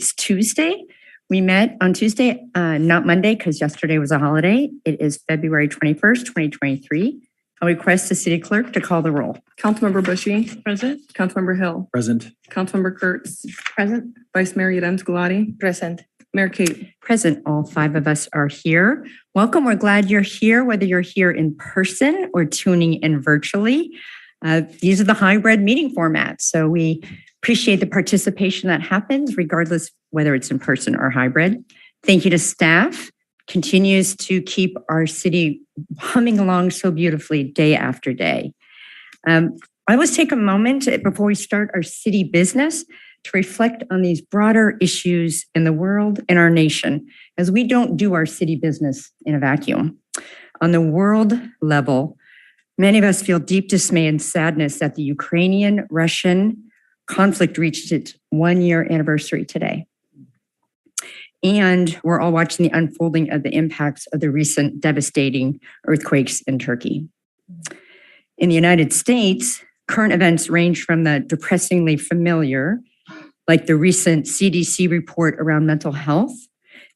It's Tuesday. We met on Tuesday, not Monday, because yesterday was a holiday. It is February 21st, 2023. I'll request the city clerk to call the roll. Councilmember Bushy. Present. Councilmember Hill. Present. Councilmember Kurtz. Present. Vice Mayor Yadem Scolati. Present. Mayor Kate. Present, all 5 of us are here. Welcome, we're glad you're here, whether you're here in person or tuning in virtually. These are the hybrid meeting formats, so we appreciate the participation that happens, regardless whether it's in person or hybrid. Thank you to staff, continues to keep our city humming along so beautifully day after day. I always take a moment before we start our city business to reflect on these broader issues in the world and our nation, as we don't do our city business in a vacuum. On the world level, many of us feel deep dismay and sadness that the Ukrainian-Russian conflict reached its 1-year anniversary today. And we're all watching the unfolding of the impacts of the recent devastating earthquakes in Turkey. In the United States, current events range from the depressingly familiar, like the recent CDC report around mental health.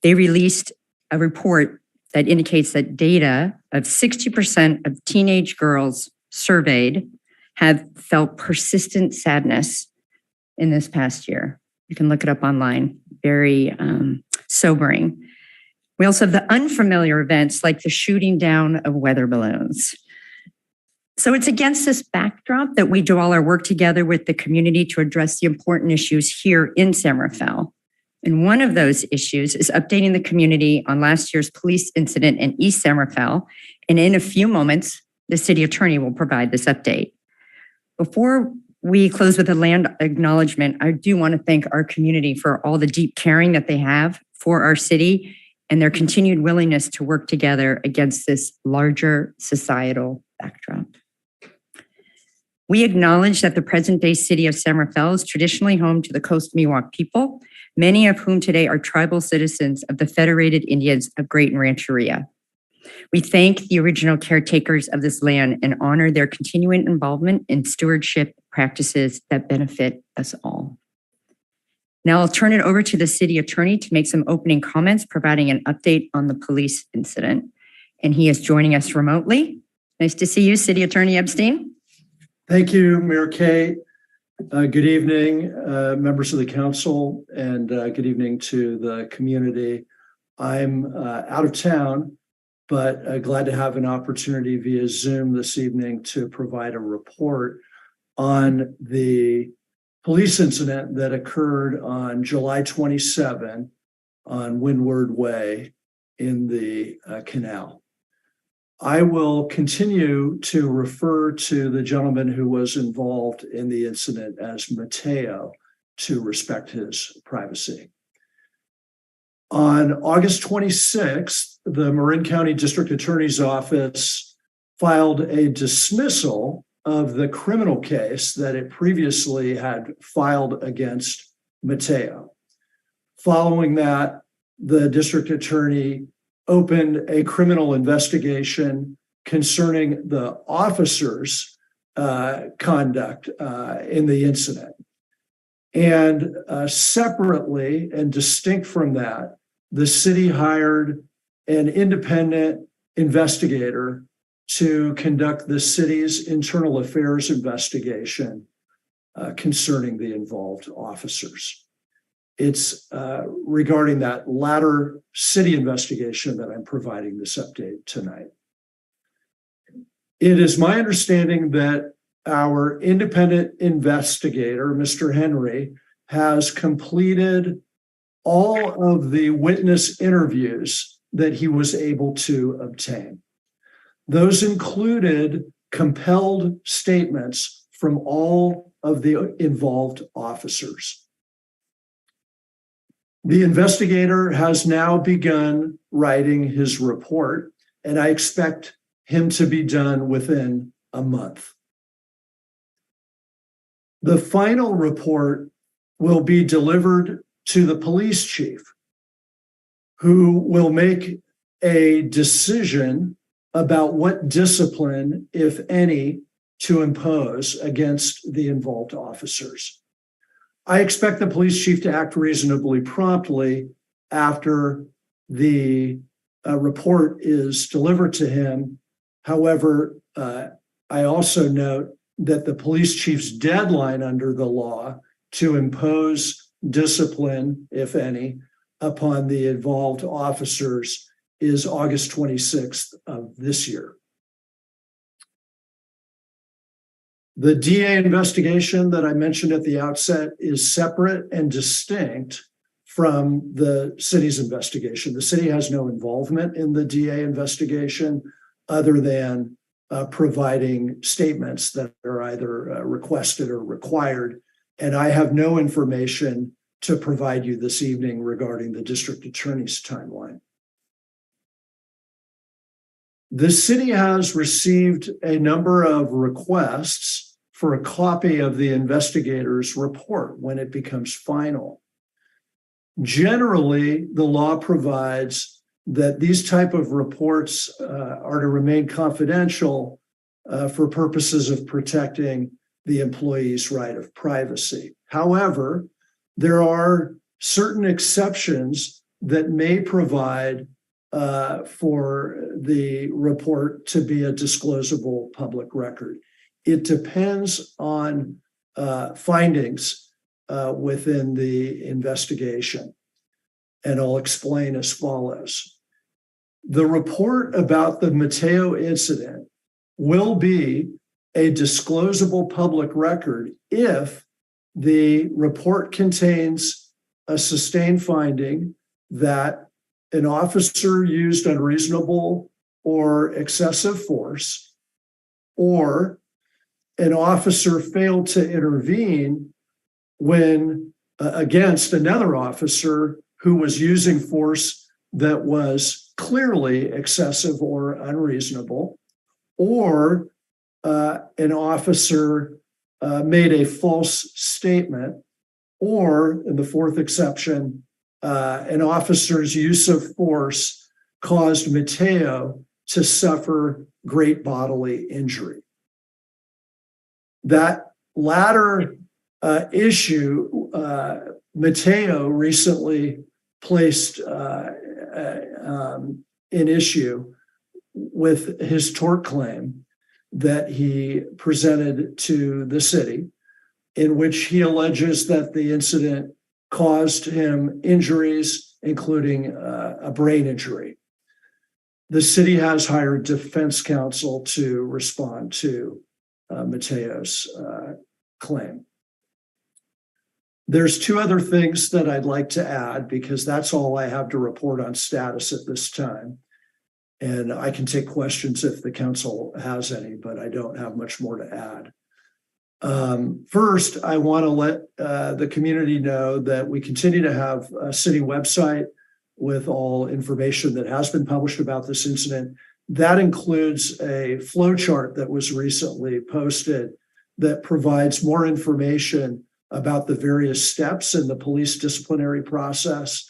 They released a report that indicates that data of 60% of teenage girls surveyed have felt persistent sadness in this past year. You can look it up online. Very sobering. We also have the unfamiliar events like the shooting down of weather balloons. So it's against this backdrop that we do all our work together with the community to address the important issues here in San Rafael. And one of those issues is updating the community on last year's police incident in East San Rafael. And in a few moments, the city attorney will provide this update. Before we close with a land acknowledgement, I do want to thank our community for all the deep caring that they have for our city and their continued willingness to work together against this larger societal backdrop. We acknowledge that the present-day city of San Rafael is traditionally home to the Coast Miwok people, many of whom today are tribal citizens of the Federated Indians of Great and Rancheria. We thank the original caretakers of this land and honor their continuing involvement in stewardship practices that benefit us all. Now I'll turn it over to the city attorney to make some opening comments, providing an update on the police incident. And he is joining us remotely. Nice to see you, City Attorney Epstein. Thank you, Mayor Kay. Good evening, members of the council, and good evening to the community. I'm out of town, but glad to have an opportunity via Zoom this evening to provide a report on the police incident that occurred on July 27 on Windward Way in the canal. I will continue to refer to the gentleman who was involved in the incident as Mateo to respect his privacy. On August 26th, the Marin County District Attorney's Office filed a dismissal of the criminal case that it previously had filed against Mateo. Following that, the district attorney opened a criminal investigation concerning the officers' conduct in the incident. And separately and distinct from that, the city hired an independent investigator to conduct the city's internal affairs investigation concerning the involved officers. It's regarding that latter city investigation that I'm providing this update tonight. It is my understanding that our independent investigator, Mr. Henry, has completed all of the witness interviews that he was able to obtain. Those included compelled statements from all of the involved officers. The investigator has now begun writing his report, and I expect him to be done within a month. The final report will be delivered to the police chief, who will make a decision about what discipline, if any, to impose against the involved officers. I expect the police chief to act reasonably promptly after the report is delivered to him. However, I also note that the police chief's deadline under the law to impose discipline, if any, upon the involved officers is August 26th of this year. The DA investigation that I mentioned at the outset is separate and distinct from the city's investigation. The city has no involvement in the DA investigation other than providing statements that are either requested or required And I have no information to provide you this evening regarding the district attorney's timeline. The city has received a number of requests for a copy of the investigator's report when it becomes final. Generally, the law provides that these type of reports are to remain confidential for purposes of protecting the employee's right of privacy. However, there are certain exceptions that may provide for the report to be a disclosable public record. It depends on findings within the investigation, and I'll explain as follows. The report about the Mateo incident will be a disclosable public record if the report contains a sustained finding that an officer used unreasonable or excessive force, or an officer failed to intervene when against another officer who was using force that was clearly excessive or unreasonable, or an officer made a false statement, or in the fourth exception, an officer's use of force caused Mateo to suffer great bodily injury. That latter issue, Mateo recently placed in issue with his tort claim that he presented to the city, in which he alleges that the incident caused him injuries, including a brain injury. The city has hired defense counsel to respond to Mateo's claim. There's two other things that I'd like to add, because that's all I have to report on status at this time. And I can take questions if the council has any, but I don't have much more to add. First, I want to let the community know that we continue to have a city website with all information that has been published about this incident. That includes a flow chart that was recently posted that provides more information about the various steps in the police disciplinary process,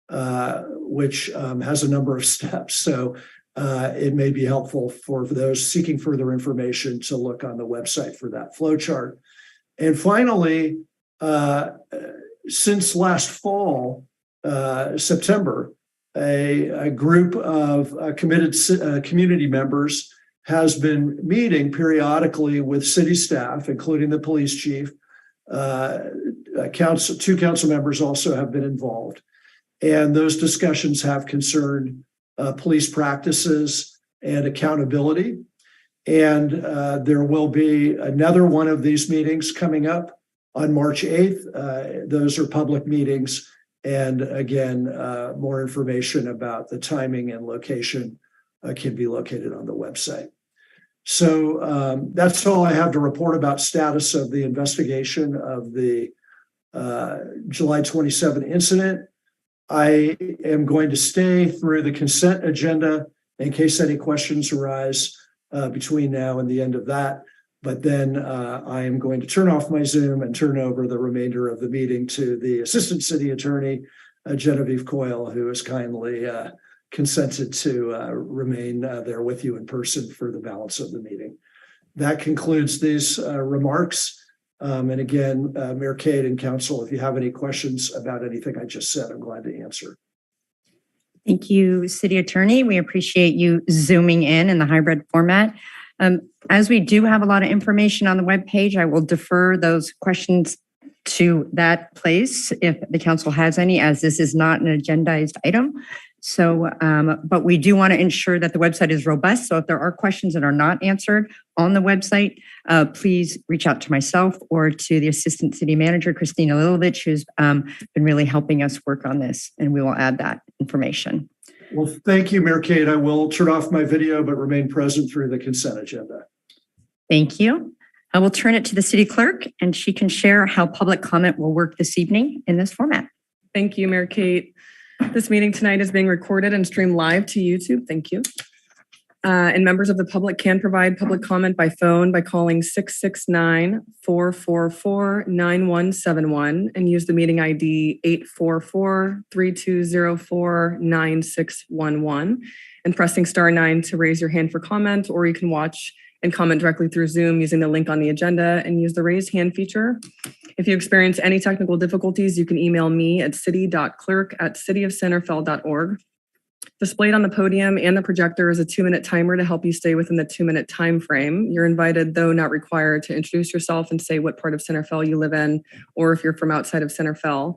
which has a number of steps. So it may be helpful for those seeking further information to look on the website for that flow chart. And finally, since last fall, September, a group of committed community members has been meeting periodically with city staff, including the police chief. Two council members also have been involved. And those discussions have concerned police practices and accountability. And there will be another one of these meetings coming up on March 8th. Those are public meetings. And again, more information about the timing and location can be located on the website. So that's all I have to report about status of the investigation of the July 27 incident. I am going to stay through the consent agenda in case any questions arise between now and the end of that. But then I am going to turn off my Zoom and turn over the remainder of the meeting to the Assistant City Attorney, Genevieve Coyle, who has kindly consented to remain there with you in person for the balance of the meeting. That concludes these remarks. And again, Mayor Cade and Council, if you have any questions about anything I just said, I'm glad to answer. Thank you, City Attorney. We appreciate you zooming in the hybrid format. As we do have a lot of information on the webpage, I will defer those questions to that place if the council has any, as this is not an agendized item. So, but we do want to ensure that the website is robust. So if there are questions that are not answered on the website, please reach out to myself or to the Assistant City Manager, Christina Lilovich, who's been really helping us work on this, and we will add that information. Well, thank you, Mayor Cade. I will turn off my video, but remain present through the consent agenda. Thank you. I will turn it to the city clerk and she can share how public comment will work this evening in this format. Thank you, Mayor Kate. This meeting tonight is being recorded and streamed live to YouTube. Thank you. And members of the public can provide public comment by phone by calling 669-444-9171 and use the meeting ID 844-3204-9611 and pressing *9 to raise your hand for comment, or you can watch and comment directly through Zoom using the link on the agenda and use the raise hand feature. If you experience any technical difficulties, you can email me at city.clerk@cityofcenterfell.org. Displayed on the podium and the projector is a 2-minute timer to help you stay within the 2-minute time frame. You're invited, though not required, to introduce yourself and say what part of Centerfell you live in, or if you're from outside of Centerfell.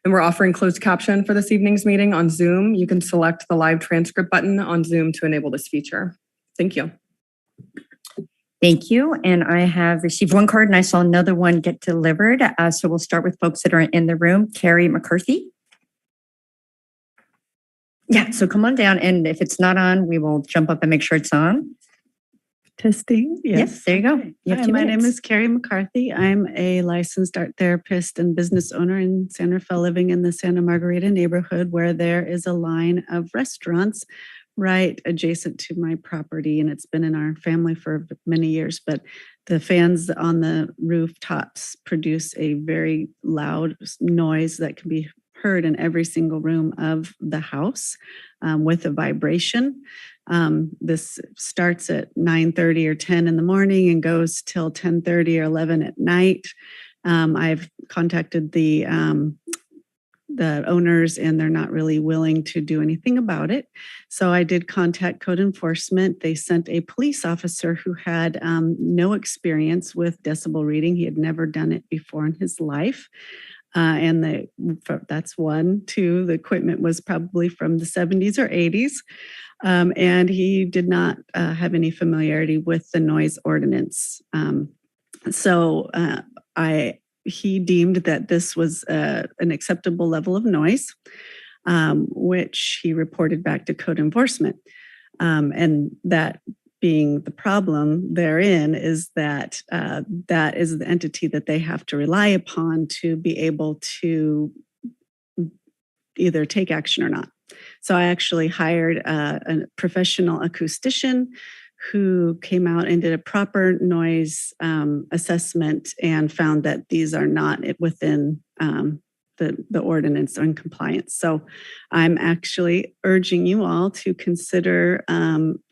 And we're offering closed caption for this evening's meeting on Zoom. You can select the live transcript button on Zoom to enable this feature. Thank you. Thank you. And I have received one card and I saw another one get delivered. So we'll start with folks that are in the room. Carrie McCarthy. Yeah, so come on down, and if it's not on, we will jump up and make sure it's on. Testing. Yes, there you go. You have Hi, 2 my minutes. name is Carrie McCarthy. I'm a licensed art therapist and business owner in Centerfell, living in the Santa Margarita neighborhood, where there is a line of restaurants right adjacent to my property, and it's been in our family for many years. But the fans on the rooftops produce a very loud noise that can be heard in every single room of the house with a vibration. This starts at 9:30 or 10 in the morning and goes till 10:30 or 11 at night. I've contacted the owners, and they're not really willing to do anything about it. So I did contact code enforcement. They sent a police officer who had no experience with decibel reading. He had never done it before in his life. And that's one. Two, the equipment was probably from the 70s or 80s. And he did not have any familiarity with the noise ordinance. He deemed that this was an acceptable level of noise, which he reported back to code enforcement. And that being the problem therein is that that is the entity that they have to rely upon to be able to either take action or not. So I actually hired a professional acoustician who came out and did a proper noise assessment and found that these are not within the ordinance or in compliance. So I'm actually urging you all to consider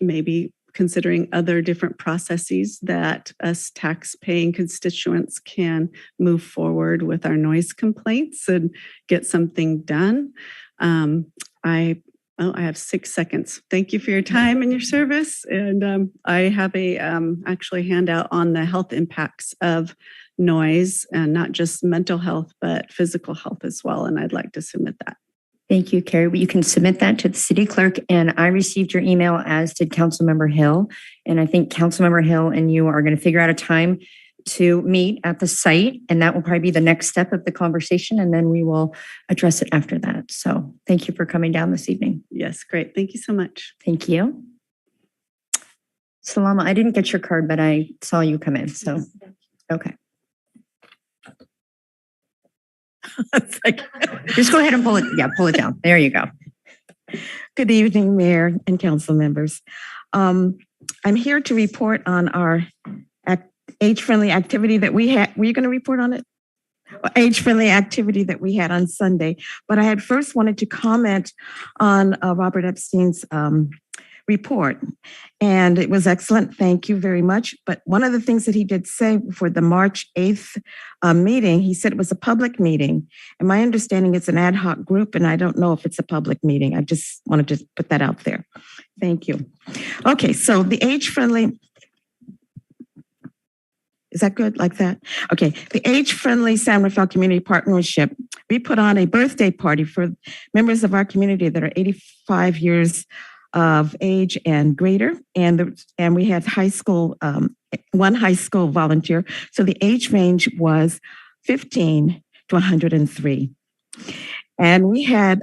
maybe considering other different processes that us tax-paying constituents can move forward with our noise complaints and get something done. I have 6 seconds. Thank you for your time and your service. And I have a actually handout on the health impacts of noise, and not just mental health, but physical health as well. And I'd like to submit that. Thank you, Carrie. You can submit that to the city clerk, and I received your email, as did Councilmember Hill. And I think Councilmember Hill and you are going to figure out a time to meet at the site, and that will probably be the next step of the conversation, and then we will address it after that. So thank you for coming down this evening. Yes, great. Thank you so much. Thank you. Salama, I didn't get your card, but I saw you come in, so okay. Just go ahead and pull it. Yeah, pull it down. There you go. Good evening, Mayor and council members. I'm here to report on our age-friendly activity that we had. Were you going to report on it? Age-friendly activity that we had on Sunday. But I had first wanted to comment on Robert Epstein's report. And it was excellent. Thank you very much. But one of the things that he did say for the March 8th meeting, he said it was a public meeting. And my understanding it's an ad hoc group, and I don't know if it's a public meeting. I just wanted to put that out there. Thank you. Okay, so the age-friendly, is that good like that? Okay, the age-friendly San Rafael Community Partnership, we put on a birthday party for members of our community that are 85 years of age and greater, and we had high school, one high school volunteer. So the age range was 15 to 103. And we had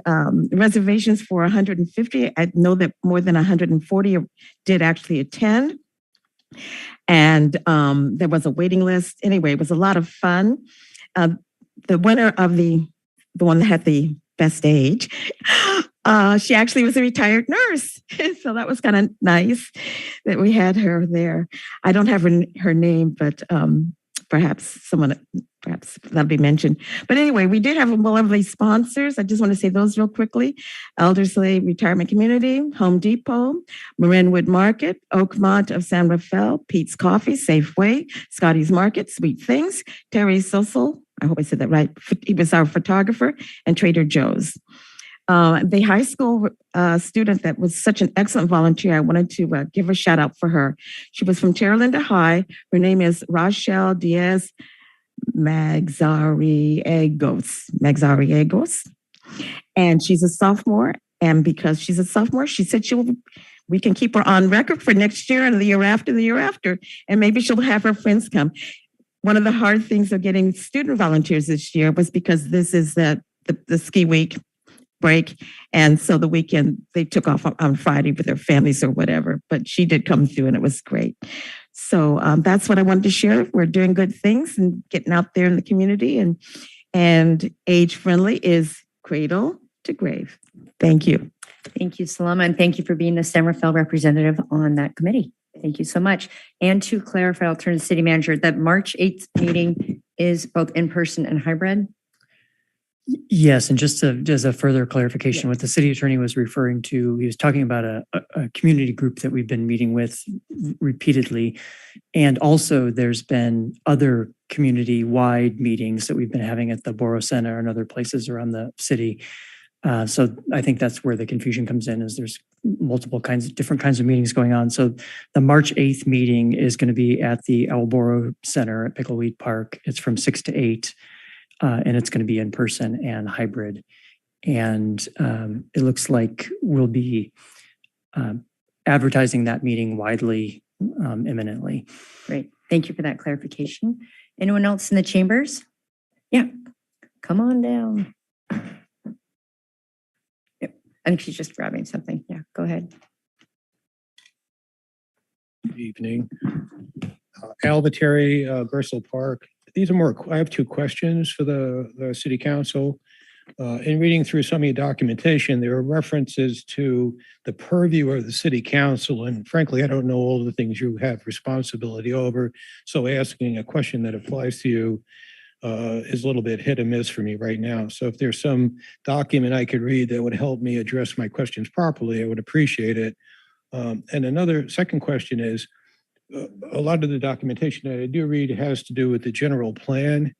reservations for 150. I know that more than 140 did actually attend. And there was a waiting list. Anyway, it was a lot of fun. The winner of the one that had the best age, she actually was a retired nurse. So that was kind of nice that we had her there. I don't have her name, but perhaps that'll be mentioned. But anyway, we did have lovely sponsors. I just want to say those real quickly. Elderslie Retirement Community, Home Depot, Marinwood Market, Oakmont of San Rafael, Pete's Coffee, Safeway, Scotty's Market, Sweet Things, Terry Sossel, I hope I said that right. He was our photographer, and Trader Joe's. The high school student that was such an excellent volunteer, I wanted to give a shout out for her. She was from Terra Linda High. Her name is Rochelle Diaz Magzariegos. And she's a sophomore. And because she's a sophomore, she said we can keep her on record for next year and the year after, and maybe she'll have her friends come. One of the hard things of getting student volunteers this year was because this is the ski week break. And so the weekend they took off on Friday with their families or whatever, but she did come through and it was great. So that's what I wanted to share. We're doing good things and getting out there in the community, and age friendly is cradle to grave. Thank you. Thank you, Salama, and thank you for being the San Rafael representative on that committee. Thank you so much. And to clarify, I'll turn to the city manager, that March 8th meeting is both in person and hybrid. Yes, and just as a further clarification, what the city attorney was referring to, he was talking about a community group that we've been meeting with repeatedly. And also there's been other community-wide meetings that we've been having at the Borough Center and other places around the city. So I think that's where the confusion comes in, is there's different kinds of meetings going on. So the March 8th meeting is going to be at the Borough Center at Pickleweed Park. It's from 6 to 8. And it's going to be in person and hybrid. And it looks like we'll be advertising that meeting widely imminently. Great. Thank you for that clarification. Anyone else in the chambers? Yeah. Come on down. Yep. I think she's just grabbing something. Yeah, go ahead. Good evening. Alvatary, Bristol Park. I have two questions for the city council. In reading through some of your documentation, there are references to the purview of the city council. And frankly, I don't know all the things you have responsibility over. So asking a question that applies to you is a little bit hit and miss for me right now. So if there's some document I could read that would help me address my questions properly, I would appreciate it. And another second question is, a lot of the documentation that I do read has to do with the general plan.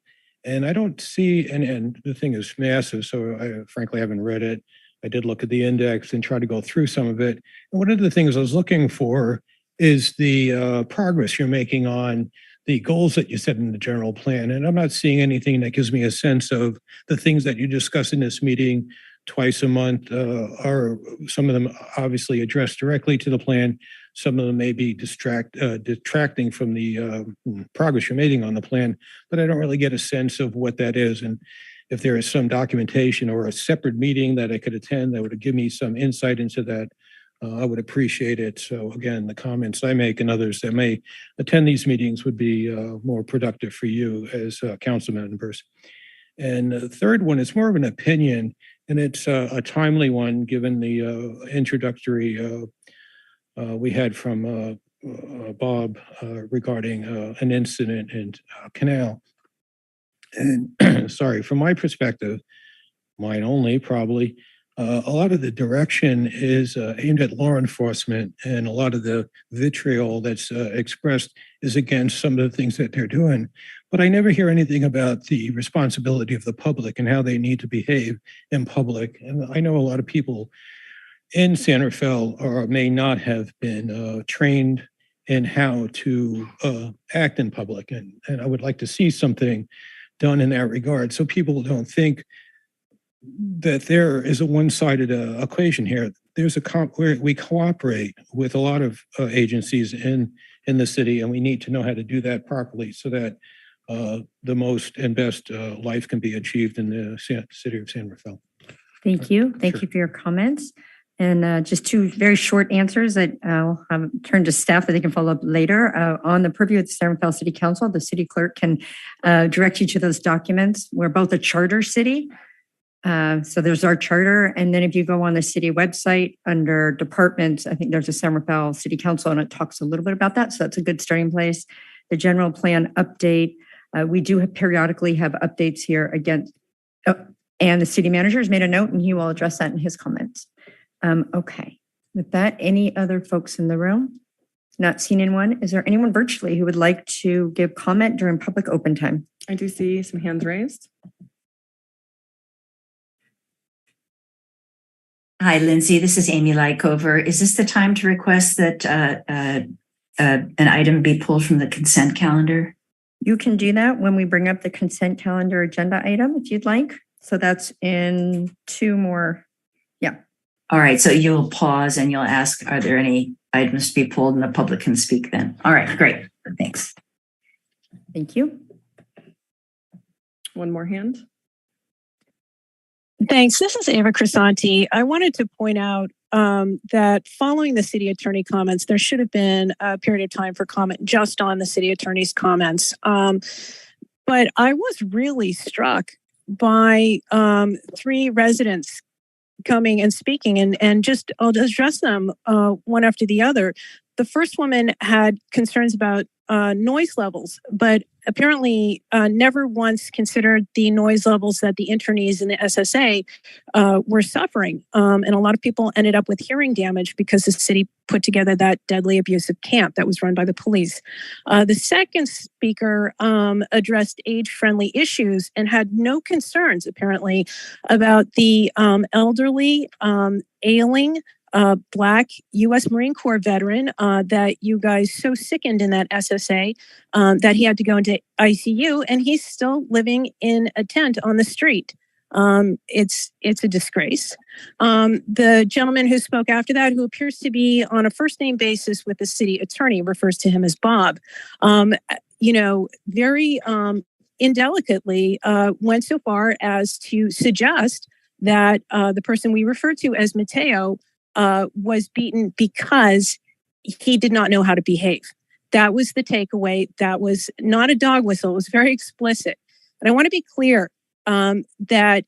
And I don't see, and the thing is massive, so I frankly haven't read it. I did look at the index and try to go through some of it. And one of the things I was looking for is the progress you're making on the goals that you set in the general plan. And I'm not seeing anything that gives me a sense of the things that you discuss in this meeting twice a month. Are some of them obviously addressed directly to the plan. Some of them may be detracting from the progress you're making on the plan, but I don't really get a sense of what that is. And if there is some documentation or a separate meeting that I could attend that would give me some insight into that, I would appreciate it. So again, the comments I make and others that may attend these meetings would be more productive for you as council members. And the third one is more of an opinion, and it's a timely one given the introductory we had from Bob regarding an incident in Canal. And sorry, from my perspective, mine only probably, a lot of the direction is aimed at law enforcement, and a lot of the vitriol that's expressed is against some of the things that they're doing. But I never hear anything about the responsibility of the public and how they need to behave in public. And I know a lot of people in San Rafael may not have been trained in how to act in public. And I would like to see something done in that regard so people don't think that there is a one-sided equation here. There's we cooperate with a lot of agencies in the city, and we need to know how to do that properly so that the most and best life can be achieved in the city of San Rafael. Thank you. Thank you for your comments. And just two very short answers that I'll turn to staff that they can follow up later. On the purview of the San Rafael City Council, the city clerk can direct you to those documents. We're both a charter city. So there's our charter. And then if you go on the city website under departments, I think there's a San Rafael City Council and it talks a little bit about that. So that's a good starting place. The general plan update. We do periodically have updates here again. And the city manager has made a note and he will address that in his comments. Okay. With that, any other folks in the room? Not seeing anyone. Is there anyone virtually who would like to give comment during public open time? I do see some hands raised. Hi, Lindsay. This is Amy Lykover. Is this the time to request that an item be pulled from the consent calendar? You can do that when we bring up the consent calendar agenda item, if you'd like. So that's in two more. Yeah. All right. So you'll pause and you'll ask, are there any items to be pulled, and the public can speak then? All right. Great. Thanks. Thank you. One more hand. Thanks. This is Ava Crisanti. I wanted to point out that following the city attorney comments, there should have been a period of time for comment just on the city attorney's comments. But I was really struck by three residents coming and speaking, and just I'll address them one after the other. The first woman had concerns about noise levels, but apparently never once considered the noise levels that the internees in the SSA were suffering. And a lot of people ended up with hearing damage because the city put together that deadly abusive camp that was run by the police. The second speaker addressed age-friendly issues and had no concerns, apparently, about the elderly, ailing, Black U.S. Marine Corps veteran that you guys so sickened in that SSA that he had to go into ICU, and he's still living in a tent on the street. It's a disgrace. The gentleman who spoke after that, who appears to be on a first name basis with the city attorney, refers to him as Bob. Very indelicately went so far as to suggest that the person we refer to as Mateo was beaten because he did not know how to behave. That was the takeaway. That was not a dog whistle. It was very explicit. And I want to be clear that,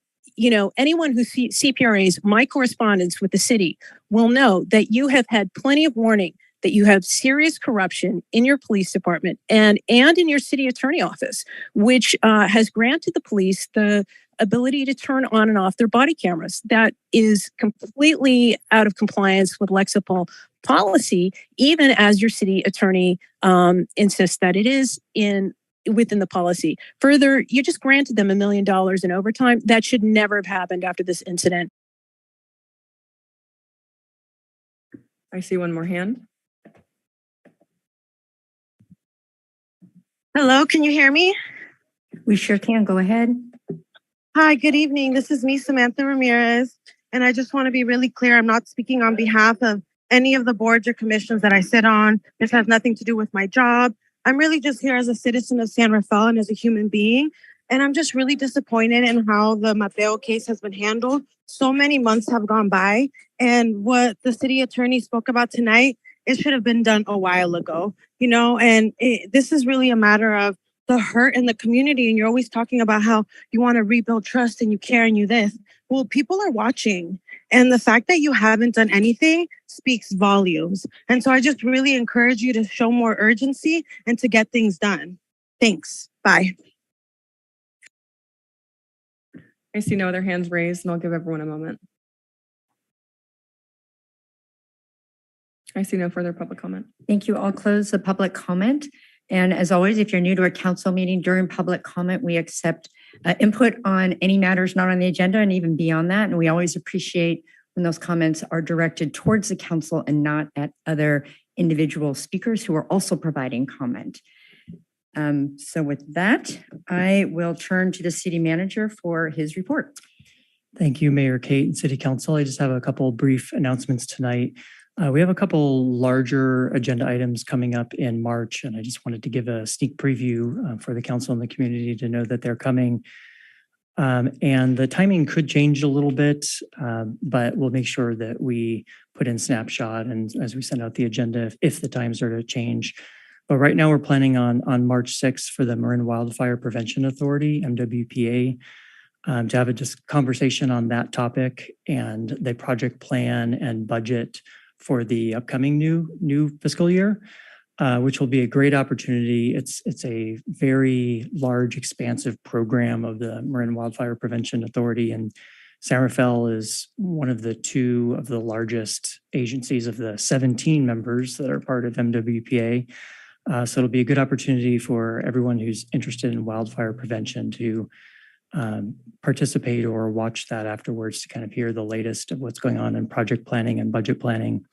anyone who CPRAs my correspondence with the city will know that you have had plenty of warning that you have serious corruption in your police department and in your city attorney office, which has granted the police the ability to turn on and off their body cameras. That is completely out of compliance with Lexipol policy, even as your city attorney insists that it is within the policy. Further, you just granted them $1 million in overtime. That should never have happened after this incident. I see one more hand. Hello, can you hear me? We sure can. Go ahead. Hi, good evening. This is me, Samantha Ramirez. And I just want to be really clear. I'm not speaking on behalf of any of the boards or commissions that I sit on. This has nothing to do with my job. I'm really just here as a citizen of San Rafael and as a human being. And I'm just really disappointed in how the Mateo case has been handled. So many months have gone by. And what the city attorney spoke about tonight, it should have been done a while ago, and this is really a matter of the hurt in the community. And you're always talking about how you want to rebuild trust and you care and you this. Well, people are watching. And the fact that you haven't done anything speaks volumes. And so I just really encourage you to show more urgency and to get things done. Thanks. Bye. I see no other hands raised, and I'll give everyone a moment. I see no further public comment. Thank you. I'll close the public comment. And as always, if you're new to a council meeting during public comment, we accept input on any matters not on the agenda and even beyond that. And we always appreciate when those comments are directed towards the council and not at other individual speakers who are also providing comment. So with that, I will turn to the city manager for his report. Thank you, Mayor Kate and City Council. I just have a couple brief announcements tonight. We have a couple larger agenda items coming up in March, and I just wanted to give a sneak preview for the council and the community to know that they're coming. And the timing could change a little bit, but we'll make sure that we put in snapshot and as we send out the agenda, if the times are to change. But right now we're planning on March 6th for the Marin Wildfire Prevention Authority, MWPA, to have a conversation on that topic and the project plan and budget for the upcoming new fiscal year, which will be a great opportunity. It's a very large, expansive program of the Marin Wildfire Prevention Authority, and San Rafael is one of the two of the largest agencies of the 17 members that are part of MWPA. So it'll be a good opportunity for everyone who's interested in wildfire prevention to participate or watch that afterwards to kind of hear the latest of what's going on in project planning and budget planning.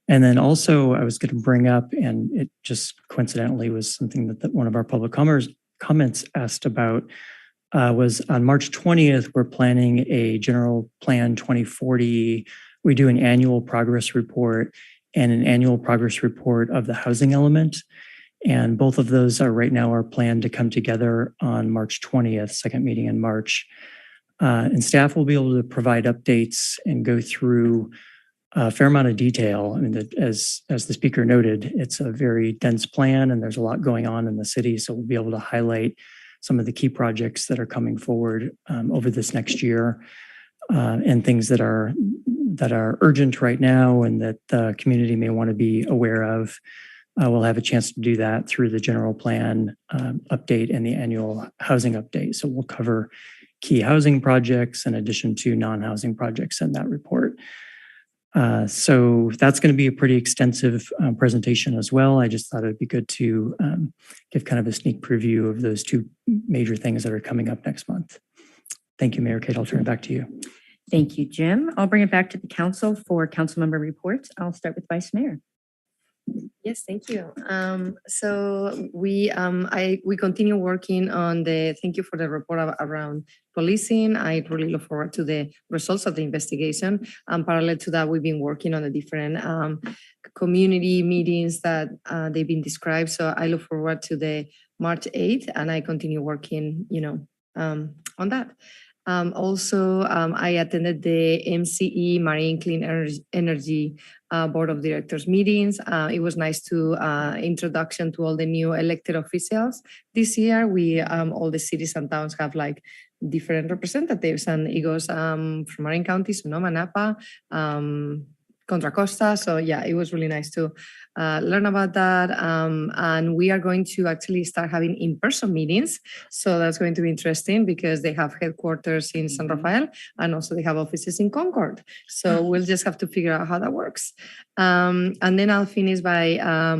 And then also I was going to bring up, and it just coincidentally was something that one of our public comments asked about, was on March 20th, we're planning a general plan 2040. We do an annual progress report and an annual progress report of the housing element. And both of those are right now are planned to come together on March 20th, second meeting in March. And staff will be able to provide updates and go through a fair amount of detail. I mean, as the speaker noted, it's a very dense plan and there's a lot going on in the city. So we'll be able to highlight some of the key projects that are coming forward over this next year, and things that are urgent right now and that the community may want to be aware of. We'll have a chance to do that through the general plan update and the annual housing update. So we'll cover key housing projects in addition to non-housing projects in that report. So that's going to be a pretty extensive presentation as well. I just thought it'd be good to give kind of a sneak preview of those two major things that are coming up next month. Thank you, Mayor Kate. I'll turn it back to you. Thank you, Jim. I'll bring it back to the council for council member reports. I'll start with Vice Mayor. Yes, thank you. So we continue working on thank you for the report around policing. I really look forward to the results of the investigation. Parallel to that, we've been working on the different community meetings that they've been described. So I look forward to the March 8th and I continue working, on that. Also, I attended the MCE Marine Clean Energy Board of Directors meetings. It was nice to introduction to all the new elected officials. This year, we all the cities and towns have like different representatives, and it goes from Marin County, Sonoma, Napa, Contra Costa. So yeah, it was really nice to learn about that. And we are going to actually start having in-person meetings. So that's going to be interesting because they have headquarters in San Rafael and also they have offices in Concord. So we'll just have to figure out how that works. And then I'll finish by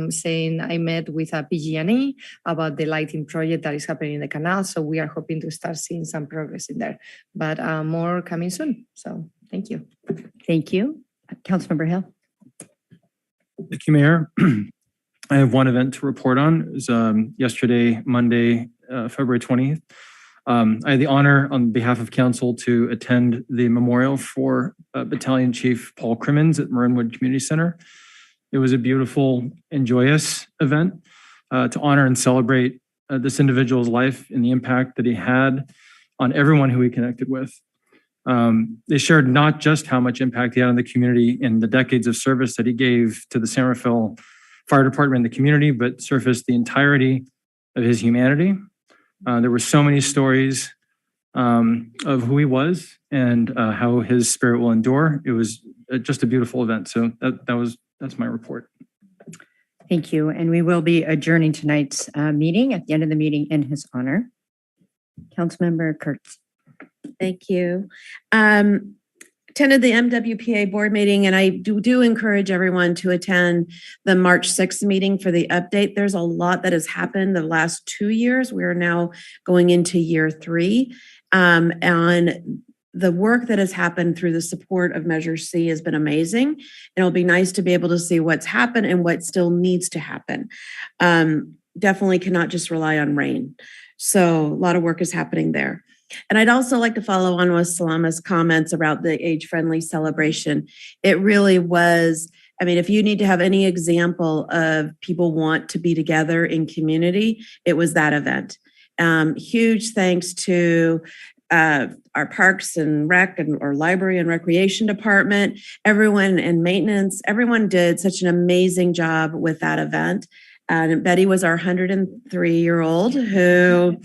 saying I met with a PG&E about the lighting project that is happening in the canal. So we are hoping to start seeing some progress in there, but more coming soon. So thank you. Thank you. Councilmember Hill. Thank you, Mayor. I have one event to report on. It was yesterday, Monday, February 20th. I had the honor on behalf of council to attend the memorial for Battalion Chief Paul Crimmins at Marinwood Community Center. It was a beautiful and joyous event to honor and celebrate this individual's life and the impact that he had on everyone who he connected with. They shared not just how much impact he had on the community in the decades of service that he gave to the San Rafael Fire Department and the community, but surfaced the entirety of his humanity. There were so many stories of who he was and how his spirit will endure. It was just a beautiful event. So that's my report. Thank you. And we will be adjourning tonight's meeting at the end of the meeting in his honor. Councilmember Kurtz. Thank you. Attended the MWPA board meeting, and I do encourage everyone to attend the March 6th meeting for the update. There's a lot that has happened the last 2 years. We are now going into year 3. And the work that has happened through the support of Measure C has been amazing. And it'll be nice to be able to see what's happened and what still needs to happen. Definitely cannot just rely on rain. So a lot of work is happening there. And I'd also like to follow on with Salama's comments about the age-friendly celebration. It really was, I mean, if you need to have any example of people want to be together in community, it was that event. Huge thanks to our parks and rec and our library and recreation department, everyone in maintenance, everyone did such an amazing job with that event. And Betty was our 103-year-old who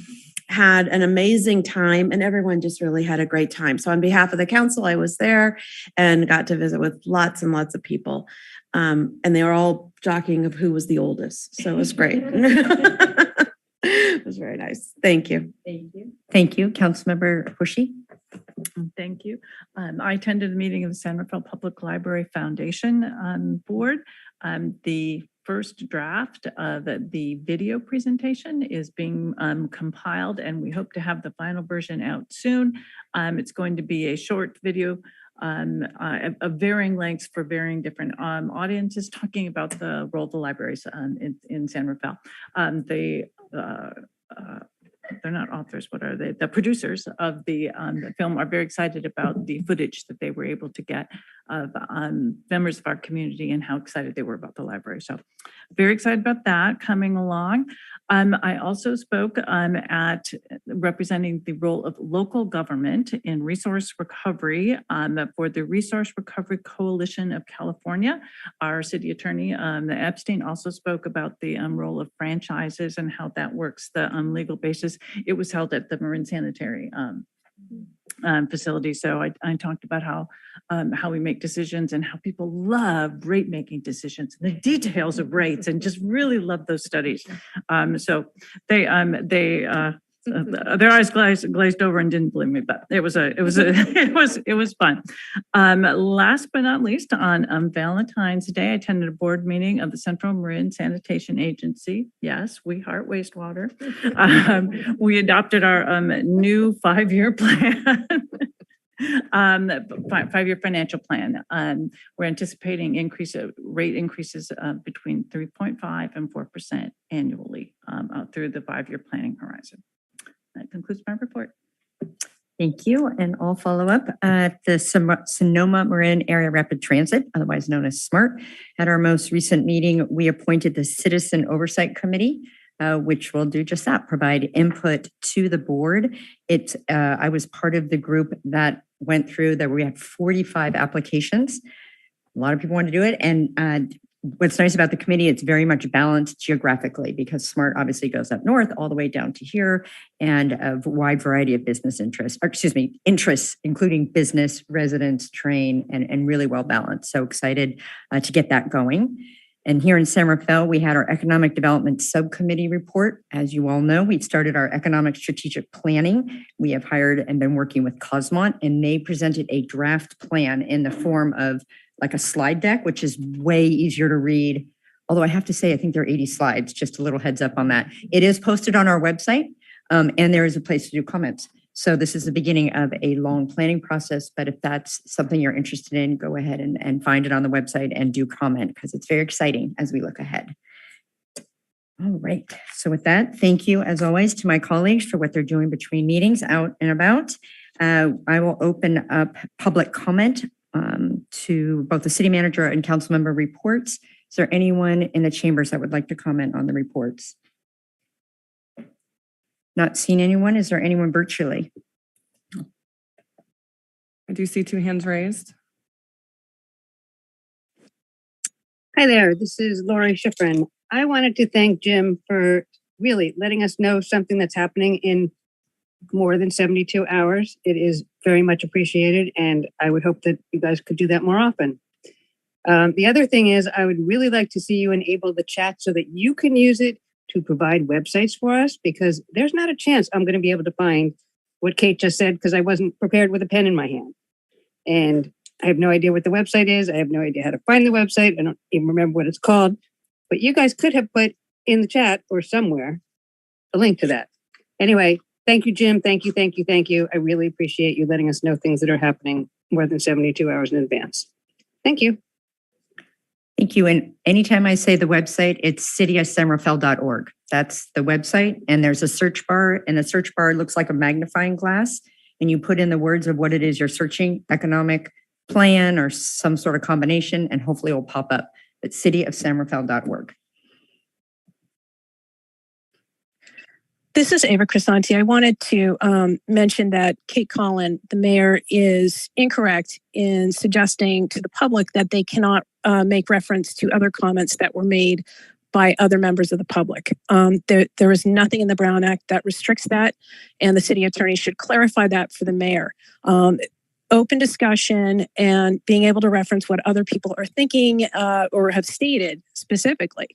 had an amazing time, and everyone just really had a great time. So on behalf of the council, I was there and got to visit with lots and lots of people. And they were all jockeying of who was the oldest. So it was great. It was very nice. Thank you. Thank you. Thank you. Councilmember Bushy. Thank you. I attended a meeting of the San Rafael Public Library Foundation board. The first draft of the video presentation is being compiled, and we hope to have the final version out soon. It's going to be a short video of varying lengths for varying different audiences, talking about the role of the libraries in San Rafael. They're not authors, what are they? The producers of the film are very excited about the footage that they were able to get of members of our community and how excited they were about the library. So very excited about that coming along. I also spoke at representing the role of local government in resource recovery for the Resource Recovery Coalition of California. Our city attorney, Epstein, also spoke about the role of franchises and how that works, the legal basis. It was held at the Marin Sanitary facility. So I talked about how we make decisions and how people love rate making decisions, the details of rates, and just really love those studies. So their eyes glazed over and didn't believe me, but it was fun. Last but not least, on Valentine's Day, I attended a board meeting of the Central Marin Sanitation Agency. Yes, we heart wastewater. We adopted our new 5-year plan. 5-year financial plan. We're anticipating rate increases between 3.5% and 4% annually through the 5-year planning horizon. That concludes my report. Thank you. And I'll follow up at the Sonoma Marin Area Rapid Transit, otherwise known as SMART. At our most recent meeting, we appointed the Citizen Oversight Committee, which will do just that, provide input to the board. I was part of the group that went through that. We had 45 applications. A lot of people want to do it. And what's nice about the committee, it's very much balanced geographically, because SMART obviously goes up north all the way down to here, and a wide variety of business interests, including business, residents, train, and really well balanced. So excited to get that going. And here in San Rafael, we had our Economic Development Subcommittee report. As you all know, we've started our economic strategic planning. We have hired and been working with Cosmont, and they presented a draft plan in the form of like a slide deck, which is way easier to read. Although I have to say, I think there are 80 slides, just a little heads up on that. It is posted on our website, and there is a place to do comments. So this is the beginning of a long planning process, but if that's something you're interested in, go ahead and find it on the website and do comment, because it's very exciting as we look ahead. All right, so with that, thank you as always to my colleagues for what they're doing between meetings out and about. I will open up public comment to both the city manager and council member reports. Is there anyone in the chambers that would like to comment on the reports? Not seeing anyone. Is there anyone virtually? I do see 2 hands raised. Hi there, this is Lauren Schifrin. I wanted to thank Jim for really letting us know something that's happening in more than 72 hours. It is very much appreciated, and I would hope that you guys could do that more often. The other thing is, I would really like to see you enable the chat so that you can use it to provide websites for us, because there's not a chance I'm going to be able to find what Kate just said, because I wasn't prepared with a pen in my hand. And I have no idea what the website is. I have no idea how to find the website. I don't even remember what it's called. But you guys could have put in the chat or somewhere a link to that. Anyway, thank you, Jim. Thank you, thank you, thank you. I really appreciate you letting us know things that are happening more than 72 hours in advance. Thank you. Thank you. And anytime I say the website, it's cityofsanrafael.org. That's the website. And there's a search bar, and the search bar looks like a magnifying glass. And you put in the words of what it is you're searching, economic plan or some sort of combination, and hopefully it will pop up. It's cityofsanrafael.org. This is Ava Crisanti. I wanted to mention that Kate Collin, the mayor, is incorrect in suggesting to the public that they cannot make reference to other comments that were made by other members of the public. There is nothing in the Brown Act that restricts that, and the city attorney should clarify that for the mayor. Open discussion and being able to reference what other people are thinking or have stated specifically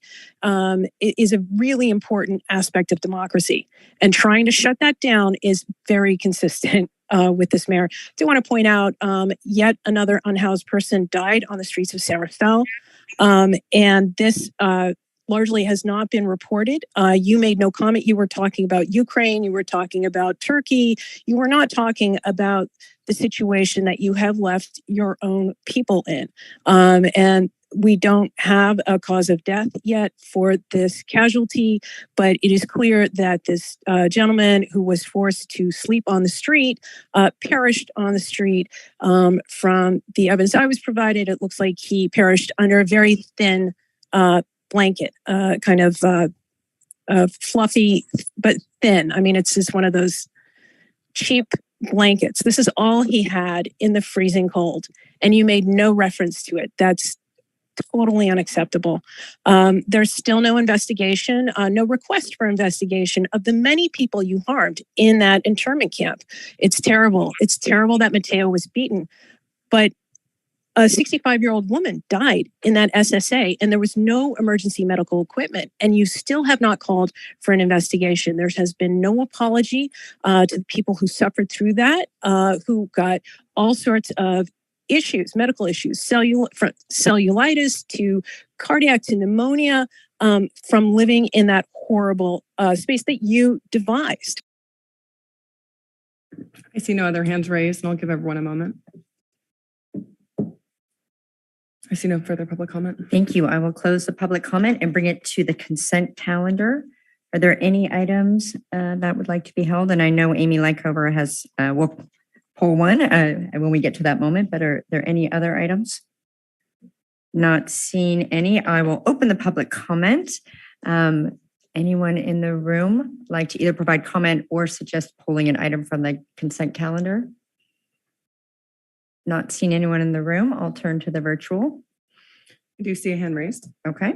is a really important aspect of democracy. And trying to shut that down is very consistent with this mayor. I do want to point out yet another unhoused person died on the streets of San Rafael. And this largely has not been reported. You made no comment. You were talking about Ukraine. You were talking about Turkey. You were not talking about the situation that you have left your own people in. And we don't have a cause of death yet for this casualty, but it is clear that this gentleman who was forced to sleep on the street perished on the street. From the evidence I was provided, it looks like he perished under a very thin blanket, kind of fluffy but thin. I mean, it's just one of those cheap blankets. This is all he had in the freezing cold, and you made no reference to it. That's totally unacceptable. There's still no investigation, no request for investigation of the many people you harmed in that internment camp. It's terrible. It's terrible that Mateo was beaten, but a 65-year-old woman died in that SSA, and there was no emergency medical equipment, and you still have not called for an investigation. There has been no apology to the people who suffered through that, who got all sorts of issues, medical issues, from cellulitis to cardiac to pneumonia, from living in that horrible space that you devised. I see no other hands raised, and I'll give everyone a moment. I see no further public comment. Thank you. I will close the public comment and bring it to the consent calendar. Are there any items that would like to be held? And I know Amy Lycover has, will pull one when we get to that moment, but are there any other items? Not seeing any. I will open the public comment. Anyone in the room like to either provide comment or suggest pulling an item from the consent calendar? Not seeing anyone in the room. I'll turn to the virtual. I do see a hand raised. Okay.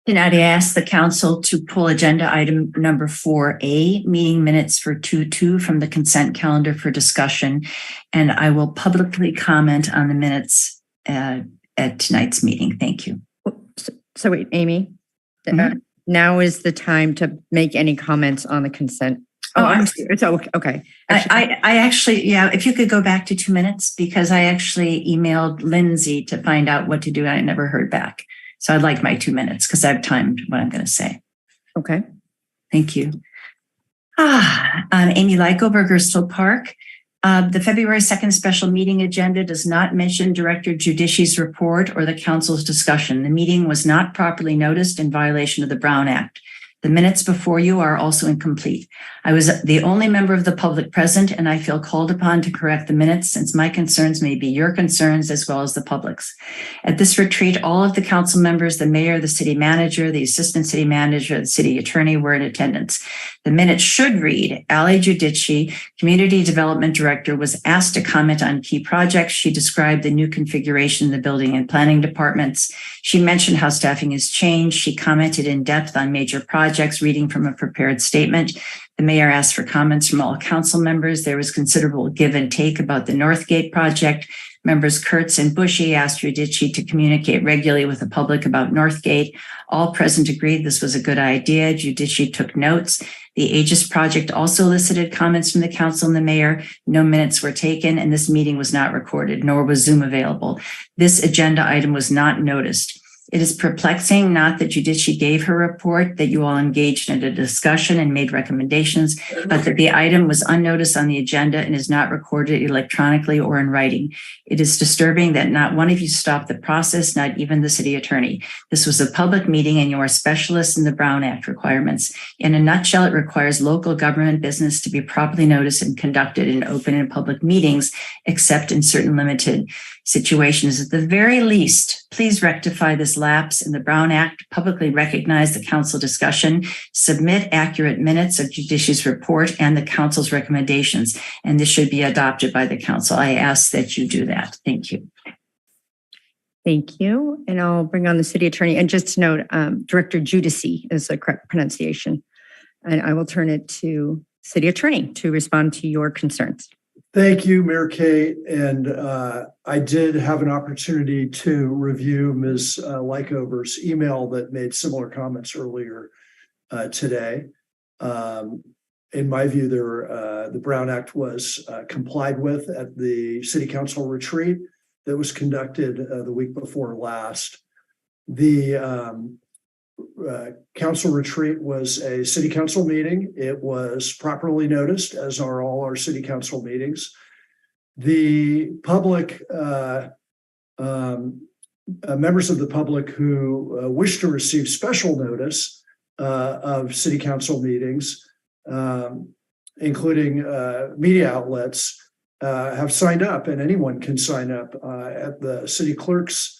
Tonight, I ask the council to pull agenda item number 4A, meeting minutes for 2/2 from the consent calendar for discussion. And I will publicly comment on the minutes at tonight's meeting. Thank you. So wait, Amy, now is the time to make any comments on the consent. It's okay. I actually, yeah, if you could go back to 2 minutes, because I actually emailed Lindsay to find out what to do and I never heard back. So I'd like my 2 minutes because I've timed what I'm going to say. Okay. Thank you. Amy Lycover, Gerstle Park. The February 2nd special meeting agenda does not mention Director Giudice's report or the council's discussion. The meeting was not properly noticed in violation of the Brown Act. The minutes before you are also incomplete. I was the only member of the public present, and I feel called upon to correct the minutes since my concerns may be your concerns as well as the public's. At this retreat, all of the council members, the mayor, the city manager, the assistant city manager, the city attorney were in attendance. The minutes should read, Ali Giudice, Community Development Director, was asked to comment on key projects. She described the new configuration in the building and planning departments. She mentioned how staffing has changed. She commented in depth on major projects, reading from a prepared statement. The mayor asked for comments from all council members. There was considerable give and take about the Northgate project. Members Kurtz and Bushy asked Giudice to communicate regularly with the public about Northgate. All present agreed this was a good idea. Giudice took notes. The Aegis project also elicited comments from the council and the mayor. No minutes were taken, and this meeting was not recorded, nor was Zoom available. This agenda item was not noticed. It is perplexing, not that Giudice gave her report, that you all engaged in a discussion and made recommendations, but that the item was unnoticed on the agenda and is not recorded electronically or in writing. It is disturbing that not one of you stopped the process, not even the city attorney. This was a public meeting and you are specialists in the Brown Act requirements. In a nutshell, it requires local government business to be properly noticed and conducted in open and public meetings, except in certain limited situations. At the very least, please rectify this practices lapse in the Brown Act, publicly recognize the council discussion, submit accurate minutes of judicious report and the council's recommendations. And this should be adopted by the council. I ask that you do that. Thank you. Thank you. And I'll bring on the city attorney. And just to note, Director Judici is the correct pronunciation. And I will turn it to city attorney to respond to your concerns. Thank you, Mayor Kate. And I did have an opportunity to review Ms. Lykover's email that made similar comments earlier today. In my view, the Brown Act was complied with at the City Council retreat that was conducted the week before last. The council retreat was a city council meeting. It was properly noticed, as are all our city council meetings. The public, members of the public who wish to receive special notice of city council meetings, including media outlets, have signed up, and anyone can sign up at the city clerk's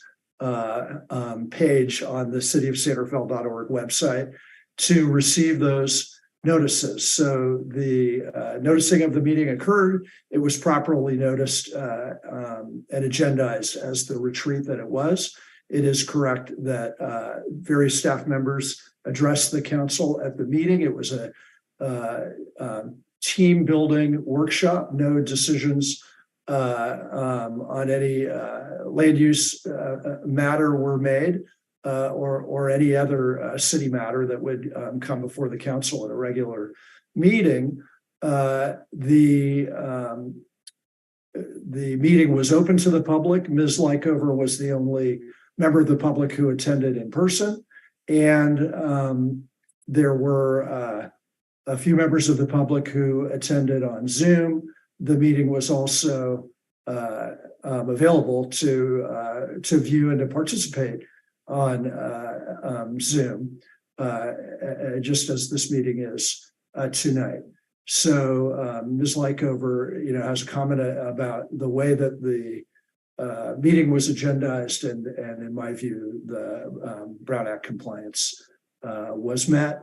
page on the cityofsanterfell.org website to receive those notices. So the noticing of the meeting occurred. It was properly noticed and agendized as the retreat that it was. It is correct that various staff members addressed the council at the meeting. It was a team building workshop. No decisions on any land use matter were made or any other city matter that would come before the council at a regular meeting. The meeting was open to the public. Ms. Lykover was the only member of the public who attended in person. And there were a few members of the public who attended on Zoom. The meeting was also available to view and to participate on Zoom, just as this meeting is tonight. So Ms. Lykover, has a comment about the way that the meeting was agendized, and in my view, the Brown Act compliance was met.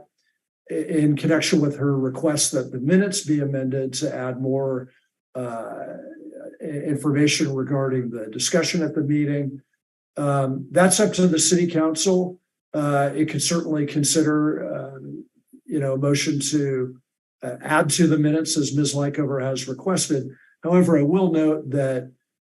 In connection with her request that the minutes be amended to add more information regarding the discussion at the meeting, that's up to the city council. It could certainly consider, a motion to add to the minutes as Ms. Lykover has requested. However, I will note that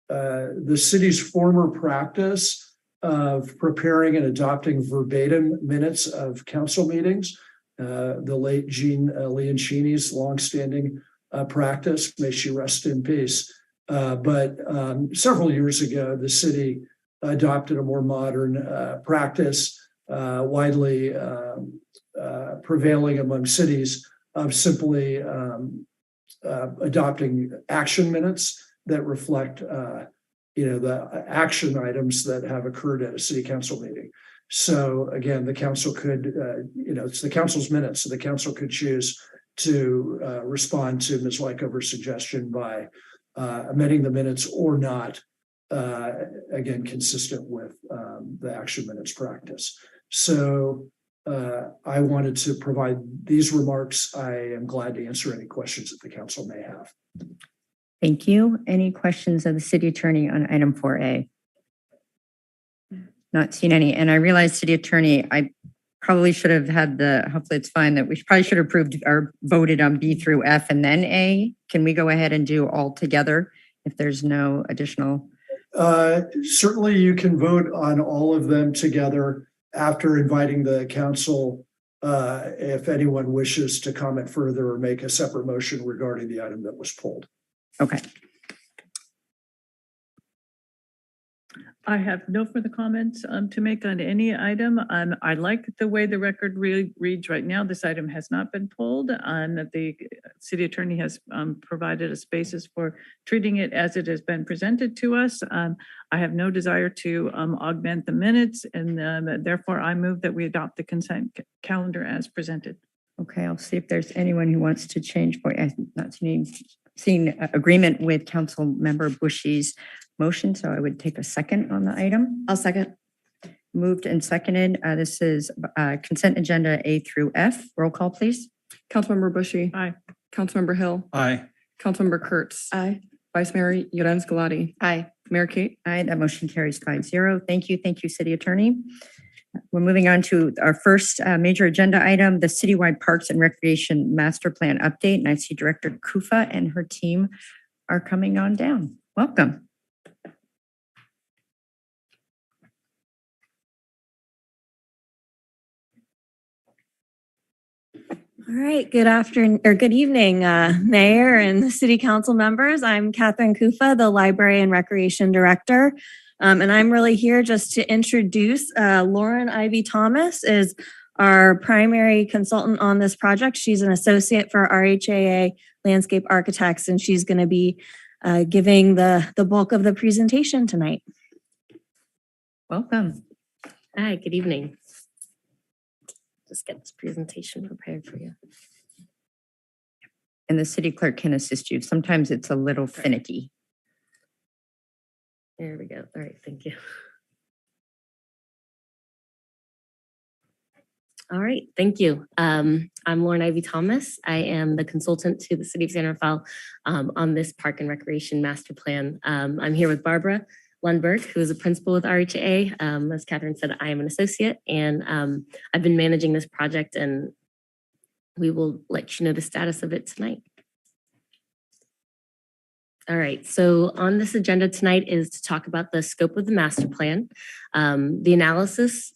the city's former practice of preparing and adopting verbatim minutes of council meetings, the late Jean Leoncini's longstanding practice, may she rest in peace. But several years ago, the city adopted a more modern practice, widely prevailing among cities, of simply adopting action minutes that reflect, the action items that have occurred at a city council meeting. So again, the council could, it's the council's minutes, so the council could choose to respond to Ms. Lykover's suggestion by amending the minutes or not, again, consistent with the action minutes practice. So I wanted to provide these remarks. I am glad to answer any questions that the council may have. Thank you. Any questions of the city attorney on item 4A? Not seen any. And I realize, city attorney, I probably should have had hopefully it's fine, that we probably should have approved or voted on B through F and then A. Can we go ahead and do all together if there's no additional? Certainly you can vote on all of them together after inviting the council, if anyone wishes to comment further or make a separate motion regarding the item that was pulled. Okay. I have no further comments to make on any item. I like the way the record reads right now. This item has not been pulled. The city attorney has provided a basis for treating it as it has been presented to us. I have no desire to augment the minutes, and therefore I move that we adopt the consent calendar as presented. Okay, I'll see if there's anyone who wants to change. I'm not seeing agreement with Councilmember Bushy's motion, so I would take a second on the item. I'll second. Moved and seconded. This is consent agenda A through F. Roll call, please. Councilmember Bushy. Aye. Councilmember Hill. Aye. Councilmember Kurtz. Aye. Vice Mayor Yorenz Galati. Aye. Mayor Kate. Aye, that motion carries 5-0. Thank you. Thank you, City Attorney. We're moving on to our first major agenda item, the Citywide Parks and Recreation Master Plan update. And I see Director Kufa and her team are coming on down. Welcome. All right, good afternoon or good evening, Mayor and City Council members. I'm Catherine Kufa, the Library and Recreation Director. And I'm really here just to introduce Lauren Ivy Thomas is our primary consultant on this project. She's an associate for RHAA Landscape Architects, and she's going to be giving the bulk of the presentation tonight. Welcome. Hi, good evening. Just get this presentation prepared for you. And the city clerk can assist you. Sometimes it's a little finicky. There we go. All right, thank you. All right, thank you. I'm Lauren Ivy Thomas. I am the consultant to the City of San Rafael on this Park and Recreation Master Plan. I'm here with Barbara Lundberg, who is a principal with RHA. As Catherine said, I am an associate, and I've been managing this project, and we will let you know the status of it tonight. All right, so on this agenda tonight is to talk about the scope of the master plan, the analysis.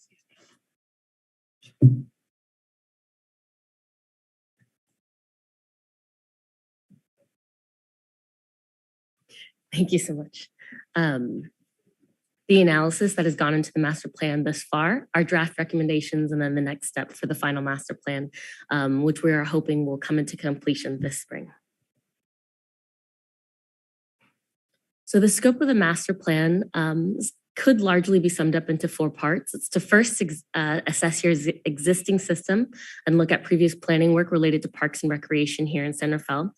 Thank you so much. The analysis that has gone into the master plan thus far, our draft recommendations, and then the next step for the final master plan, which we are hoping will come into completion this spring. So the scope of the master plan could largely be summed up into 4 parts. It's to first assess your existing system and look at previous planning work related to parks and recreation here in San Rafael.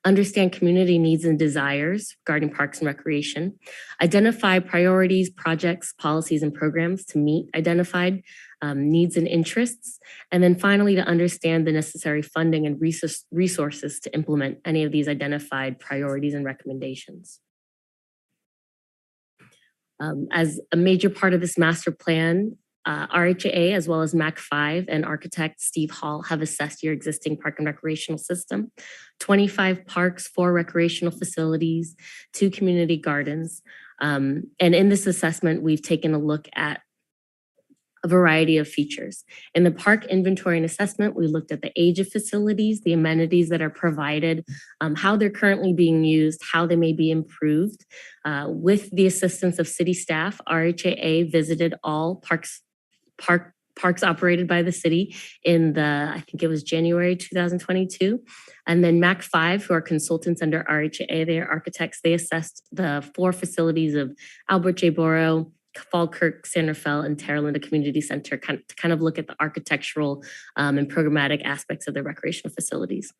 Understand community needs and desires regarding parks and recreation. Identify priorities, projects, policies, and programs to meet identified needs and interests. And then finally, to understand the necessary funding and resources to implement any of these identified priorities and recommendations. As a major part of this master plan, RHA as well as MAC5 and architect Steve Hall have assessed your existing park and recreational system, 25 parks, 4 recreational facilities, 2 community gardens. And in this assessment, we've taken a look at a variety of features. In the park inventory and assessment, we looked at the age of facilities, the amenities that are provided, how they're currently being used, how they may be improved. With the assistance of city staff, RHAA visited all parks operated by the city in I think it was January 2022. And then MAC5, who are consultants under RHAA, they are architects, they assessed the 4 facilities of Albert J. Borough, Falkirk, San Rafael, and Terra Linda Community Center to kind of look at the architectural and programmatic aspects of the recreational facilities.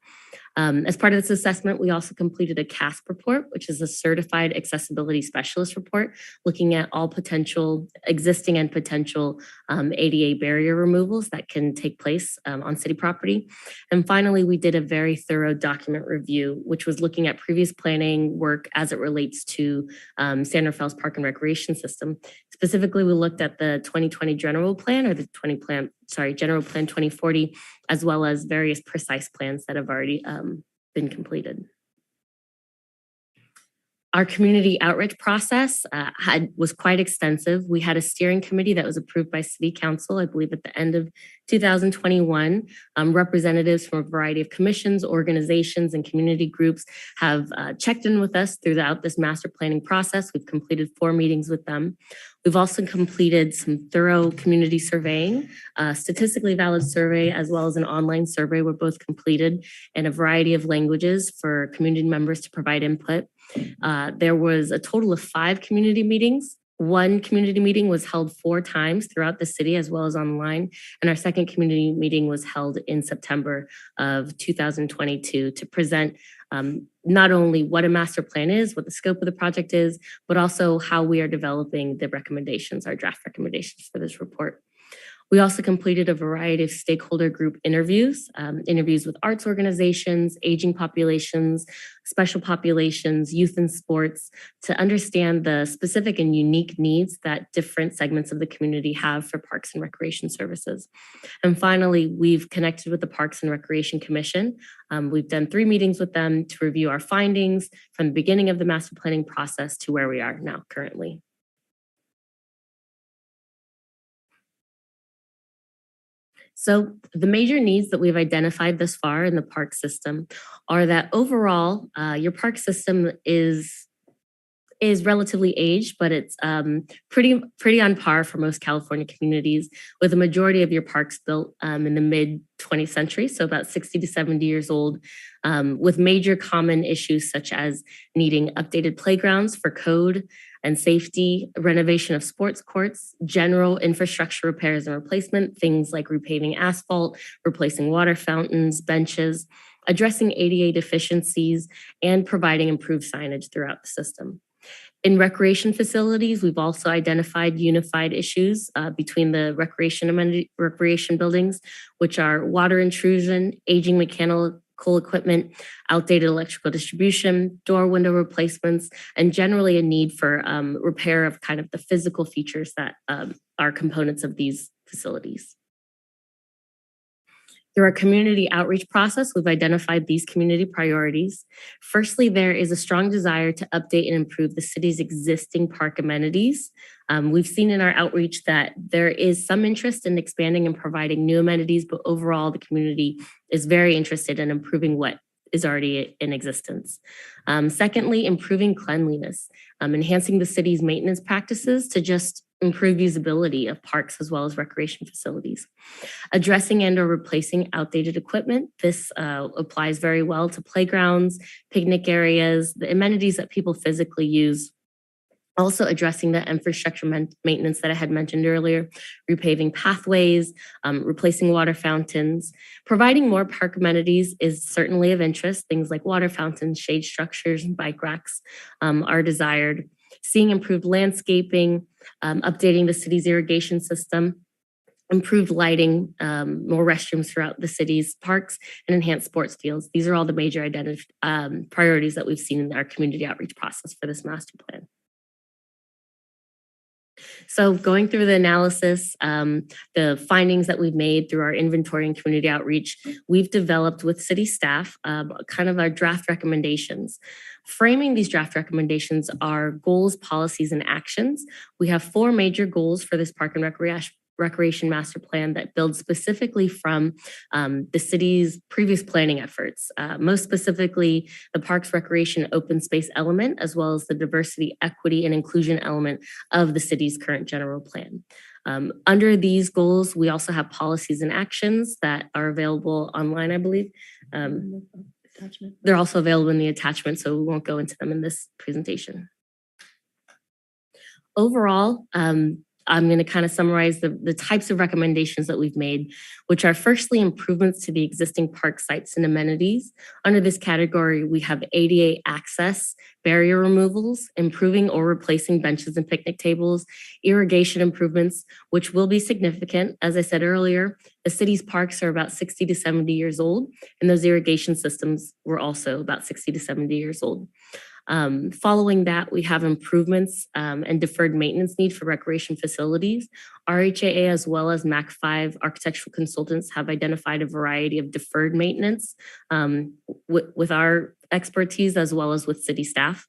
As part of this assessment, we also completed a CASP report, which is a Certified Accessibility Specialist report, looking at all potential, existing and potential ADA barrier removals that can take place on city property. And finally, we did a very thorough document review, which was looking at previous planning work as it relates to San Rafael's park and recreation system. Specifically, we looked at the 2020 general plan or the general plan 2040, as well as various precise plans that have already been completed. Our community outreach process was quite extensive. We had a steering committee that was approved by City Council, I believe at the end of 2021. Representatives from a variety of commissions, organizations, and community groups have checked in with us throughout this master planning process. We've completed 4 meetings with them. We've also completed some thorough community surveying, statistically valid survey, as well as an online survey were both completed in a variety of languages for community members to provide input. There was a total of 5 community meetings One community meeting was held 4 times throughout the city as well as online. And our second community meeting was held in September of 2022 to present not only what a master plan is, what the scope of the project is, but also how we are developing the recommendations, our draft recommendations for this report. We also completed a variety of stakeholder group interviews, interviews with arts organizations, aging populations, special populations, youth and sports, to understand the specific and unique needs that different segments of the community have for parks and recreation services. And finally, we've connected with the Parks and Recreation Commission. We've done 3 meetings with them to review our findings from the beginning of the master planning process to where we are now currently. So the major needs that we've identified thus far in the park system are that overall, your park system is relatively aged, but it's pretty on par for most California communities, with a majority of your parks built in the mid 20th century, so about 60 to 70 years old, with major common issues such as needing updated playgrounds for code and safety, renovation of sports courts, general infrastructure repairs and replacement, things like repaving asphalt, replacing water fountains, benches, addressing ADA deficiencies, and providing improved signage throughout the system. In recreation facilities, we've also identified unified issues between the recreation buildings, which are water intrusion, aging mechanical equipment, outdated electrical distribution, door window replacements, and generally a need for repair of kind of the physical features that are components of these facilities. Through our community outreach process, we've identified these community priorities. Firstly, there is a strong desire to update and improve the city's existing park amenities. We've seen in our outreach that there is some interest in expanding and providing new amenities, but overall the community is very interested in improving what is already in existence. Secondly, improving cleanliness, enhancing the city's maintenance practices to just improve usability of parks as well as recreation facilities. Addressing and or replacing outdated equipment. This applies very well to playgrounds, picnic areas, the amenities that people physically use. Also addressing the infrastructure maintenance that I had mentioned earlier, repaving pathways, replacing water fountains. Providing more park amenities is certainly of interest. Things like water fountains, shade structures, and bike racks are desired. Seeing improved landscaping, updating the city's irrigation system, improved lighting, more restrooms throughout the city's parks, and enhanced sports fields. These are all the major priorities that we've seen in our community outreach process for this master plan. So going through the analysis, the findings that we've made through our inventory and community outreach, we've developed with city staff kind of our draft recommendations. Framing these draft recommendations are goals, policies, and actions. We have 4 major goals for this park and recreation master plan that builds specifically from the city's previous planning efforts, most specifically the parks, recreation, open space element, as well as the diversity, equity, and inclusion element of the city's current general plan. Under these goals, we also have policies and actions that are available online, I believe. They're also available in the attachment, so we won't go into them in this presentation. Overall, I'm going to kind of summarize the types of recommendations that we've made, which are firstly improvements to the existing park sites and amenities. Under this category, we have ADA access, barrier removals, improving or replacing benches and picnic tables, irrigation improvements, which will be significant. As I said earlier, the city's parks are about 60 to 70 years old, and those irrigation systems were also about 60 to 70 years old. Following that, we have improvements and deferred maintenance need for recreation facilities. RHAA as well as MAC 5 architectural consultants have identified a variety of deferred maintenance with our expertise as well as with city staff.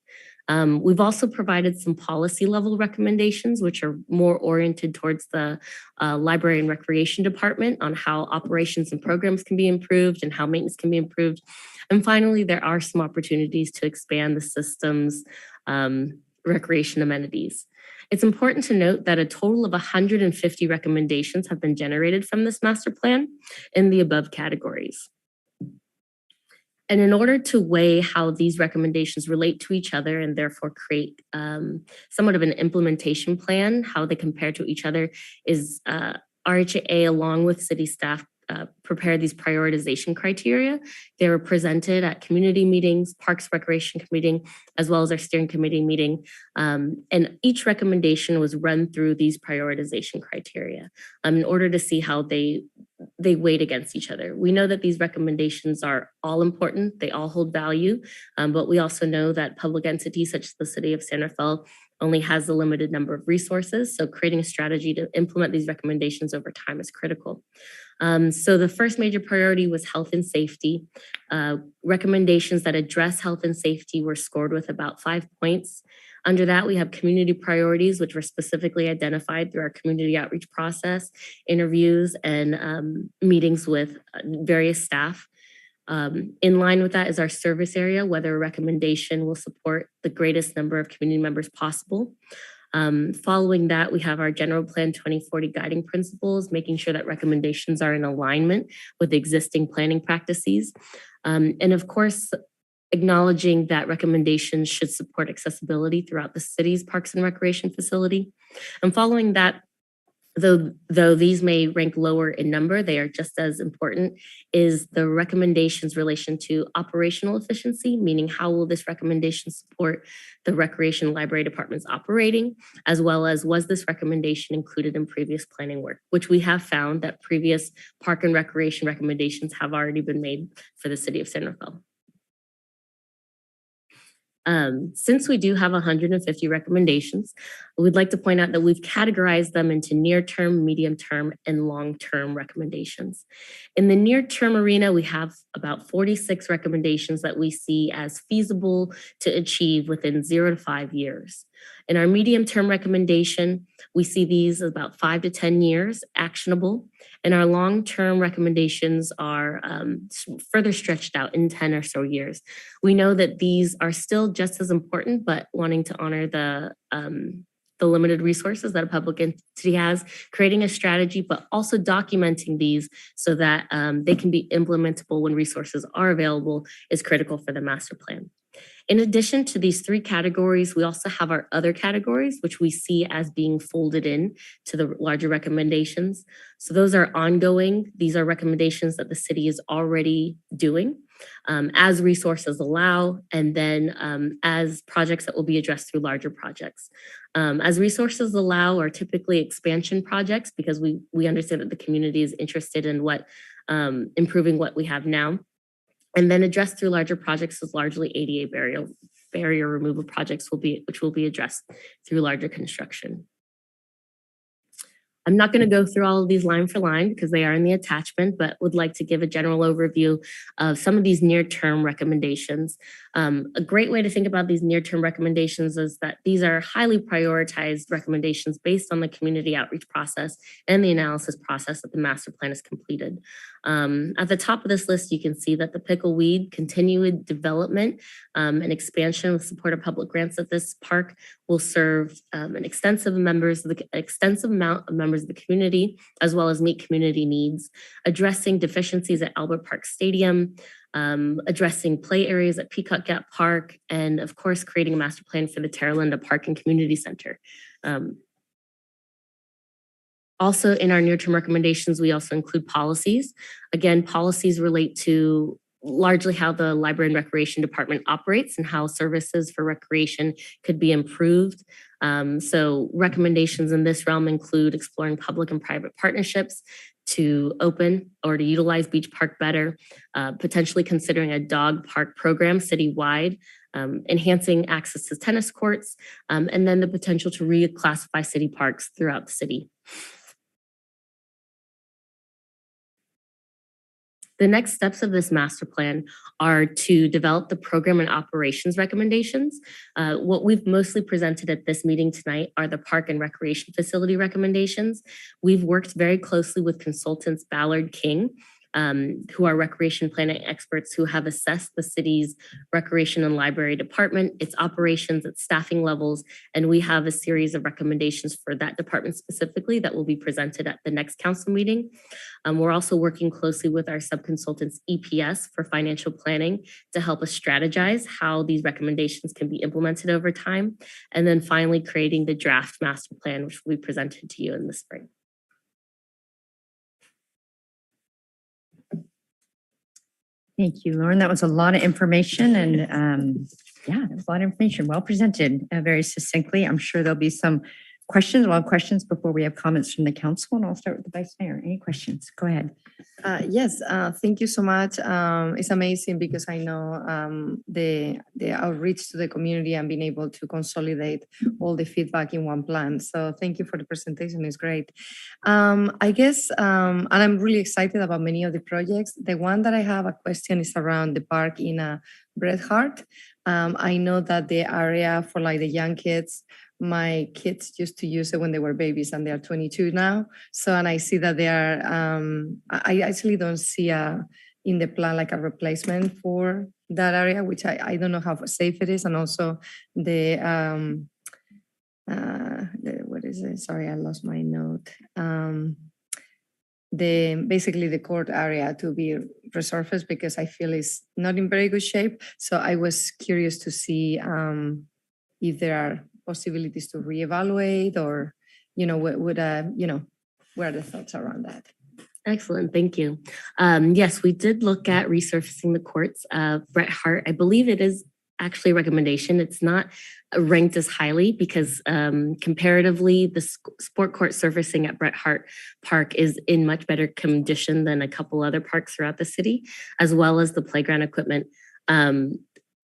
We've also provided some policy level recommendations, which are more oriented towards the library and recreation department on how operations and programs can be improved and how maintenance can be improved. And finally, there are some opportunities to expand the system's recreation amenities. It's important to note that a total of 150 recommendations have been generated from this master plan in the above categories. And in order to weigh how these recommendations relate to each other and therefore create somewhat of an implementation plan, how they compare to each other, is RHA along with city staff prepare these prioritization criteria. They were presented at community meetings, Parks Recreation Committee, as well as our steering committee meeting. And each recommendation was run through these prioritization criteria in order to see how they weighed against each other. We know that these recommendations are all important. They all hold value, but we also know that public entities such as the City of San Rafael only has a limited number of resources. So creating a strategy to implement these recommendations over time is critical. So the first major priority was health and safety. Recommendations that address health and safety were scored with about 5 points. Under that, we have community priorities, which were specifically identified through our community outreach process, interviews, and meetings with various staff. In line with that is our service area, whether a recommendation will support the greatest number of community members possible. Following that, we have our General Plan 2040 guiding principles, making sure that recommendations are in alignment with existing planning practices. And of course, acknowledging that recommendations should support accessibility throughout the city's parks and recreation facility. And following that, though these may rank lower in number, they are just as important, is the recommendations relation to operational efficiency, meaning how will this recommendation support the recreation library department's operating, as well as was this recommendation included in previous planning work, which we have found that previous park and recreation recommendations have already been made for the city of San Rafael. Since we do have 150 recommendations, we'd like to point out that we've categorized them into near-term, medium-term, and long-term recommendations. In the near-term arena, we have about 46 recommendations that we see as feasible to achieve within 0 to 5 years. In our medium-term recommendation, we see these as about 5 to 10 years actionable, and our long-term recommendations are further stretched out in 10 or so years. We know that these are still just as important, but wanting to honor the limited resources that a public entity has, creating a strategy, but also documenting these so that they can be implementable when resources are available is critical for the master plan. In addition to these 3 categories, we also have our other categories, which we see as being folded in to the larger recommendations. So those are ongoing. These are recommendations that the city is already doing as resources allow, and then as projects that will be addressed through larger projects. As resources allow are typically expansion projects because we understand that the community is interested in what improving what we have now. And then addressed through larger projects is largely ADA barrier removal projects which will be addressed through larger construction. I'm not going to go through all of these line for line because they are in the attachment, but would like to give a general overview of some of these near-term recommendations. A great way to think about these near-term recommendations is that these are highly prioritized recommendations based on the community outreach process and the analysis process that the master plan is completed. At the top of this list, you can see that the pickleweed continued development and expansion with support of public grants at this park will serve an extensive amount of members of the community, as well as meet community needs, addressing deficiencies at Albert Park Stadium, addressing play areas at Peacock Gap Park, and of course, creating a master plan for the Terra Linda Park and Community Center. Also in our near-term recommendations, we also include policies. Again, policies relate to largely how the Library and Recreation Department operates and how services for recreation could be improved. So recommendations in this realm include exploring public and private partnerships to open or to utilize Beach Park better, potentially considering a dog park program citywide, enhancing access to tennis courts, and then the potential to reclassify city parks throughout the city. The next steps of this master plan are to develop the program and operations recommendations. What we've mostly presented at this meeting tonight are the park and recreation facility recommendations. We've worked very closely with consultants Ballard King who are recreation planning experts who have assessed the city's recreation and library department, its operations, its staffing levels, and we have a series of recommendations for that department specifically that will be presented at the next council meeting. We're also working closely with our subconsultants EPS for financial planning to help us strategize how these recommendations can be implemented over time. And then finally creating the draft master plan, which will be presented to you in the spring. Thank you, Lauren. That was a lot of information and yeah, that was a lot of information. Well presented very succinctly. I'm sure there'll be some questions. We'll have questions before we have comments from the council, and I'll start with the Vice Mayor. Any questions? Go ahead. Yes, thank you so much. It's amazing because I know the outreach to the community and being able to consolidate all the feedback in one plan. So thank you for the presentation. It's great. I guess, and I'm really excited about many of the projects. The one that I have a question is around the park in Bret Harte. I know that the area for like the young kids, my kids used to use it when they were babies and they are 22 now. So, and I see that they are, I actually don't see in the plan like a replacement for that area, which I don't know how safe it is. And also the what is it? Sorry, I lost my note. Basically the court area to be resurfaced because I feel it's not in very good shape. So I was curious to see if there are possibilities to reevaluate or, you know, what are the thoughts around that? Excellent, thank you. Yes, we did look at resurfacing the courts. Bret Harte, I believe it is actually a recommendation. It's not ranked as highly because comparatively, the sport court surfacing at Bret Harte Park is in much better condition than a couple other parks throughout the city, as well as the playground equipment.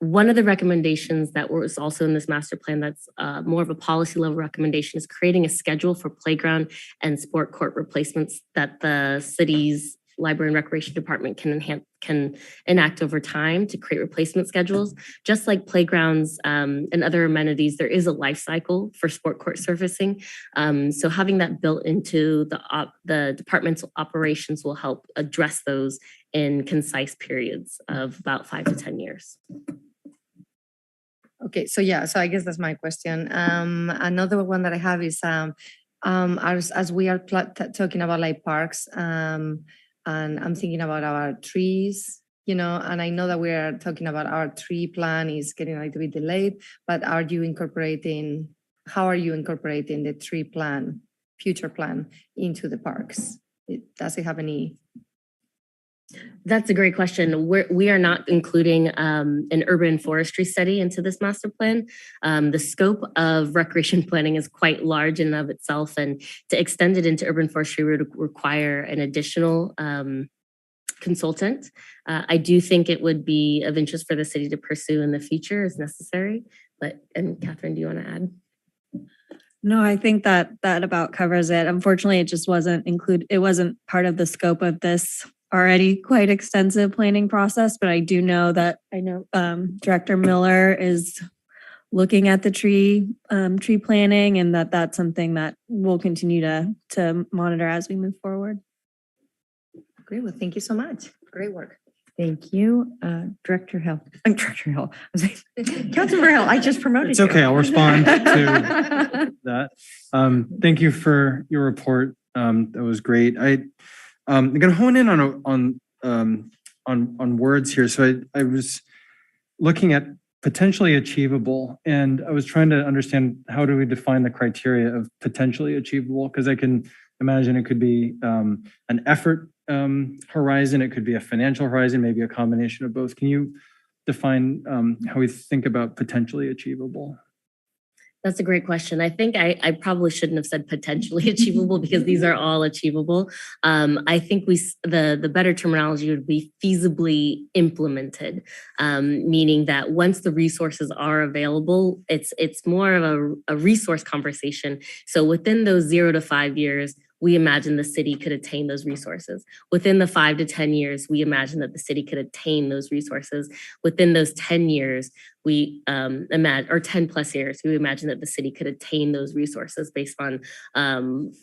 One of the recommendations that was also in this master plan that's more of a policy level recommendation is creating a schedule for playground and sport court replacements that the city's library and recreation department can enact over time to create replacement schedules. Just like playgrounds and other amenities, there is a life cycle for sport court surfacing. So having that built into the department's operations will help address those in concise periods of about 5 to 10 years. Okay, so yeah, so I guess that's my question. Another one that I have is as we are talking about like parks, and I'm thinking about our trees, you know, and I know that we are talking about our tree plan is getting a little bit delayed, but how are you incorporating the tree plan, future plan into the parks? Does it have any? That's a great question. We are not including an urban forestry study into this master plan. The scope of recreation planning is quite large in and of itself, and to extend it into urban forestry would require an additional consultant. I do think it would be of interest for the city to pursue in the future as necessary. And Catherine, do you want to add? No, I think that about covers it. Unfortunately, it just wasn't included. It wasn't part of the scope of this already quite extensive planning process, but I do know that Director Miller is looking at the tree planning, and that's something that we'll continue to monitor as we move forward. Great. Well, thank you so much. Great work. Thank you, Director Hill. Director Hill. Councilmember Hill, I just promoted you. It's okay. I'll respond to that. Thank you for your report. That was great. I'm going to hone in on words here. So I was looking at potentially achievable, and I was trying to understand how do we define the criteria of potentially achievable? Because I can imagine it could be an effort horizon, it could be a financial horizon, maybe a combination of both. Can you define how we think about potentially achievable? That's a great question. I think I probably shouldn't have said potentially achievable because these are all achievable. I think the better terminology would be feasibly implemented, meaning that once the resources are available, it's more of a resource conversation. So within those 0 to 5 years, we imagine the city could attain those resources. Within the 5 to 10 years, we imagine that the city could attain those resources. Within those 10 years, we imagine, or 10 plus years, we imagine that the city could attain those resources based on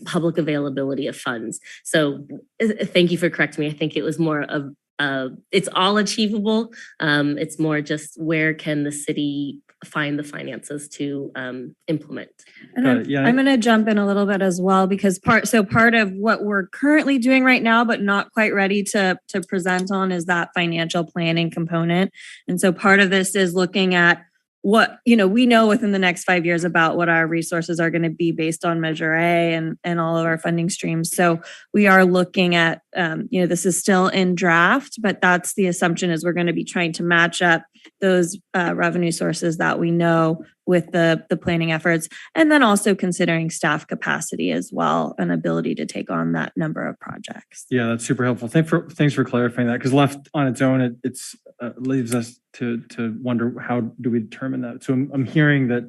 public availability of funds. So thank you for correcting me. I think it was more of, it's all achievable. It's more just where can the city find the finances to implement. And I'm going to jump in a little bit as well, because part of what we're currently doing right now, but not quite ready to present on, is that financial planning component. And so part of this is looking at what, we know within the next 5 years about what our resources are going to be based on Measure A and all of our funding streams. So we are looking at, this is still in draft, but that's the assumption, is we're going to be trying to match up those revenue sources that we know with the planning efforts, and then also considering staff capacity as well, and ability to take on that number of projects. Yeah, that's super helpful. Thanks for clarifying that, because left on its own, it leaves us to wonder, how do we determine that? So I'm hearing that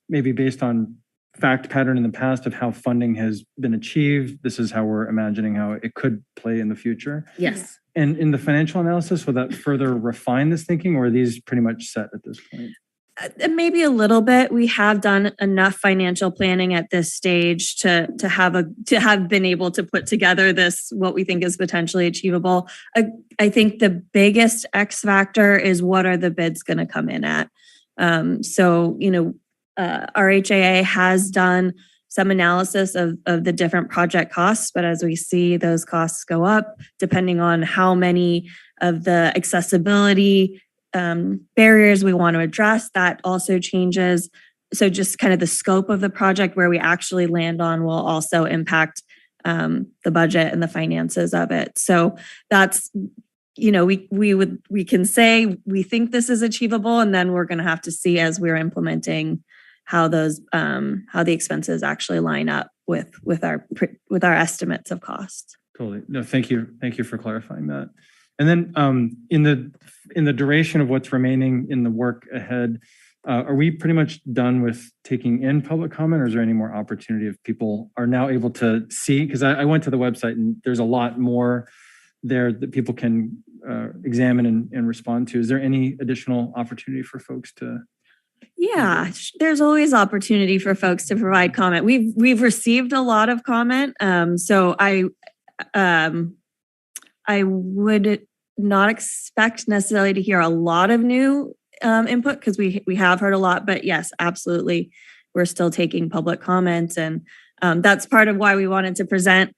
maybe based on fact pattern in the past of how funding has been achieved, this is how we're imagining how it could play in the future. Yes. And in the financial analysis, will that further refine this thinking, or are these pretty much set at this point? Maybe a little bit. We have done enough financial planning at this stage to have been able to put together this, what we think is potentially achievable. I think the biggest X factor is, what are the bids going to come in at? RHAA has done some analysis of the different project costs, but as we see those costs go up, depending on how many of the accessibility barriers we want to address, that also changes. So just kind of the scope of the project, where we actually land on, will also impact the budget and the finances of it. So that's, we can say we think this is achievable, and then we're going to have to see as we're implementing how the expenses actually line up with our estimates of cost. Totally. No, thank you. Thank you for clarifying that. And then in the duration of what's remaining in the work ahead, are we pretty much done with taking in public comment, or is there any more opportunity if people are now able to see? Because I went to the website and there's a lot more there that people can examine and respond to. Is there any additional opportunity for folks to? Yeah, there's always opportunity for folks to provide comment. We've received a lot of comment. So I would not expect necessarily to hear a lot of new input, because we have heard a lot, but yes, absolutely. We're still taking public comments, and that's part of why we wanted to present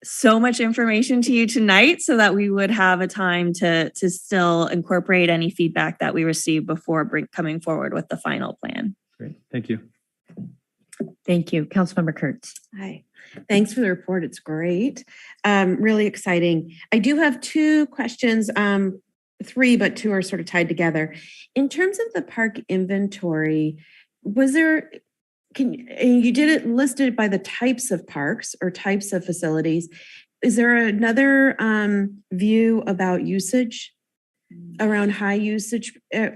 so much information to you tonight, so that we would have a time to still incorporate any feedback that we receive before coming forward with the final plan. Great, thank you. Thank you. Councilmember Kurtz. Hi. Thanks for the report. It's great. Really exciting. I do have two questions, 3, but 2 are sort of tied together. In terms of the park inventory, you did it listed by the types of parks or types of facilities. Is there another view about usage around high usage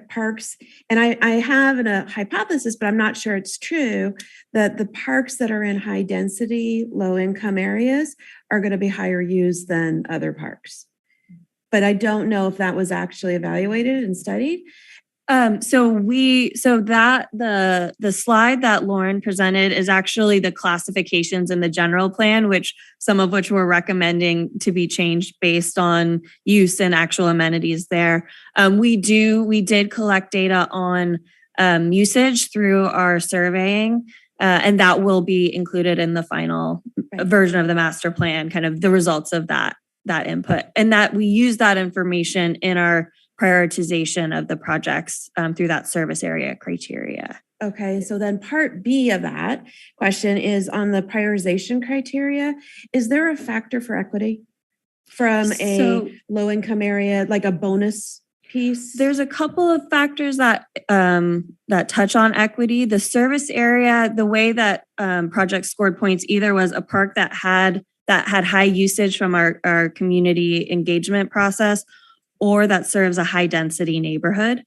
parks? And I have a hypothesis, but I'm not sure it's true, that the parks that are in high density, low income areas are going to be higher used than other parks. But I don't know if that was actually evaluated and studied. So the slide that Lauren presented is actually the classifications in the general plan, some of which we're recommending to be changed based on use and actual amenities there. We did collect data on usage through our surveying, and that will be included in the final version of the master plan, kind of the results of that input, and that we use that information in our prioritization of the projects through that service area criteria. Okay, so then part B of that question is on the prioritization criteria. Is there a factor for equity from a low income area, like a bonus piece? There's a couple of factors that touch on equity. The service area, the way that projects scored points either was a park that had high usage from our community engagement process, or that serves a high density neighborhood.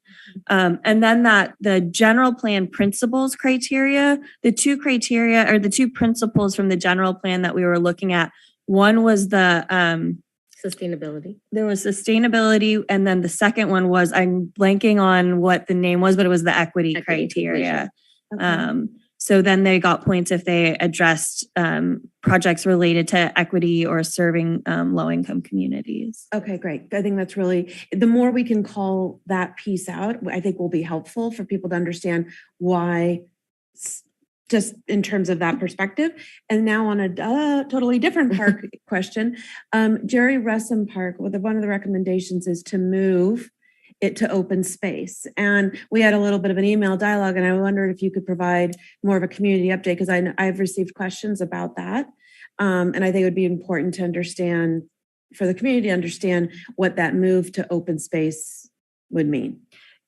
And then that the general plan principles criteria, the two criteria or the two principles from the general plan that we were looking at, one was the Sustainability. there was sustainability, and then the second one was, I'm blanking on what the name was, but it was the equity criteria. So then they got points if they addressed projects related to equity or serving low-income communities. Okay, great. I think that's really, the more we can call that piece out, I think will be helpful for people to understand why, just in terms of that perspective. And now on a totally different park question, Jerry Russell Park, one of the recommendations is to move it to open space. And we had a little bit of an email dialogue, and I wondered if you could provide more of a community update, because I've received questions about that. And I think it would be important to understand, for the community to understand what that move to open space would mean.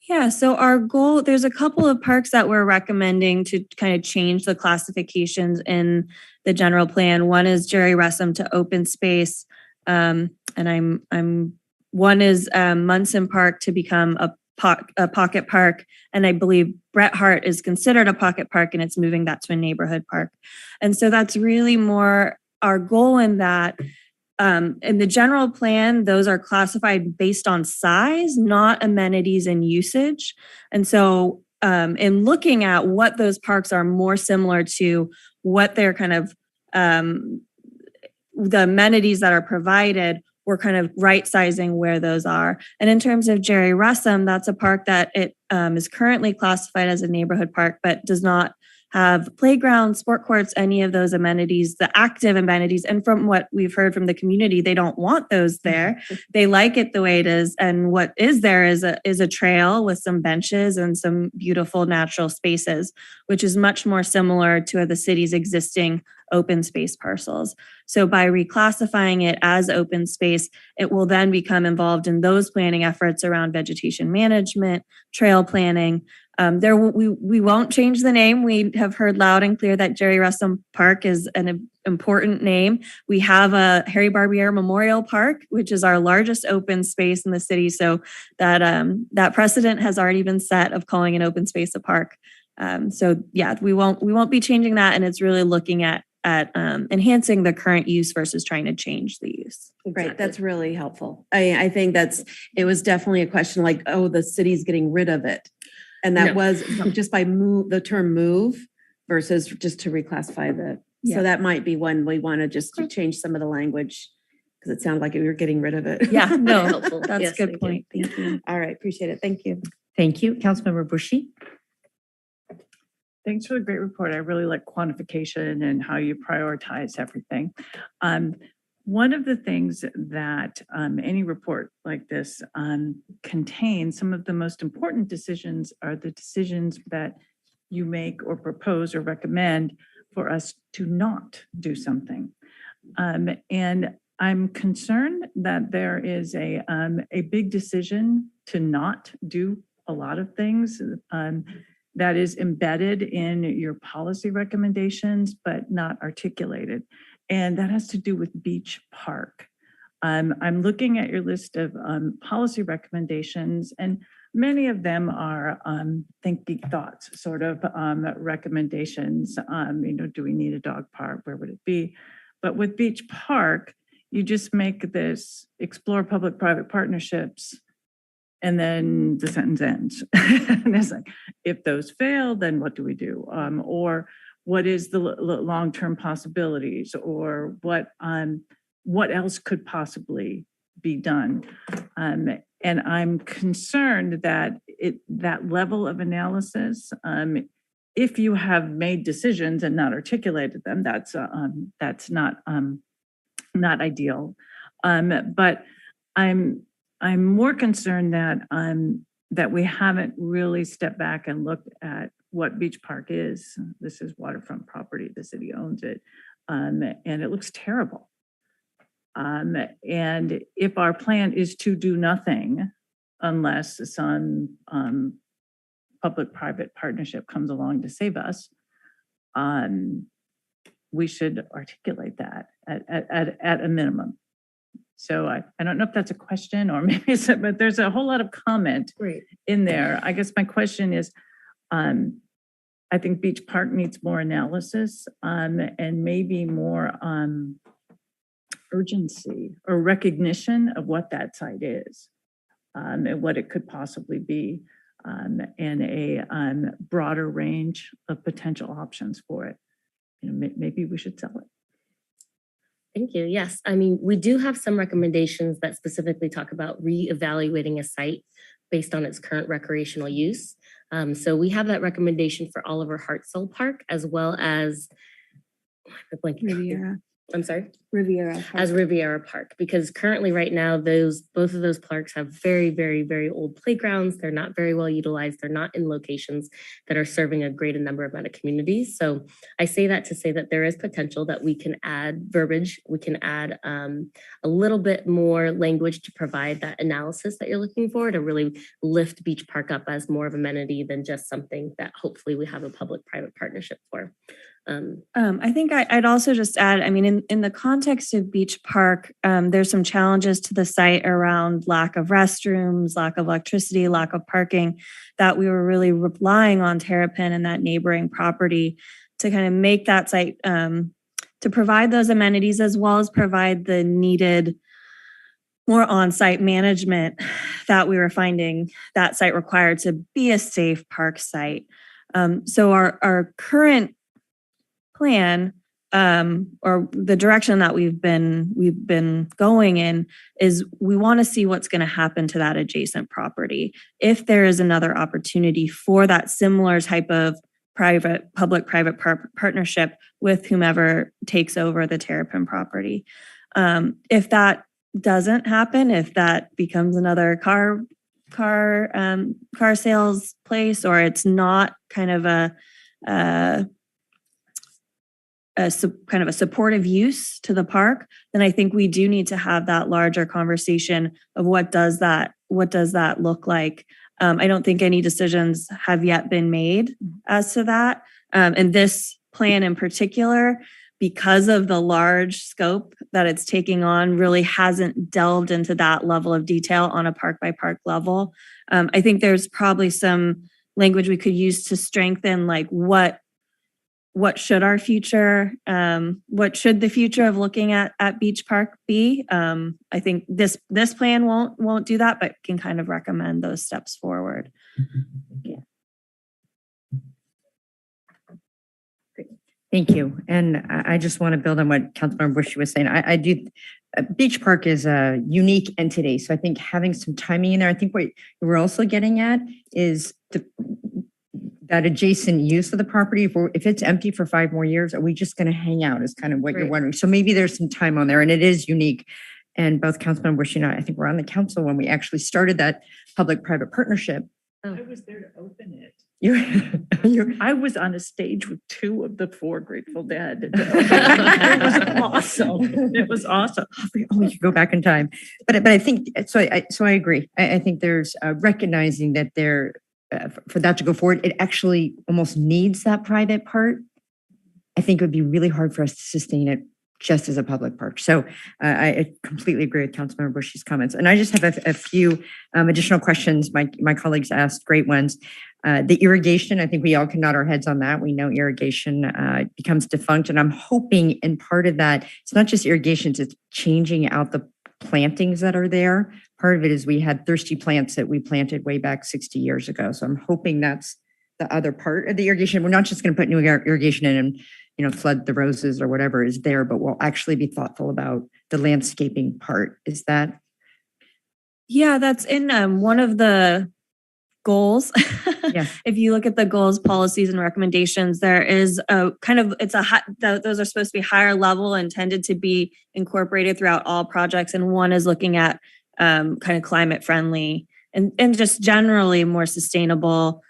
Yeah, so our goal, there's a couple of parks that we're recommending to kind of change the classifications in the general plan. One is Jerry Russell to open space. And one is Munson Park to become a pocket park. And I believe Bret Hart is considered a pocket park, and it's moving that to a neighborhood park. And so that's really more our goal in that. In the general plan, those are classified based on size, not amenities and usage. And so in looking at what those parks are more similar to, what they're kind of, the amenities that are provided, we're kind of right sizing where those are. And in terms of Jerry Russell, that's a park that it is currently classified as a neighborhood park, but does not have playgrounds, sport courts, any of those amenities, the active amenities. And from what we've heard from the community, they don't want those there. They like it the way it is. And what is there is a trail with some benches and some beautiful natural spaces, which is much more similar to the city's existing open space parcels. So by reclassifying it as open space, it will then become involved in those planning efforts around vegetation management, trail planning. We won't change the name. We have heard loud and clear that Jerry Russell Park is an important name. We have a Harry Barbier Memorial Park, which is our largest open space in the city. So that precedent has already been set of calling an open space a park. So yeah, we won't be changing that, and it's really looking at enhancing the current use versus trying to change the use. Great, that's really helpful. I think it was definitely a question like, oh, the city's getting rid of it. And that was just by the term move versus just to reclassify so that might be one we want to just to change some of the language, because it sounded like we were getting rid of it. Yeah, no, that's a good point. Thank you. All right, appreciate it. Thank you. Thank you. Councilmember Bushy. Thanks for the great report. I really like quantification and how you prioritize everything. One of the things that any report like this contains, some of the most important decisions are the decisions that you make or propose or recommend for us to not do something. And I'm concerned that there is a big decision to not do a lot of things that is embedded in your policy recommendations, but not articulated. And that has to do with Beach Park. I'm looking at your list of policy recommendations, and many of them are think geek thoughts sort of recommendations. Do we need a dog park? Where would it be? But with Beach Park, you just make this explore public-private partnerships, and then the sentence ends. And it's like, if those fail, then what do we do? Or what is the long-term possibilities, or what else could possibly be done? And I'm concerned that that level of analysis, if you have made decisions and not articulated them, that's not ideal. But I'm more concerned that we haven't really stepped back and looked at what Beach Park is. This is waterfront property. The city owns it, and it looks terrible. And if our plan is to do nothing unless some public-private partnership comes along to save us, we should articulate that at a minimum. So I don't know if that's a question or maybe it's, but there's a whole lot of comment in there. I guess my question is, I think Beach Park needs more analysis and maybe more urgency or recognition of what that site is and what it could possibly be and a broader range of potential options for it. Maybe we should sell it. Thank you. Yes, I mean, we do have some recommendations that specifically talk about reevaluating a site based on its current recreational use. So we have that recommendation for Oliver Hartzell Park as well as Riviera. I'm sorry? Riviera Park. As Riviera Park, because currently right now, both of those parks have very, very, very old playgrounds. They're not very well utilized. They're not in locations that are serving a great number amount of communities. So I say that to say that there is potential that we can add verbiage. We can add a little bit more language to provide that analysis that you're looking for to really lift Beach Park up as more of an amenity than just something that hopefully we have a public-private partnership for. I think I'd also just add, I mean, in the context of Beach Park, there's some challenges to the site around lack of restrooms, lack of electricity, lack of parking, that we were really relying on Terrapin and that neighboring property to kind of make that site, to provide those amenities as well as provide the needed more on-site management that we were finding that site required to be a safe park site. So our current plan or the direction that we've been going in is we want to see what's going to happen to that adjacent property. If there is another opportunity for that similar type of public-private partnership with whomever takes over the Terrapin property. If that doesn't happen, if that becomes another car sales place, or it's not kind of a kind of a supportive use to the park, then I think we do need to have that larger conversation of what does that look like. I don't think any decisions have yet been made as to that. And this plan in particular, because of the large scope that it's taking on, really hasn't delved into that level of detail on a park by park level. I think there's probably some language we could use to strengthen like what should our future, what should the future of looking at Beach Park be? I think this plan won't do that, but can kind of recommend those steps forward. Yeah. Thank you. And I just want to build on what Councilmember Bushy was saying. I do. Beach Park is a unique entity, so I think having some timing in there. I think what we're also getting at is that adjacent use of the property. If it's empty for 5 more years, are we just going to hang out? Is kind of what you're wondering. So maybe there's some time on there, and it is unique. And both Councilmember Bushy and I think we're on the council when we actually started that public-private partnership. I was there to open it. You I was on a stage with 2 of the 4 Grateful Dead. It was awesome. It was awesome. Oh, we could go back in time, but I think so. I agree. I think there's recognizing that there for that to go forward, it actually almost needs that private part. I think it would be really hard for us to sustain it just as a public park. So I completely agree with Councilmember Bushy's comments. And I just have a few additional questions. My colleagues asked great ones. The irrigation, I think we all can nod our heads on that. We know irrigation becomes defunct. And I'm hoping in part of that, it's not just irrigation, it's changing out the plantings that are there. Part of it is we had thirsty plants that we planted way back 60 years ago. So I'm hoping that's the other part of the irrigation. We're not just going to put new irrigation in and flood the roses or whatever is there, but we'll actually be thoughtful about the landscaping part. Is that? Yeah, that's in one of the goals. Yeah. If you look at the goals, policies, and recommendations, there is a kind of, those are supposed to be higher level, intended to be incorporated throughout all projects. And one is looking at kind of climate friendly and just generally more sustainable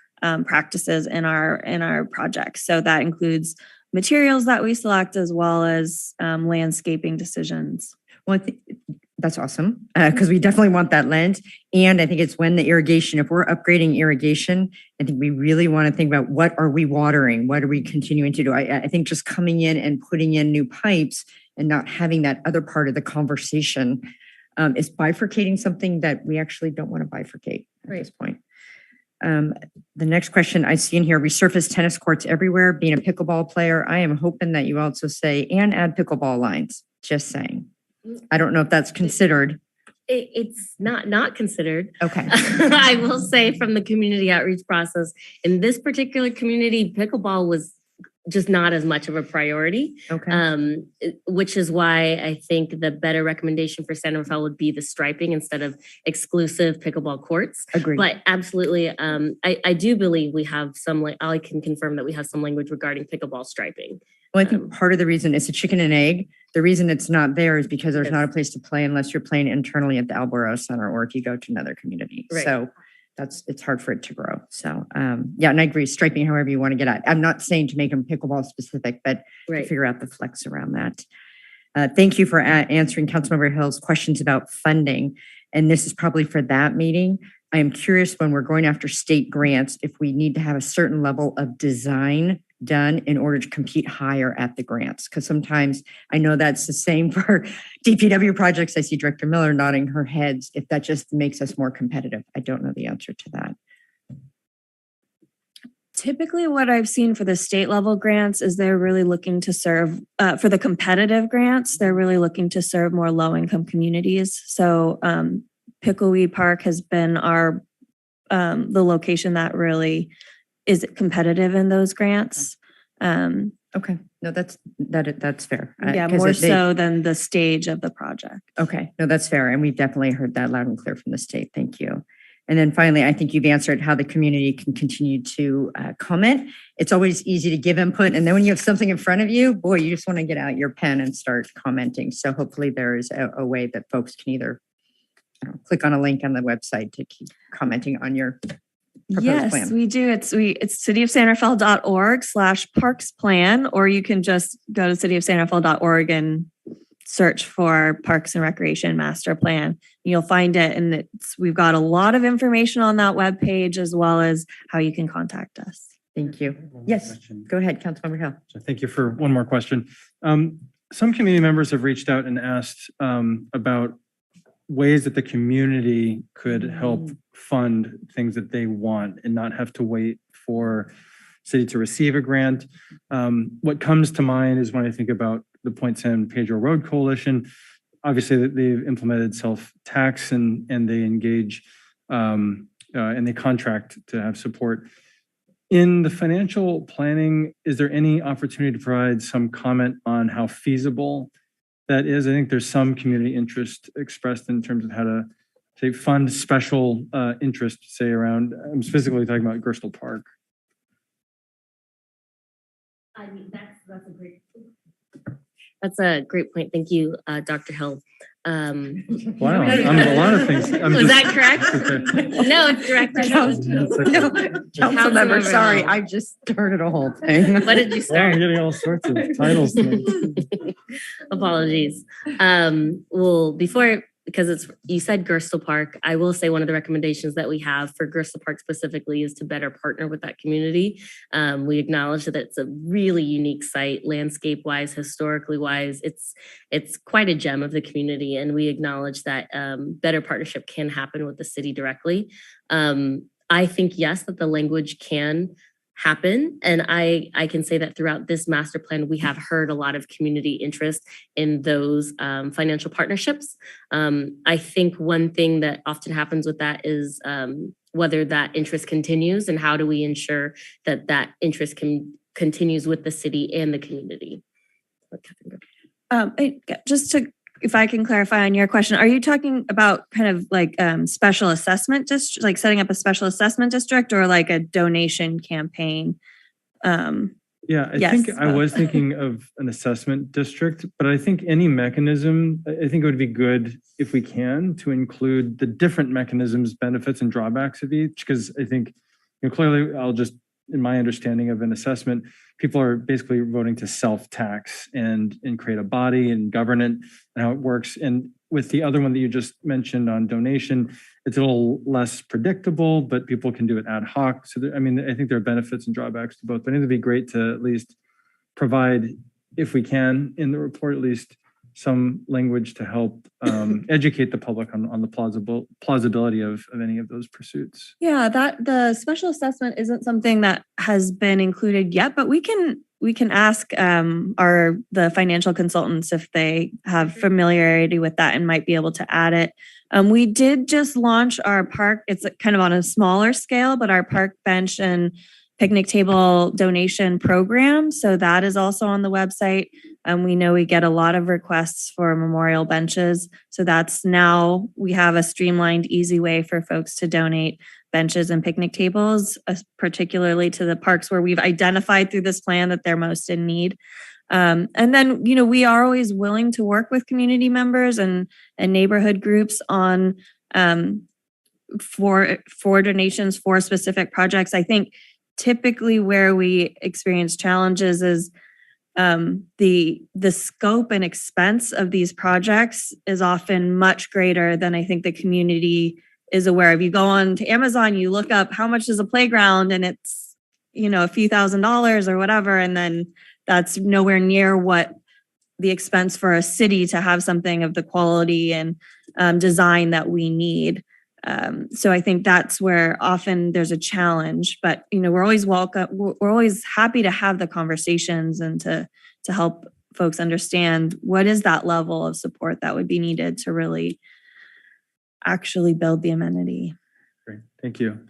practices in our projects. So that includes materials that we select as well as landscaping decisions. Well, I think that's awesome because we definitely want that lens. And I think it's when the irrigation, if we're upgrading irrigation, I think we really want to think about what are we watering? What are we continuing to do? I think just coming in and putting in new pipes and not having that other part of the conversation Is bifurcating something that we actually don't want to bifurcate at this point? The next question I see in here, resurface tennis courts everywhere. Being a pickleball player, I am hoping that you also say, and add pickleball lines. Just saying. I don't know if that's considered. It's not considered. Okay. I will say from the community outreach process, in this particular community, pickleball was just not as much of a priority. Okay. Which is why I think the better recommendation for San Rafael would be the striping instead of exclusive pickleball courts. Agreed. But absolutely, I do believe we have some, I can confirm that we have some language regarding pickleball striping. Well, I think part of the reason it's a chicken and egg. The reason it's not there is because there's not a place to play unless you're playing internally at the Alborough Center or if you go to another community. Right. So it's hard for it to grow. So yeah, and I agree, striping however you want to get at. I'm not saying to make them pickleball specific, but to figure out the flex around that. Thank you for answering Councilmember Hill's questions about funding. And this is probably for that meeting. I am curious when we're going after state grants, if we need to have a certain level of design done in order to compete higher at the grants. Because sometimes I know that's the same for DPW projects. I see Director Miller nodding her heads. If that just makes us more competitive, I don't know the answer to that. Typically what I've seen for the state level grants is they're really looking to serve, for the competitive grants, they're really looking to serve more low income communities. So Pickleweed Park has been the location that really is competitive in those grants. Okay, no, that's fair. Yeah, more so than the stage of the project. Okay, no, that's fair. And we've definitely heard that loud and clear from the state. Thank you. And then finally, I think you've answered how the community can continue to comment. It's always easy to give input. And then when you have something in front of you, boy, you just want to get out your pen and start commenting. So hopefully there is a way that folks can either click on a link on the website to keep commenting on your Yes, plan. we do. It's cityofsanrafael.org/parks plan, or you can just go to cityofsanrafael.org and search for Parks and Recreation Master Plan. You'll find it, and we've got a lot of information on that webpage as well as how you can contact us. Thank you. Yes, go ahead, Councilmember Hill. So thank you for one more question. Some community members have reached out and asked about ways that the community could help fund things that they want and not have to wait for city to receive a grant. What comes to mind is when I think about the Point San Pedro Road Coalition, obviously that they've implemented self-tax and they engage and they contract to have support. In the financial planning, is there any opportunity to provide some comment on how feasible that is? I think there's some community interest expressed in terms of how to say fund special interest, say around, I'm specifically talking about Gerstle Park. I mean, that's a great point. Thank you, Dr. Hill. Wow, I'm a lot of things. Was that correct? Okay. No, it's Director Hill. No, Councilmember, sorry, I just started a whole thing. What did you start? I'm getting all sorts of titles tonight. Apologies. Well, because you said Gerstle Park, I will say one of the recommendations that we have for Gerstle Park specifically is to better partner with that community. We acknowledge that it's a really unique site, landscape-wise, historically-wise. It's quite a gem of the community, and we acknowledge that better partnership can happen with the city directly. I think, yes, that the language can happen. And I can say that throughout this master plan, we have heard a lot of community interest in those financial partnerships. I think one thing that often happens with that is whether that interest continues and how do we ensure that that interest continues with the city and the community. If I can clarify on your question, are you talking about kind of like special assessment district, like setting up a special assessment district, or like a donation campaign? Yeah, I think I was thinking of an assessment district, but I think any mechanism, I think it would be good if we can to include the different mechanisms, benefits and drawbacks of each, because I think, clearly in my understanding of an assessment, people are basically voting to self-tax and create a body and govern it and how it works. And with the other one that you just mentioned on donation, it's a little less predictable, but people can do it ad hoc. So I think there are benefits and drawbacks to both, but I think it'd be great to at least provide, if we can, in the report, at least some language to help educate the public on the plausibility of any of those pursuits. Yeah, that the special assessment isn't something that has been included yet, but we can ask the financial consultants if they have familiarity with that and might be able to add it. We did just launch our park. It's kind of on a smaller scale, but our park bench and picnic table donation program. So that is also on the website. We know we get a lot of requests for memorial benches. So that's now we have a streamlined, easy way for folks to donate benches and picnic tables, particularly to the parks where we've identified through this plan that they're most in need. And then, we are always willing to work with community members and neighborhood groups on for donations for specific projects. I think typically where we experience challenges is the scope and expense of these projects is often much greater than I think the community is aware of. You go on to Amazon, you look up how much is a playground and it's, a few $1,000s or whatever. And then that's nowhere near what the expense for a city to have something of the quality and design that we need. So I think that's where often there's a challenge, but we're always welcome. We're always happy to have the conversations and to help folks understand what is that level of support that would be needed to really actually build the amenity. Great. Thank you.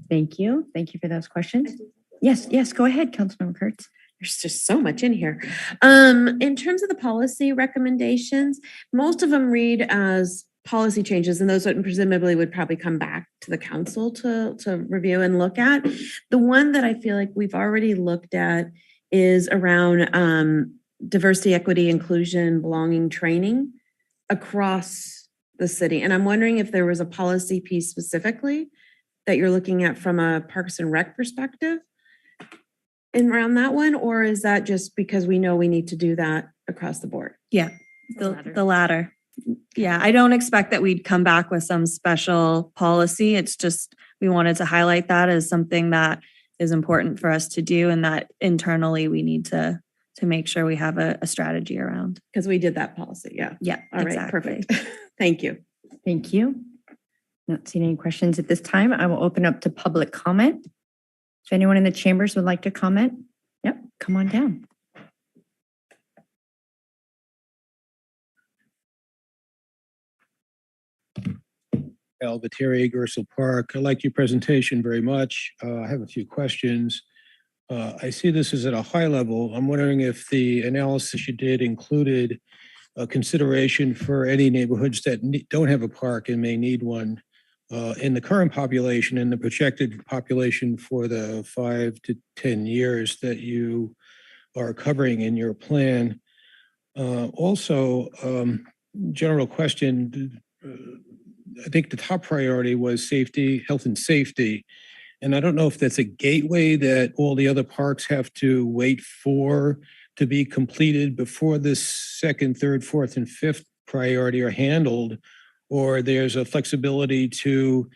Thank you. Thank you for those questions. Yes, go ahead, Councilmember Kurtz. There's just so much in here. In terms of the policy recommendations, most of them read as policy changes, and those presumably would probably come back to the council to review and look at. The one that I feel like we've already looked at is around diversity, equity, inclusion, belonging training across the city. And I'm wondering if there was a policy piece specifically that you're looking at from a Parks and Rec perspective and around that one, or is that just because we know we need to do that across the board? Yeah, the latter. Yeah, I don't expect that we'd come back with some special policy. It's just we wanted to highlight that as something that is important for us to do and that internally we need to make sure we have a strategy around. Because we did that policy, yeah. Yeah, all right, exactly. perfect. Thank you. Thank you. Not seeing any questions at this time. I will open up to public comment. If anyone in the chambers would like to comment, yep, come on down. Alvateri, Gersel Park. I liked your presentation very much. I have a few questions. I see this as at a high level. I'm wondering if the analysis you did included a consideration for any neighborhoods that don't have a park and may need one in the current population and the projected population for the 5 to 10 years that you are covering in your plan. Also, general question, I think the top priority was safety, health and safety. And I don't know if that's a gateway that all the other parks have to wait for to be completed before this second, third, fourth, and fifth priority are handled, or there's a flexibility to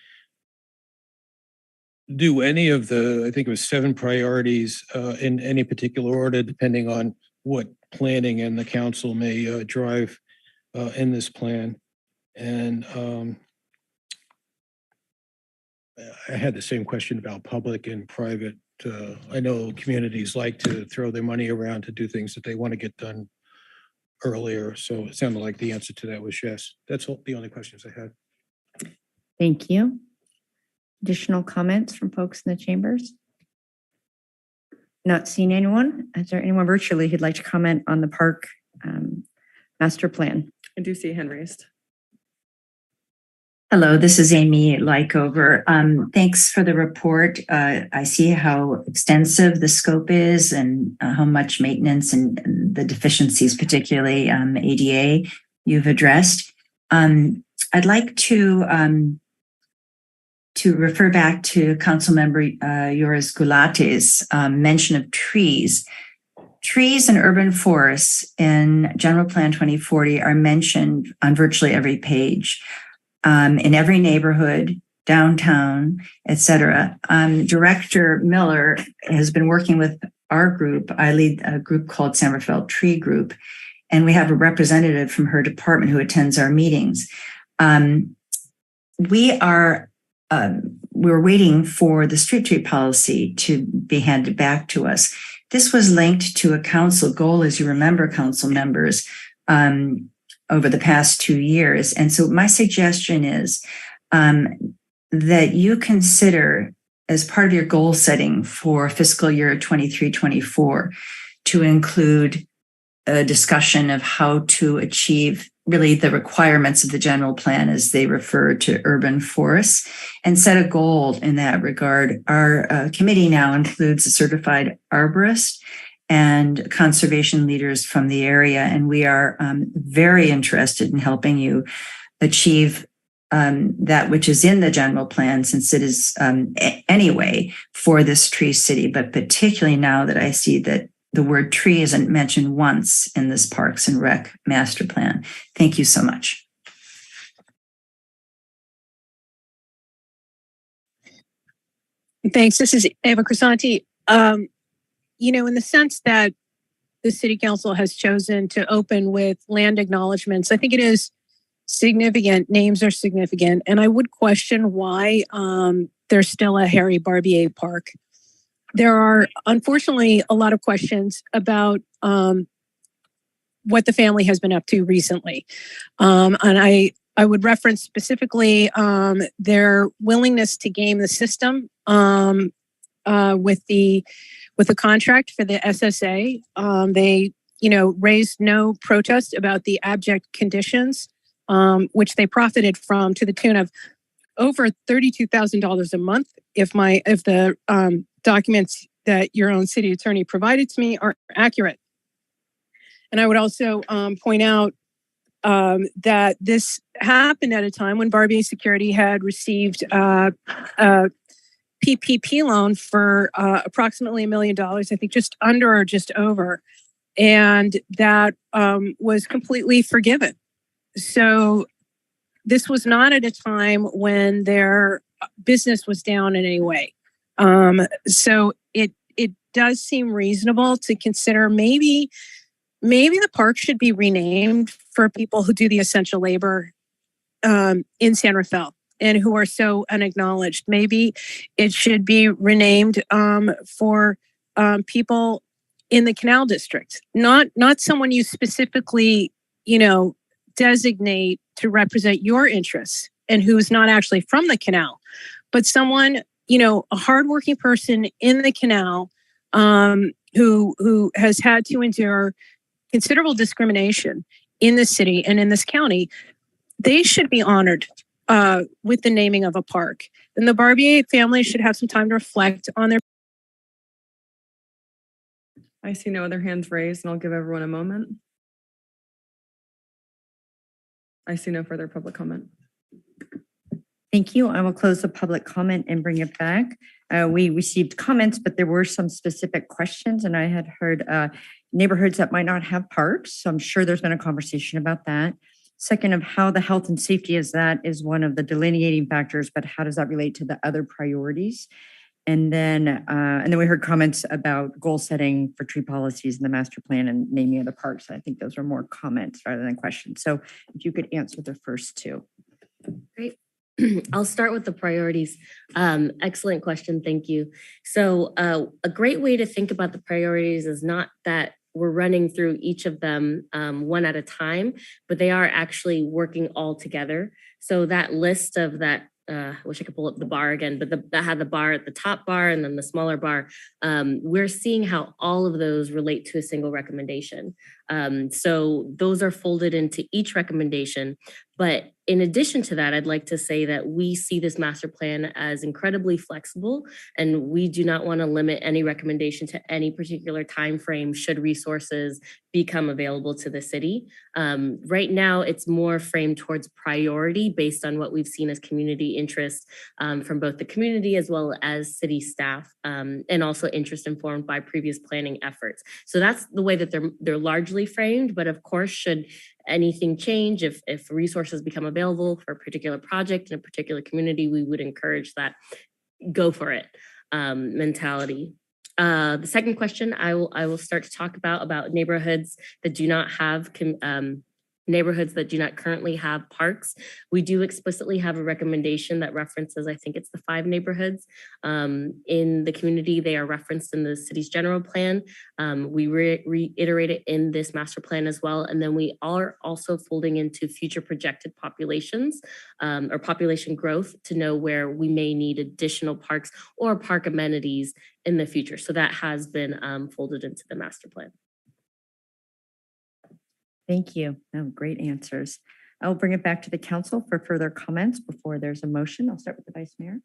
do any of the, I think it was 7 priorities in any particular order, depending on what planning and the council may drive in this plan. And I had the same question about public and private. I know communities like to throw their money around to do things that they want to get done earlier. So it sounded like the answer to that was yes. That's all, the only questions I had. Thank you. Additional comments from folks in the chambers? Not seeing anyone. Is there anyone virtually who'd like to comment on the park master plan? I do see a hand raised. Hello, this is Amy Lykover. Thanks for the report. I see how extensive the scope is and how much maintenance and the deficiencies, particularly ADA, you've addressed. I'd like to refer back to Councilmember Yoris Gulate's mention of trees. Trees and urban forests in General Plan 2040 are mentioned on virtually every page. In every neighborhood, downtown, etc. Director Miller has been working with our group. I lead a group called Sammerfeld Tree Group, and we have a representative from her department who attends our meetings. We're waiting for the street tree policy to be handed back to us. This was linked to a council goal, as you remember, council members, over the past 2 years. And so my suggestion is that you consider, as part of your goal setting for fiscal year 23-24, to include a discussion of how to achieve really the requirements of the general plan as they refer to urban forests, and set a goal in that regard. Our committee now includes a certified arborist and conservation leaders from the area, and we are very interested in helping you achieve that which is in the general plan, since it is anyway for this tree city, but particularly now that I see that the word tree isn't mentioned once in this Parks and Rec master plan. Thank you so much. Thanks. This is Eva Crisanti. You know, in the sense that the City Council has chosen to open with land acknowledgements, I think it is significant. Names are significant. And I would question why there's still a Harry Barbier Park. There are, unfortunately, a lot of questions about what the family has been up to recently. And I would reference specifically their willingness to game the system with the contract for the SSA. They, raised no protest about the abject conditions, which they profited from to the tune of over $32,000 a month. If the documents that your own city attorney provided to me are accurate. And I would also point out that this happened at a time when Barbier Security had received a PPP loan for approximately $1 million, I think just under or just over, and that was completely forgiven. So this was not at a time when their business was down in any way. So it does seem reasonable to consider maybe the park should be renamed for people who do the essential labor in San Rafael and who are so unacknowledged. Maybe it should be renamed for people in the Canal District, not someone you specifically, designate to represent your interests and who's not actually from the canal, but someone, a hardworking person in the canal who has had to endure considerable discrimination in the city and in this county. They should be honored with the naming of a park. And the Barbier family should have some time to reflect on their. I see no other hands raised, and I'll give everyone a moment. I see no further public comment. Thank you. I will close the public comment and bring it back. We received comments, but there were some specific questions, and I had heard neighborhoods that might not have parks. So I'm sure there's been a conversation about that. Second, of how the health and safety is one of the delineating factors, but how does that relate to the other priorities? And then we heard comments about goal setting for tree policies in the master plan and naming of the parks. I think those are more comments rather than questions. So if you could answer the first two. Great. I'll start with the priorities. Excellent question. Thank you. So a great way to think about the priorities is not that we're running through each of them one at a time, but they are actually working all together. So that list of that, I wish I could pull up the bar again, but that had the bar at the top bar and then the smaller bar. We're seeing how all of those relate to a single recommendation. So those are folded into each recommendation. But in addition to that, I'd like to say that we see this master plan as incredibly flexible, and we do not want to limit any recommendation to any particular time frame should resources become available to the city. Right now, it's more framed towards priority based on what we've seen as community interest from both the community as well as city staff, and also interest informed by previous planning efforts. So that's the way that they're largely framed, but of course, should anything change, if resources become available for a particular project in a particular community, we would encourage that go for it mentality. The second question I will start to talk about neighborhoods that do not have neighborhoods that do not currently have parks. We do explicitly have a recommendation that references, I think it's the 5 neighborhoods in the community. They are referenced in the city's general plan. We reiterate it in this master plan as well. And then we are also folding into future projected populations or population growth to know where we may need additional parks or park amenities in the future. So that has been folded into the master plan. Thank you. Great answers. I'll bring it back to the council for further comments before there's a motion. I'll start with the Vice Mayor.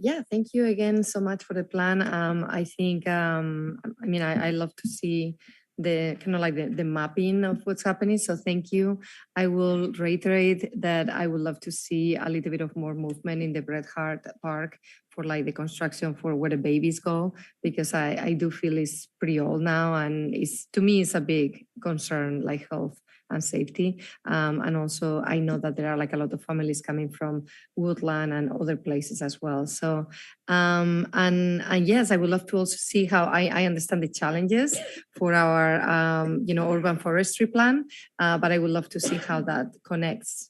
Yeah, thank you again so much for the plan. I think, I love to see the kind of like the mapping of what's happening. So thank you. I will reiterate that I would love to see a little bit of more movement in the Bret Hart Park for like the construction for where the babies go, because I do feel it's pretty old now, and to me it's a big concern, like health and safety. And also I know that there are like a lot of families coming from Woodland and other places as well. So, and yes, I would love to also see how I understand the challenges for our, urban forestry plan, but I would love to see how that connects,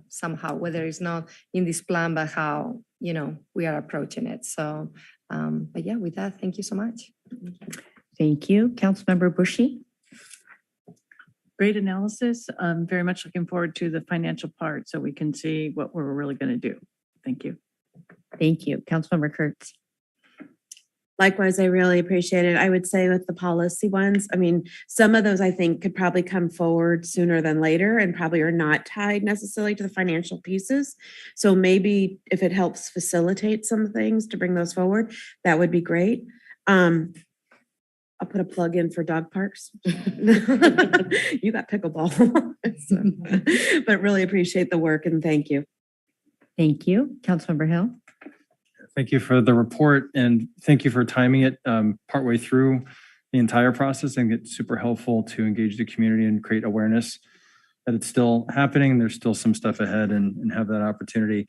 somehow, whether it's not in this plan, but how, we are approaching it. So, but yeah, with that, thank you so much. Thank you. Councilmember Bushy. Great analysis. I'm very much looking forward to the financial part so we can see what we're really going to do. Thank you. Thank you. Councilmember Kurtz. Likewise, I really appreciate it. I would say with the policy ones, some of those I think could probably come forward sooner than later and probably are not tied necessarily to the financial pieces. So maybe if it helps facilitate some things to bring those forward, that would be great. I'll put a plug in for dog parks. You got pickleball. But really appreciate the work and thank you. Thank you. Councilmember Hill. Thank you for the report and thank you for timing it partway through the entire process. I think it's super helpful to engage the community and create awareness that it's still happening. There's still some stuff ahead and have that opportunity.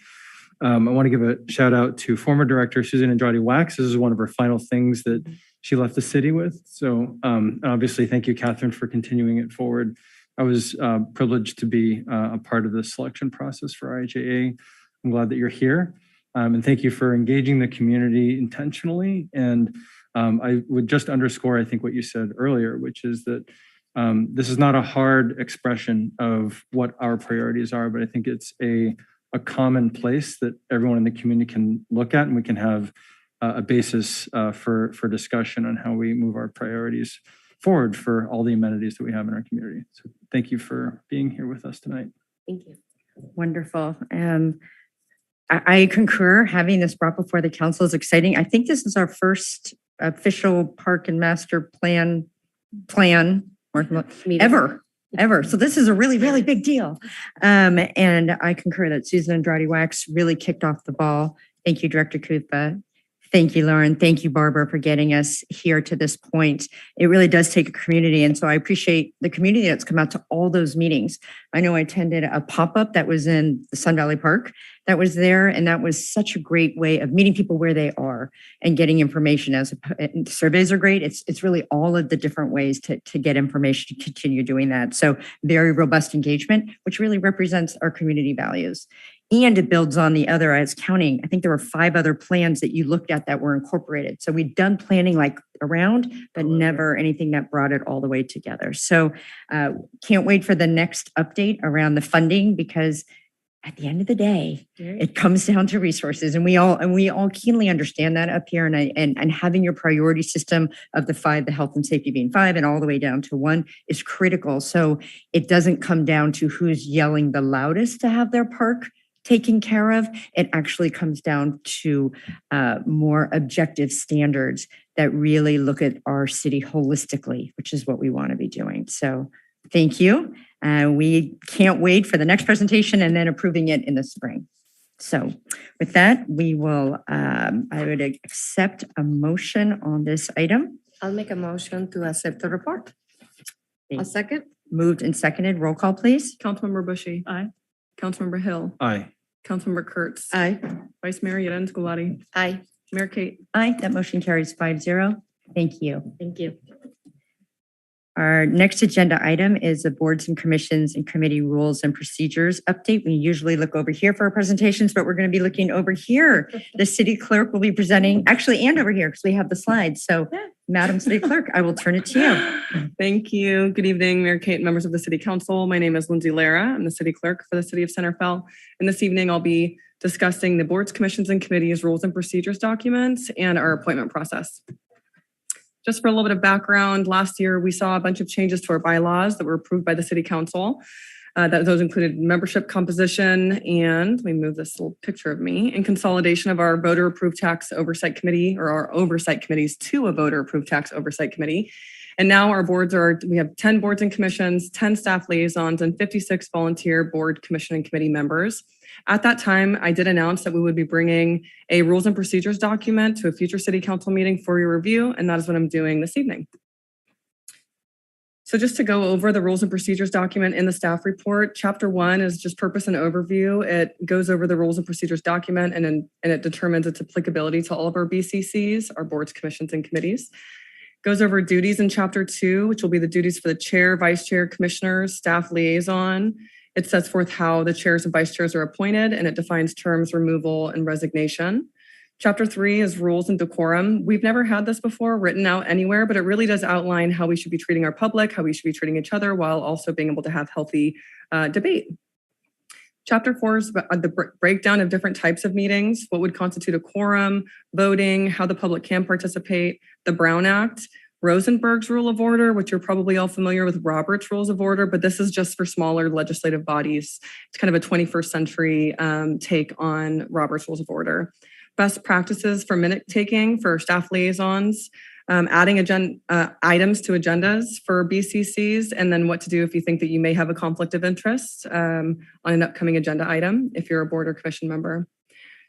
I want to give a shout out to former director Susan Andrade Wax. This is one of her final things that she left the city with. So obviously, thank you, Catherine, for continuing it forward. I was privileged to be a part of the selection process for IHAA. I'm glad that you're here. And thank you for engaging the community intentionally. And I would just underscore, I think, what you said earlier, which is that this is not a hard expression of what our priorities are, but I think it's a common place that everyone in the community can look at, and we can have a basis for discussion on how we move our priorities forward for all the amenities that we have in our community. So thank you for being here with us tonight. Thank you. Wonderful. I concur. Having this brought before the council is exciting. I think this is our first official park and master plan ever. So this is a really, really big deal. And I concur that Susan Andrade Wax really kicked off the ball. Thank you, Director Kupa. Thank you, Lauren. Thank you, Barbara, for getting us here to this point. It really does take a community. And so I appreciate the community that's come out to all those meetings. I know I attended a pop-up that was in the Sun Valley Park that was there. And that was such a great way of meeting people where they are and getting information. Surveys are great. It's really all of the different ways to get information to continue doing that. So very robust engagement, which really represents our community values. And it builds on the other, I was counting, I think there were 5 other plans that you looked at that were incorporated. So we'd done planning like around, but never anything that brought it all the way together. So can't wait for the next update around the funding, because at the end of the day, it comes down to resources, and we all keenly understand that up here. And having your priority system of the 5, the health and safety being 5, and all the way down to 1 is critical. So it doesn't come down to who's yelling the loudest to have their park taken care of. It actually comes down to more objective standards that really look at our city holistically, which is what we want to be doing. So thank you. We can't wait for the next presentation and then approving it in the spring. So with that, we will, I would accept a motion on this item. I'll make a motion to accept the report. I'll second. Moved and seconded. Roll call, please. Councilmember Bushy. Aye. Councilmember Hill. Aye. Councilmember Kurtz. Aye. Vice Mayor Yerens Gulati. Aye. Mayor Kate. Aye, that motion carries 5-0. Thank you. Thank you. Our next agenda item is the boards and commissions and committee rules and procedures update. We usually look over here for our presentations, but we're going to be looking over here. The city clerk will be presenting, actually, and over here because we have the slides. So, Madam City Clerk, I will turn it to you. Thank you. Good evening, Mayor Kate, members of the City Council. My name is Lindsay Lara. I'm the City Clerk for the City of Centerville. And this evening, I'll be discussing the boards, commissions, and committees rules and procedures documents and our appointment process. Just for a little bit of background, last year we saw a bunch of changes to our bylaws that were approved by the City Council. Those included membership composition and, let me move this little picture of me, and consolidation of our voter approved tax oversight committee, or our oversight committees, to a voter approved tax oversight committee. And now our boards we have 10 boards and commissions, 10 staff liaisons, and 56 volunteer board, commission, and committee members. At that time, I did announce that we would be bringing a rules and procedures document to a future City Council meeting for your review, and that is what I'm doing this evening. So just to go over the rules and procedures document in the staff report, Chapter 1 is just purpose and overview. It goes over the rules and procedures document and it determines its applicability to all of our BCCs, our boards, commissions, and committees. Goes over duties in Chapter 2, which will be the duties for the chair, vice chair, commissioners, staff liaison. It sets forth how the chairs and vice chairs are appointed, and it defines terms, removal, and resignation. Chapter 3 is rules and decorum. We've never had this before written out anywhere, but it really does outline how we should be treating our public, how we should be treating each other, while also being able to have healthy debate. Chapter 4 is the breakdown of different types of meetings, what would constitute a quorum, voting, how the public can participate, the Brown Act, Rosenberg's Rule of Order, which you're probably all familiar with, Robert's Rules of Order, but this is just for smaller legislative bodies. It's kind of a 21st century take on Robert's Rules of Order. Best practices for minute taking for staff liaisons, adding items to agendas for BCCs, and then what to do if you think that you may have a conflict of interest on an upcoming agenda item if you're a board or commission member.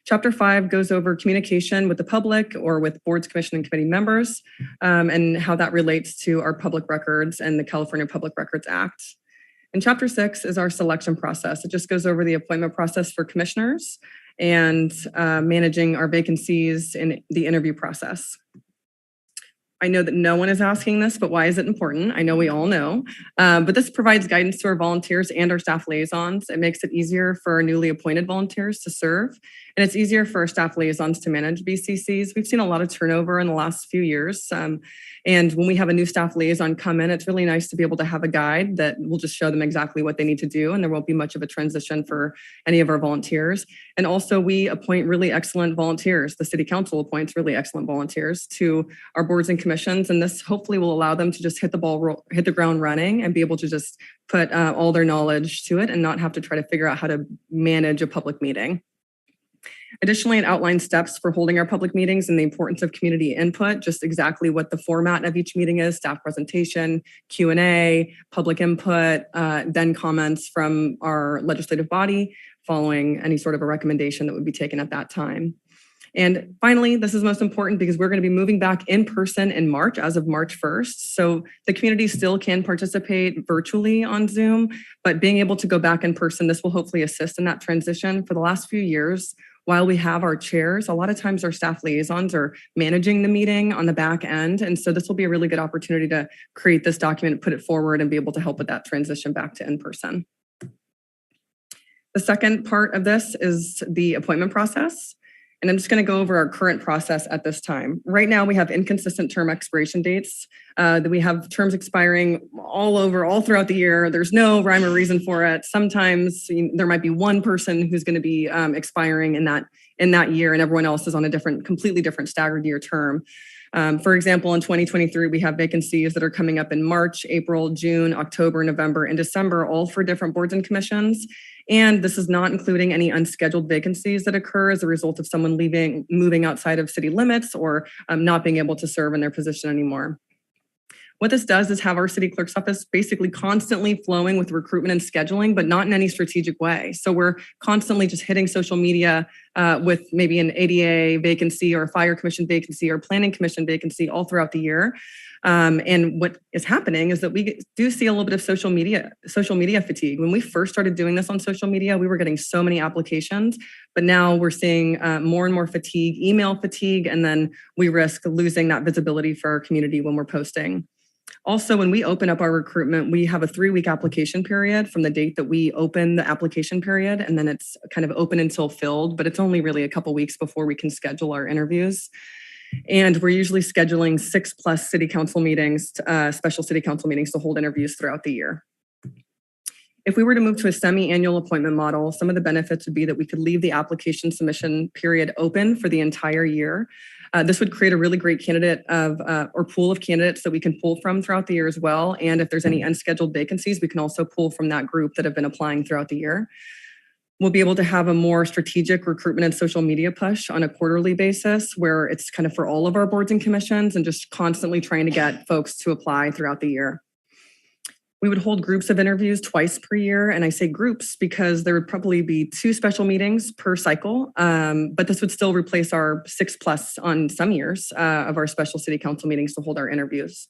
Chapter 5 goes over communication with the public or with boards, commission, and committee members, and how that relates to our public records and the California Public Records Act. And Chapter 6 is our selection process. It just goes over the appointment process for commissioners and managing our vacancies in the interview process. I know that no one is asking this, but why is it important? I know we all know, but this provides guidance to our volunteers and our staff liaisons. It makes it easier for our newly appointed volunteers to serve, and it's easier for our staff liaisons to manage BCCs. We've seen a lot of turnover in the last few years, and when we have a new staff liaison come in, it's really nice to be able to have a guide that will just show them exactly what they need to do, and there won't be much of a transition for any of our volunteers. And also, we appoint really excellent volunteers. The City Council appoints really excellent volunteers to our boards and commissions, and this hopefully will allow them to just hit the ground running and be able to just put all their knowledge to it and not have to try to figure out how to manage a public meeting. Additionally, it outlines steps for holding our public meetings and the importance of community input, just exactly what the format of each meeting is: staff presentation, Q&A, public input, then comments from our legislative body following any sort of a recommendation that would be taken at that time. And finally, this is most important because we're going to be moving back in person in March, as of March 1st. So the community still can participate virtually on Zoom, but being able to go back in person, this will hopefully assist in that transition. For the last few years, while we have our chairs, a lot of times our staff liaisons are managing the meeting on the back end. And so this will be a really good opportunity to create this document, put it forward, and be able to help with that transition back to in person. The second part of this is the appointment process. And I'm just going to go over our current process at this time. Right now, we have inconsistent term expiration dates. That we have terms expiring all throughout the year. There's no rhyme or reason for it. Sometimes there might be one person who's going to be expiring in that year, and everyone else is on a completely different staggered year term. For example, in 2023, we have vacancies that are coming up in March, April, June, October, November, and December, all for different boards and commissions. And this is not including any unscheduled vacancies that occur as a result of someone moving outside of city limits, or not being able to serve in their position anymore. What this does is have our city clerk's office basically constantly flowing with recruitment and scheduling, but not in any strategic way. So we're constantly just hitting social media with maybe an ADA vacancy or a fire commission vacancy or planning commission vacancy all throughout the year. And what is happening is that we do see a little bit of social media fatigue. When we first started doing this on social media, we were getting so many applications, but now we're seeing more and more fatigue, email fatigue, and then we risk losing that visibility for our community when we're posting. Also, when we open up our recruitment, we have a 3-week application period from the date that we open the application period, and then it's kind of open until filled, but it's only really a couple weeks before we can schedule our interviews. And we're usually scheduling 6+ city council meetings, special city council meetings to hold interviews throughout the year. If we were to move to a semi-annual appointment model, some of the benefits would be that we could leave the application submission period open for the entire year. This would create a really great candidate or pool of candidates that we can pull from throughout the year as well. And if there's any unscheduled vacancies, we can also pull from that group that have been applying throughout the year. We'll be able to have a more strategic recruitment and social media push on a quarterly basis where it's kind of for all of our boards and commissions and just constantly trying to get folks to apply throughout the year. We would hold groups of interviews twice per year. And I say groups because there would probably be 2 special meetings per cycle, but this would still replace our 6+ on some years of our special city council meetings to hold our interviews.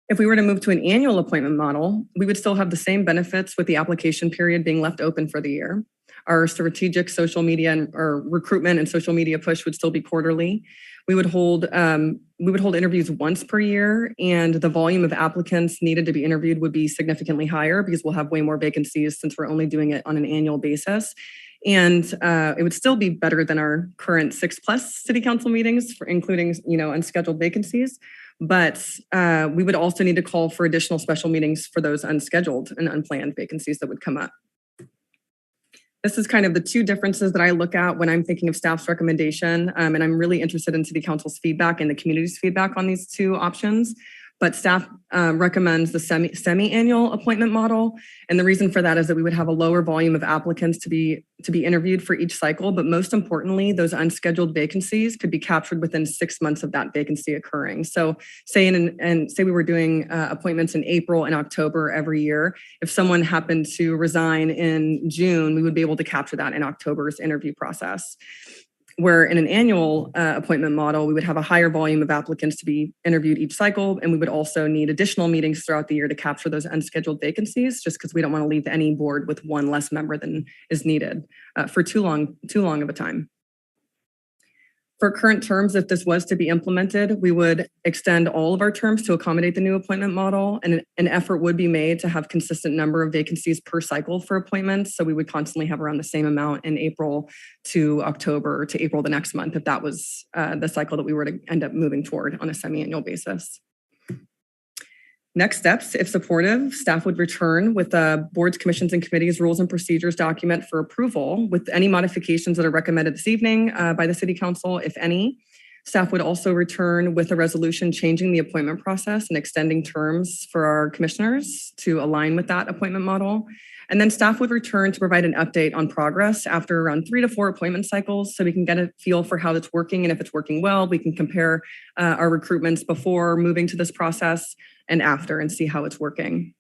If we were to move to an annual appointment model, we would still have the same benefits with the application period being left open for the year. Our strategic social media or recruitment and social media push would still be quarterly. We would hold interviews once per year, and the volume of applicants needed to be interviewed would be significantly higher because we'll have way more vacancies since we're only doing it on an annual basis. And it would still be better than our current 6+ city council meetings, for including unscheduled vacancies. But we would also need to call for additional special meetings for those unscheduled and unplanned vacancies that would come up. This is kind of the 2 differences that I look at when I'm thinking of staff's recommendation. And I'm really interested in city council's feedback and the community's feedback on these 2 options. But staff recommends the semi-annual appointment model. And the reason for that is that we would have a lower volume of applicants to be interviewed for each cycle. But most importantly, those unscheduled vacancies could be captured within 6 months of that vacancy occurring. So say we were doing appointments in April and October every year. If someone happened to resign in June, we would be able to capture that in October's interview process. Where in an annual appointment model, we would have a higher volume of applicants to be interviewed each cycle, and we would also need additional meetings throughout the year to capture those unscheduled vacancies, just because we don't want to leave any board with 1 less member than is needed for too long of a time. For current terms, if this was to be implemented, we would extend all of our terms to accommodate the new appointment model, and an effort would be made to have consistent number of vacancies per cycle for appointments. So we would constantly have around the same amount in April to October to April the next month, if that was the cycle that we were to end up moving toward on a semi-annual basis. Next steps, if supportive, staff would return with the boards, commissions, and committees rules and procedures document for approval with any modifications that are recommended this evening by the City Council, if any. Staff would also return with a resolution changing the appointment process and extending terms for our commissioners to align with that appointment model. And then staff would return to provide an update on progress after around 3 to 4 appointment cycles so we can get a feel for how it's working. And if it's working well, we can compare our recruitments before moving to this process and after and see how it's working.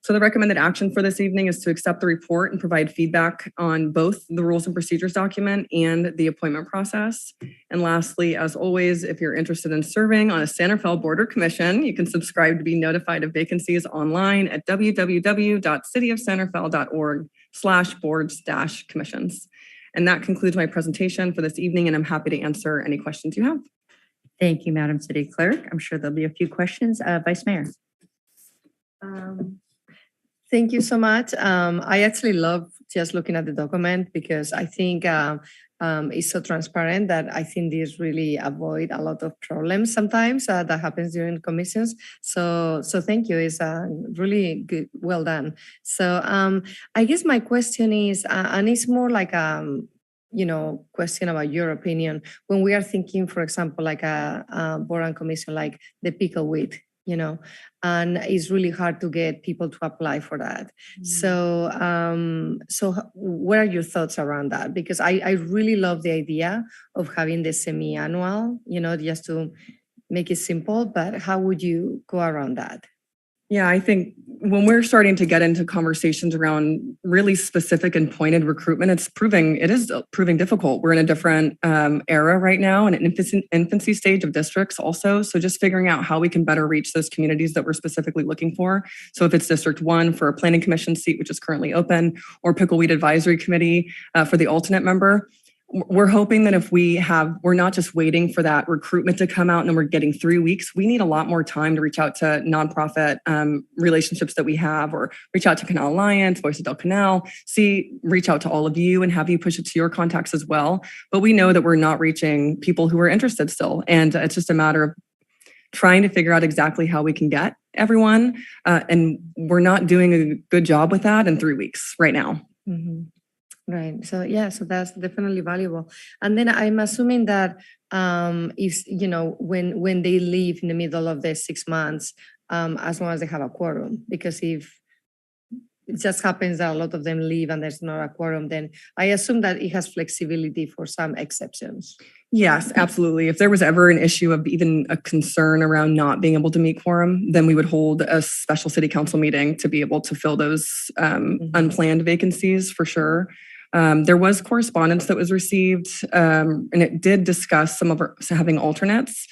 So the recommended action for this evening is to accept the report and provide feedback on both the rules and procedures document and the appointment process. And lastly, as always, if you're interested in serving on a Santa Fe Board or Commission, you can subscribe to be notified of vacancies online at www.cityofsantafe.org/boards-commissions. And that concludes my presentation for this evening, and I'm happy to answer any questions you have. Thank you, Madam City Clerk. I'm sure there'll be a few questions. Vice Mayor. Thank you so much. I actually love just looking at the document because I think it's so transparent that I think this really avoid a lot of problems sometimes that happens during commissions. So thank you. It's really good. Well done. So I guess my question is, and it's more like question about your opinion when we are thinking, for example, like a board and commission, like the pickle wheat, and it's really hard to get people to apply for that. So what are your thoughts around that? Because I really love the idea of having the semi-annual, just to make it simple, but how would you go around that? Yeah, I think when we're starting to get into conversations around really specific and pointed recruitment, it is proving difficult. We're in a different era right now, and an infancy stage of districts also. So just figuring out how we can better reach those communities that we're specifically looking for. So if it's District 1 for a planning commission seat, which is currently open, or Pickleweed Advisory Committee for the alternate member, we're hoping that if we're not just waiting for that recruitment to come out and then we're getting 3 weeks, we need a lot more time to reach out to nonprofit relationships that we have, or reach out to Canal Alliance, Voice of Del Canal, reach out to all of you and have you push it to your contacts as well. But we know that we're not reaching people who are interested still. And it's just a matter of trying to figure out exactly how we can get everyone. And we're not doing a good job with that in 3 weeks right now. Mm-hmm. Right. So yeah, so that's definitely valuable. And then I'm assuming that if when they leave in the middle of the 6 months, as long as they have a quorum, because if it just happens that a lot of them leave and there's not a quorum, then I assume that it has flexibility for some exceptions. Yes, absolutely. If there was ever an issue of even a concern around not being able to meet quorum, then we would hold a special city council meeting to be able to fill those unplanned vacancies for sure. There was correspondence that was received, and it did discuss some of our having alternates.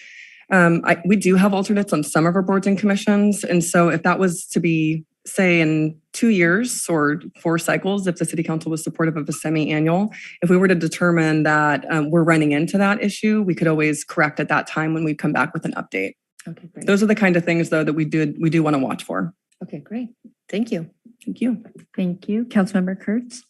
We do have alternates on some of our boards and commissions. And so if that was to be, say, in 2 years or 4 cycles, if the city council was supportive of a semi-annual, if we were to determine that we're running into that issue, we could always correct at that time when we come back with an update. Okay, great. Those are the kind of things, though, that we do want to watch for. Okay, great. Thank you. Thank you. Thank you. Councilmember Kurtz.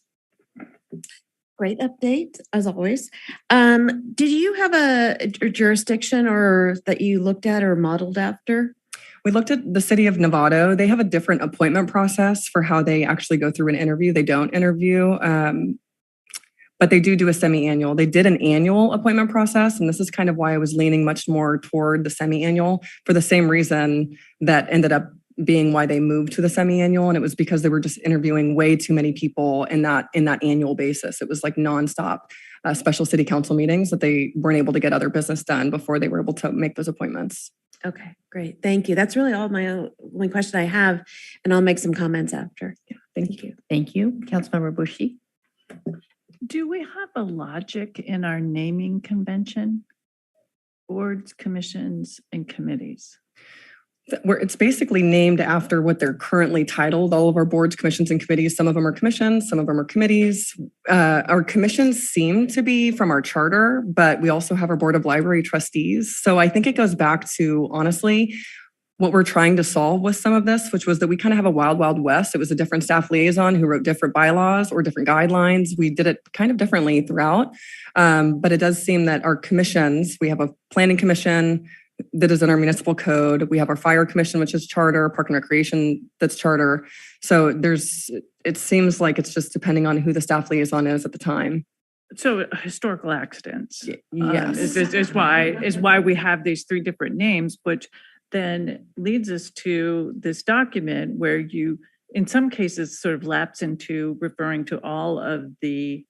Great update, as always. Did you have a jurisdiction or that you looked at or modeled after? We looked at the city of Novato. They have a different appointment process for how they actually go through an interview. They don't interview, but they do a semi-annual. They did an annual appointment process, and this is kind of why I was leaning much more toward the semi-annual, for the same reason that ended up being why they moved to the semi-annual. And it was because they were just interviewing way too many people in that annual basis. It was like nonstop special city council meetings that they weren't able to get other business done before they were able to make those appointments. Okay, great. Thank you. That's really all my only question I have, and I'll make some comments after. Yeah, thank you. Thank you. Councilmember Bushy. Do we have a logic in our naming convention? Boards, commissions, and committees? Where it's basically named after what they're currently titled. All of our boards, commissions, and committees, some of them are commissions, some of them are committees. Our commissions seem to be from our charter, but we also have our board of library trustees. So I think it goes back to, honestly, what we're trying to solve with some of this, which was that we kind of have a wild, wild west. It was a different staff liaison who wrote different bylaws or different guidelines. We did it kind of differently throughout. But it does seem that our commissions, we have a planning commission that is in our municipal code. We have our fire commission, which is charter, park and recreation, that's charter. So it seems like it's just depending on who the staff liaison is at the time. So historical accidents, yes, is why we have these 3 different names, which then leads us to this document where you, in some cases, sort of lapse into referring to all of the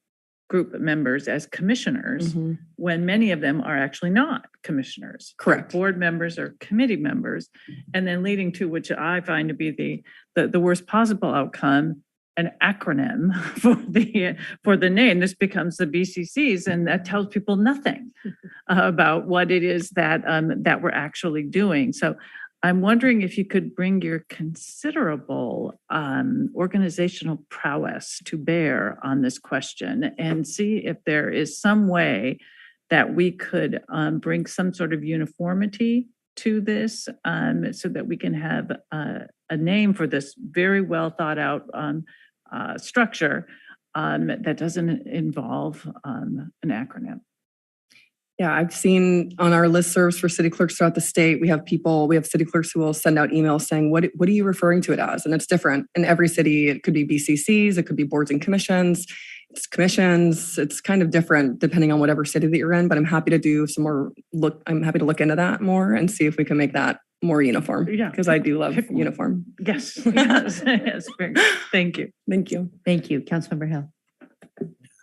group members as commissioners, when many of them are actually not commissioners. Correct. Board members or committee members, and then leading to, which I find to be the worst possible outcome, an acronym for the name. This becomes the BCCs, and that tells people nothing about what it is that that we're actually doing. So I'm wondering if you could bring your considerable organizational prowess to bear on this question and see if there is some way that we could bring some sort of uniformity to this, so that we can have a name for this very well thought out structure that doesn't involve an acronym. Yeah, I've seen on our listservs for city clerks throughout the state, we have city clerks who will send out emails saying, what are you referring to it as? And it's different in every city. It could be BCCs, it could be boards and commissions, it's commissions. It's kind of different depending on whatever city that you're in, but I'm happy to do some more I'm happy to look into that more and see if we can make that more uniform. Yeah, because I do love uniform. Yes, yes, yes. Thank you. Thank you. Thank you. Councilmember Hill.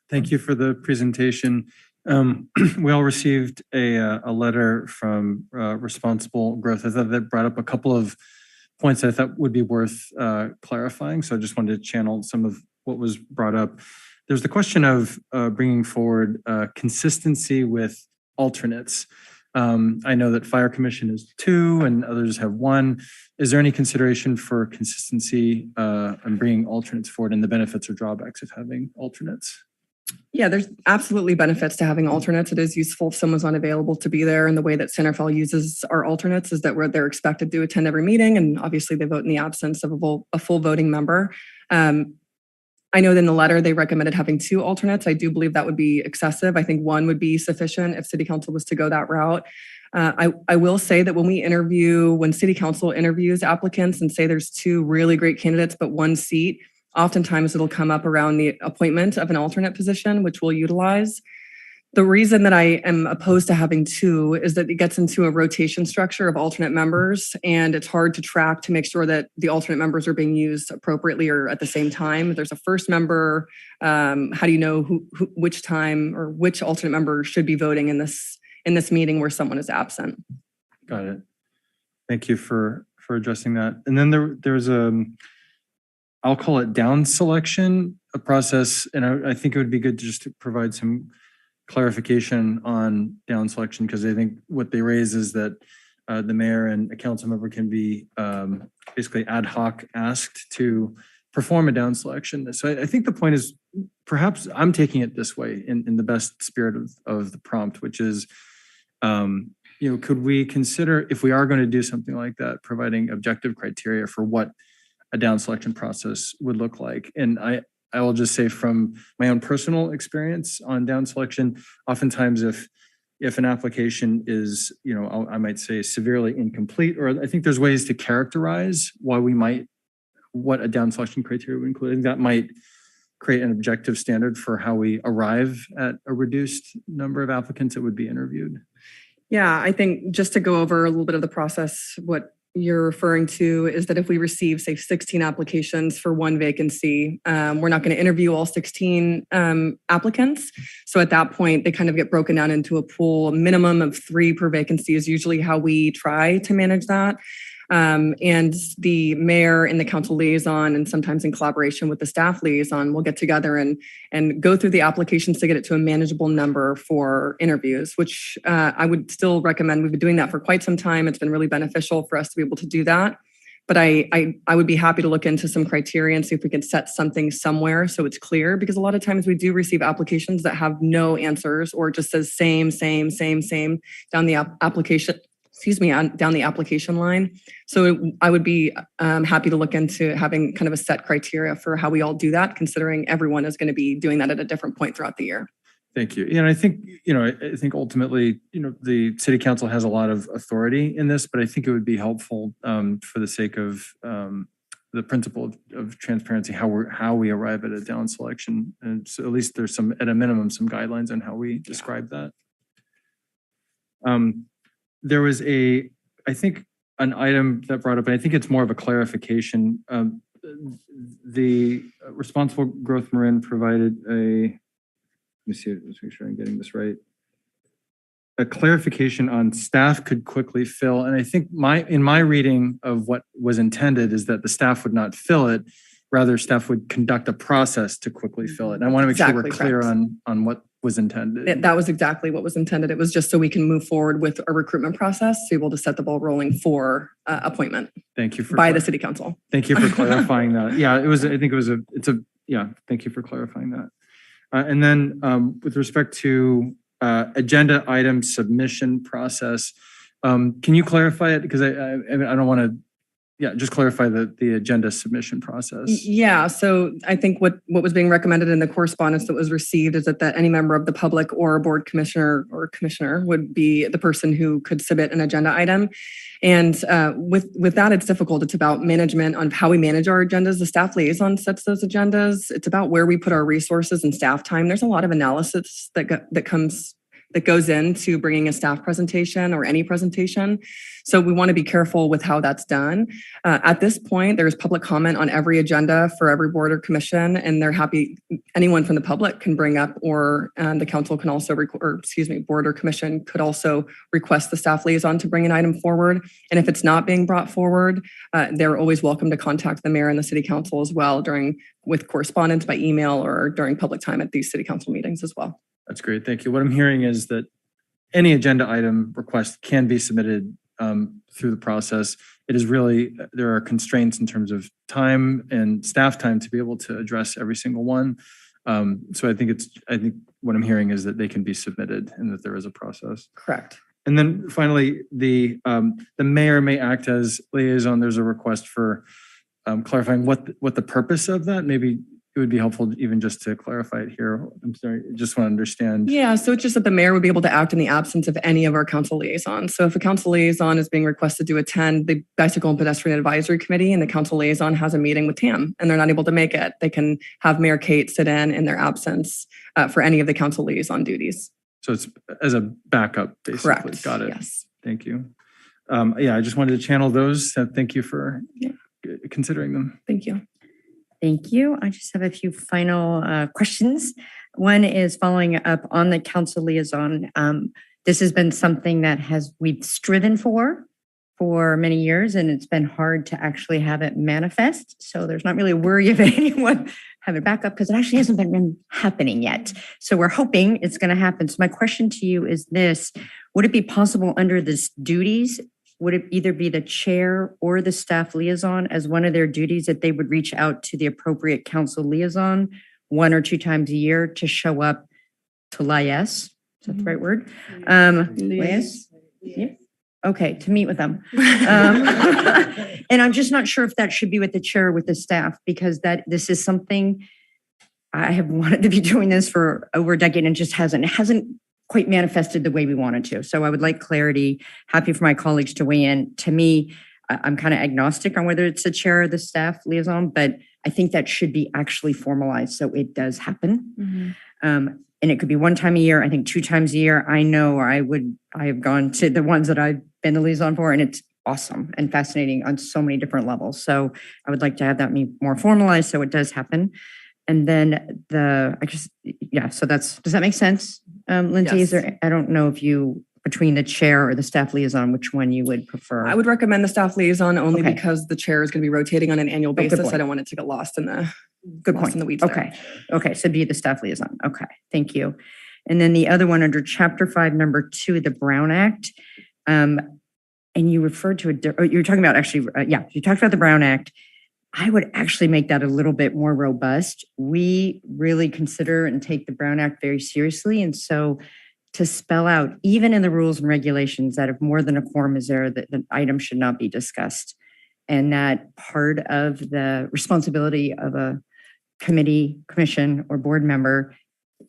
Thank you for the presentation. We all received a letter from Responsible Growth. I thought that brought up a couple of points that I thought would be worth clarifying. So I just wanted to channel some of what was brought up. There's the question of bringing forward consistency with alternates. I know that Fire Commission is 2 and others have 1. Is there any consideration for consistency and bringing alternates forward and the benefits or drawbacks of having alternates? Yeah, there's absolutely benefits to having alternates. It is useful if someone's unavailable to be there. And the way that Centerfell uses our alternates is that they're expected to attend every meeting, and obviously they vote in the absence of a full voting member. I know that in the letter they recommended having 2 alternates. I do believe that would be excessive. I think 1 would be sufficient if City Council was to go that route. I will say that when City Council interviews applicants and say there's 2 really great candidates but 1 seat, oftentimes it'll come up around the appointment of an alternate position, which we'll utilize. The reason that I am opposed to having 2 is that it gets into a rotation structure of alternate members, and it's hard to track to make sure that the alternate members are being used appropriately or at the same time. If there's a first member, how do you know which time or which alternate member should be voting in this meeting where someone is absent? Got it. Thank you for addressing that. And then there's I'll call it down selection, a process, and I think it would be good just to provide some clarification on down selection, because I think what they raise is that the mayor and a council member can be basically ad hoc asked to perform a down selection. So I think the point is, perhaps I'm taking it this way in the best spirit of the prompt, which is, could we consider, if we are going to do something like that, providing objective criteria for what a down selection process would look like? And I will just say from my own personal experience on down selection, oftentimes if an application is, I might say severely incomplete, or I think there's ways to characterize what a down selection criteria would include. I think that might create an objective standard for how we arrive at a reduced number of applicants that would be interviewed. Yeah, I think just to go over a little bit of the process, what you're referring to is that if we receive, say, 16 applications for 1 vacancy, we're not going to interview all 16 applicants. So at that point, they kind of get broken down into a pool. A minimum of 3 per vacancy is usually how we try to manage that. And the mayor and the council liaison, and sometimes in collaboration with the staff liaison, will get together and go through the applications to get it to a manageable number for interviews, which I would still recommend. We've been doing that for quite some time. It's been really beneficial for us to be able to do that. But I would be happy to look into some criteria and see if we can set something somewhere so it's clear, because a lot of times we do receive applications that have no answers, or it just says same down the application. Down the application line. So I would be happy to look into having kind of a set criteria for how we all do that, considering everyone is going to be doing that at a different point throughout the year. Thank you. And I think, I think ultimately, the city council has a lot of authority in this, but I think it would be helpful for the sake of the principle of transparency, how we arrive at a down selection. And so at least there's at a minimum, some guidelines on how we describe that. There was I think an item that brought up, and I think it's more of a clarification. The Responsible Growth Marin provided let's make sure I'm getting this right. A clarification on staff could quickly fill. And I think in my reading of what was intended is that the staff would not fill it, rather staff would conduct a process to quickly fill it. And I want to make sure we're clear on what was intended. That was exactly what was intended. It was just so we can move forward with a recruitment process, to be able to set the ball rolling for appointment. Thank you by the city council. Thank you for clarifying that. Yeah, thank you for clarifying that. And then with respect to agenda item submission process, can you clarify it? Because I don't want to. Yeah, just clarify the agenda submission process. Yeah, so I think what was being recommended in the correspondence that was received is that any member of the public or a board commissioner would be the person who could submit an agenda item. And with that, it's difficult. It's about management on how we manage our agendas. The staff liaison sets those agendas. It's about where we put our resources and staff time. There's a lot of analysis that comes that goes into bringing a staff presentation or any presentation. So we want to be careful with how that's done. At this point, there's public comment on every agenda for every board or commission, and they're happy, anyone from the public can bring up, or the council can also, board or commission could also request the staff liaison to bring an item forward. And if it's not being brought forward, they're always welcome to contact the mayor and the city council as well with correspondence by email or during public time at these city council meetings as well. That's great. Thank you. What I'm hearing is that any agenda item request can be submitted through the process. It is really, there are constraints in terms of time and staff time to be able to address every single one. So I think what I'm hearing is that they can be submitted and that there is a process. Correct. And then finally, the mayor may act as liaison. There's a request for clarifying what the purpose of that. Maybe it would be helpful even just to clarify it here. I'm sorry, just want to understand. Yeah, so it's just that the mayor would be able to act in the absence of any of our council liaisons. So if a council liaison is being requested to attend the Bicycle and Pedestrian Advisory Committee and the council liaison has a meeting with TAM and they're not able to make it, they can have Mayor Kate sit in their absence for any of the council liaison duties. So it's as a backup, basically. Correct. Got it. Yes. Thank you. I just wanted to channel those. Thank you for considering them. Thank you. Thank you. I just have a few final questions. One is following up on the council liaison. This has been something that we've striven for many years, and it's been hard to actually have it manifest. So there's not really a worry of anyone having backup because it actually hasn't been happening yet. So we're hoping it's going to happen. So my question to you is this: would it be possible under this duties? Would it either be the chair or the staff liaison as one of their duties that they would reach out to the appropriate council liaison 1 or 2 times a year to show up to liaise? Is that the right word? Liaise? Yeah. Okay, to meet with them. And I'm just not sure if that should be with the chair or with the staff, because this is something I have wanted to be doing this for over a decade and just hasn't quite manifested the way we wanted to. So I would like clarity. Happy for my colleagues to weigh in. To me, I'm kind of agnostic on whether it's the chair or the staff liaison, but I think that should be actually formalized so it does happen. Mm-hmm. And it could be 1 time a year. I think 2 times a year. I know I have gone to the ones that I've been the liaison for, and it's awesome and fascinating on so many different levels. So I would like to have that more formalized so it does happen. And then so does that make sense? Lindsay, Yes. I don't know if between the chair or the staff liaison, which one you would prefer? I would recommend the staff liaison only Okay. because the chair is going to be rotating on an annual good basis. point. I don't want it to get lost in the in the weeds. Okay. Okay. So be the staff liaison. Okay. Thank you. And then the other one under Chapter 5, number 2, the Brown Act. And you referred to you were talking about you talked about the Brown Act. I would actually make that a little bit more robust. We really consider and take the Brown Act very seriously. And so to spell out, even in the rules and regulations, that if more than a quorum is there, that the item should not be discussed. And that part of the responsibility of a committee, commission, or board member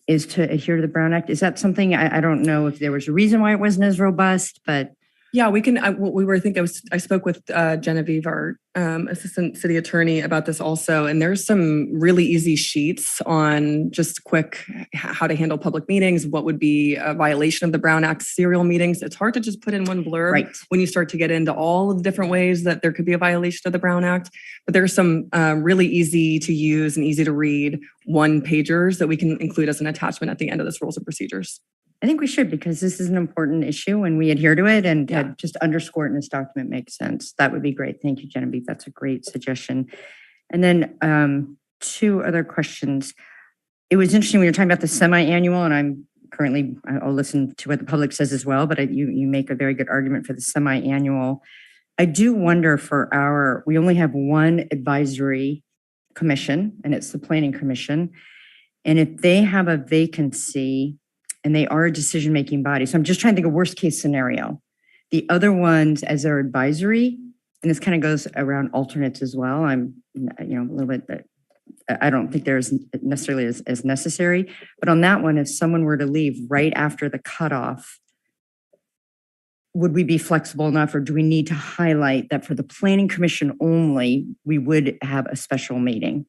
is to adhere to the Brown Act. Is that something, I don't know if there was a reason why it wasn't as robust, but yeah, we can. I spoke with Genevieve, our assistant city attorney, about this also. And there's some really easy sheets on just quick how to handle public meetings, what would be a violation of the Brown Act, serial meetings. It's hard to just put in one blurb when you start to get into all of the different ways that there could be a violation of the Brown Act. But there's some really easy to use and easy to read 1-pagers that we can include as an attachment at the end of this rules and procedures. I think we should, because this is an important issue and we adhere to it, and to just underscore it in this document makes sense. That would be great. Thank you, Genevieve. That's a great suggestion. And then 2 other questions. It was interesting when you were talking about the semi-annual, and I'll listen to what the public says as well, but you make a very good argument for the semi-annual. I do wonder we only have 1 advisory commission, and it's the Planning Commission. And if they have a vacancy, and they are a decision-making body. So I'm just trying to think of worst case scenario. The other ones as their advisory, and this kind of goes around alternates as well. I'm, a little bit, I don't think there's necessarily as necessary, but on that one, if someone were to leave right after the cutoff, would we be flexible enough, or do we need to highlight that for the planning commission only, we would have a special meeting?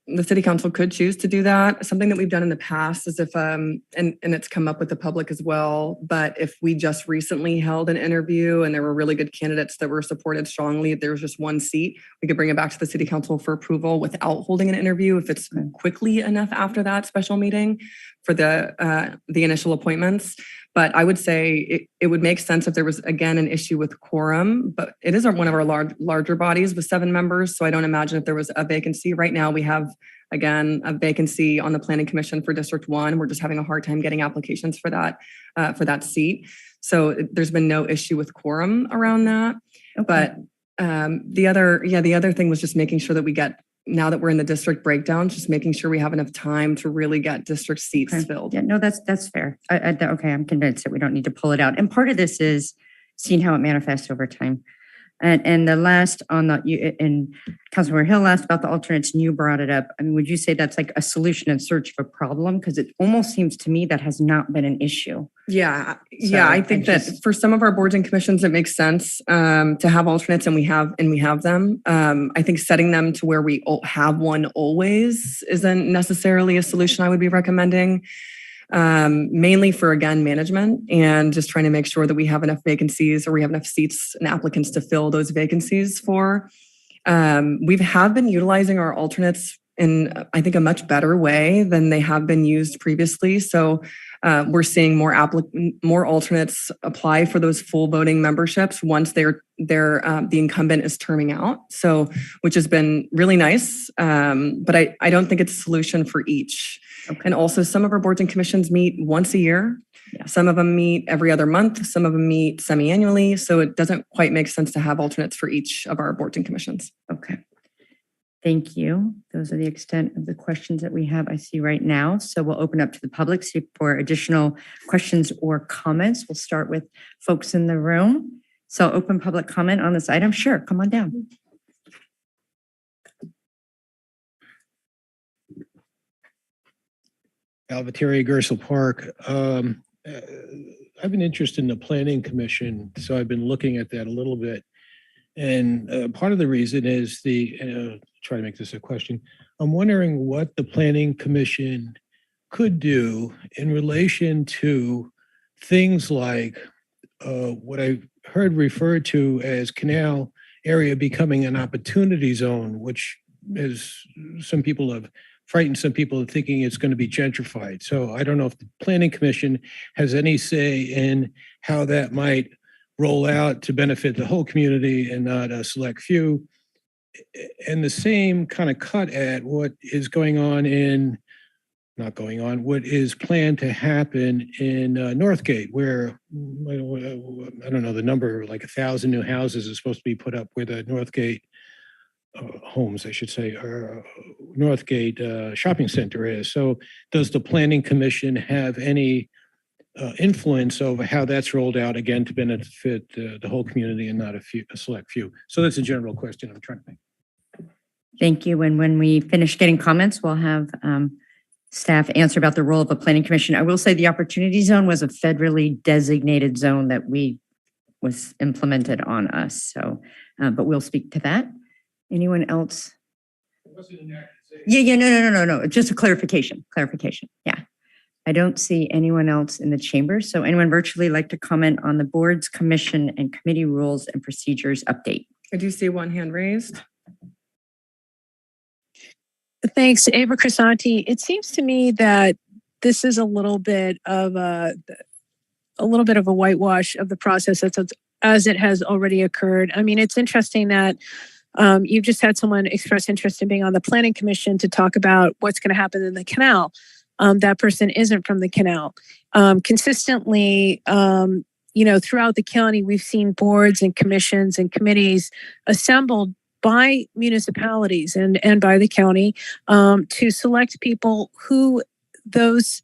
The city council could choose to do that. Something that we've done in the past is if, and it's come up with the public as well, but if we just recently held an interview and there were really good candidates that were supported strongly, there was just one seat, we could bring it back to the city council for approval without holding an interview if it's quickly enough after that special meeting for the initial appointments. But I would say it would make sense if there was, again, an issue with quorum, but it is one of our larger bodies with 7 members. So I don't imagine if there was a vacancy. Right now we have, again, a vacancy on the planning commission for District 1. We're just having a hard time getting applications for that seat. So there's been no issue with quorum around that. Okay. But the other thing was just making sure that we get, now that we're in the district breakdown, just making sure we have enough time to really get district seats filled. Yeah, no, that's fair. Okay, I'm convinced that we don't need to pull it out. And part of this is seeing how it manifests over time. And the last on the, and Councilmember Hill asked about the alternates and you brought it up. I mean, would you say that's like a solution in search of a problem? Because it almost seems to me that has not been an issue. Yeah. I think that for some of our boards and commissions, it makes sense to have alternates, and we have them. I think setting them to where we have one always isn't necessarily a solution I would be recommending. Mainly for, again, management and just trying to make sure that we have enough vacancies or we have enough seats and applicants to fill those vacancies for. We have been utilizing our alternates in, I think, a much better way than they have been used previously. So we're seeing more alternates apply for those full voting memberships once the incumbent is terming out. So, which has been really nice. But I don't think it's a solution for each. Okay. And also some of our boards and commissions meet once a year. Yeah. Some of them meet every other month. Some of them meet semi-annually. So it doesn't quite make sense to have alternates for each of our boards and commissions. Okay. Thank you. Those are the extent of the questions that we have, I see right now. So we'll open up to the public for additional questions or comments. We'll start with folks in the room. So open public comment on this item. Sure, come on down. Alvateri, Gersel Park. I've been interested in the planning commission, so I've been looking at that a little bit. And part of the reason is try to make this a question. I'm wondering what the planning commission could do in relation to things like what I heard referred to as canal area becoming an opportunity zone, which is some people have frightened some people into thinking it's going to be gentrified. So I don't know if the planning commission has any say in how that might roll out to benefit the whole community and not a select few. And the same kind of cut at what is going on what is planned to happen in Northgate, where, I don't know the number, like 1,000 new houses is supposed to be put up where the Northgate homes, I should say, or Northgate shopping center is. So does the planning commission have any influence over how that's rolled out, again, to benefit the whole community and not a select few? So that's a general question I'm trying to make. Thank you. And when we finish getting comments, we'll have staff answer about the role of a planning commission. I will say the opportunity zone was a federally designated zone that was implemented on us. So, but we'll speak to that. Anyone else? Yeah, no. Just a clarification. Yeah. I don't see anyone else in the chamber. So anyone virtually like to comment on the board's commission and committee rules and procedures update? I do see one hand raised. Thanks, Ava Crisanti. It seems to me that this is a little bit of a whitewash of the process as it has already occurred. I mean, it's interesting that you've just had someone express interest in being on the planning commission to talk about what's going to happen in the canal. That person isn't from the canal. Consistently, throughout the county, we've seen boards and commissions and committees assembled by municipalities and by the county to select people who those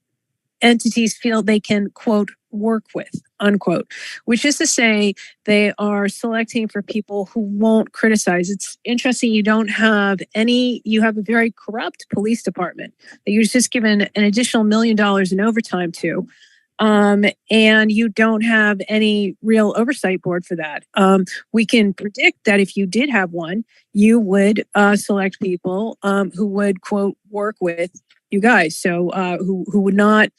entities feel they can, quote, work with, unquote, which is to say they are selecting for people who won't criticize. It's interesting you have a very corrupt police department that you're just given an additional $1 million in overtime to. and you don't have any real oversight board for that. We can predict that if you did have one, you would select people who would, quote, work with you guys. So who would not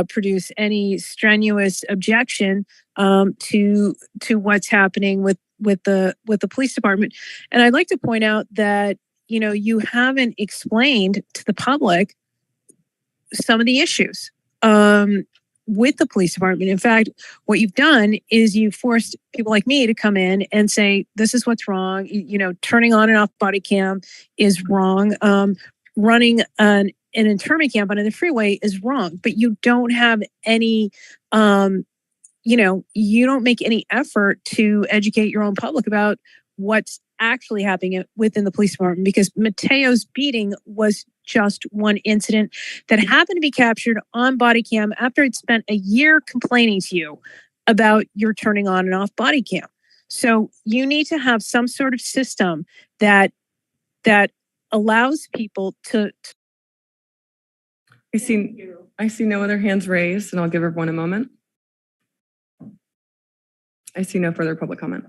produce any strenuous objection to what's happening with the police department. And I'd like to point out that, you know, you haven't explained to the public some of the issues with the police department. In fact, what you've done is you've forced people like me to come in and say, this is what's wrong. You know, turning on and off body cam is wrong. Running an internment camp on the freeway is wrong, but you don't have any, you know, you don't make any effort to educate your own public about what's actually happening within the police department, because Mateo's beating was just one incident that happened to be captured on body cam after he'd spent a year complaining to you about your turning on and off body cam. So you need to have some sort of system that allows people to. I see no other hands raised, and I'll give everyone a moment. I see no further public comment.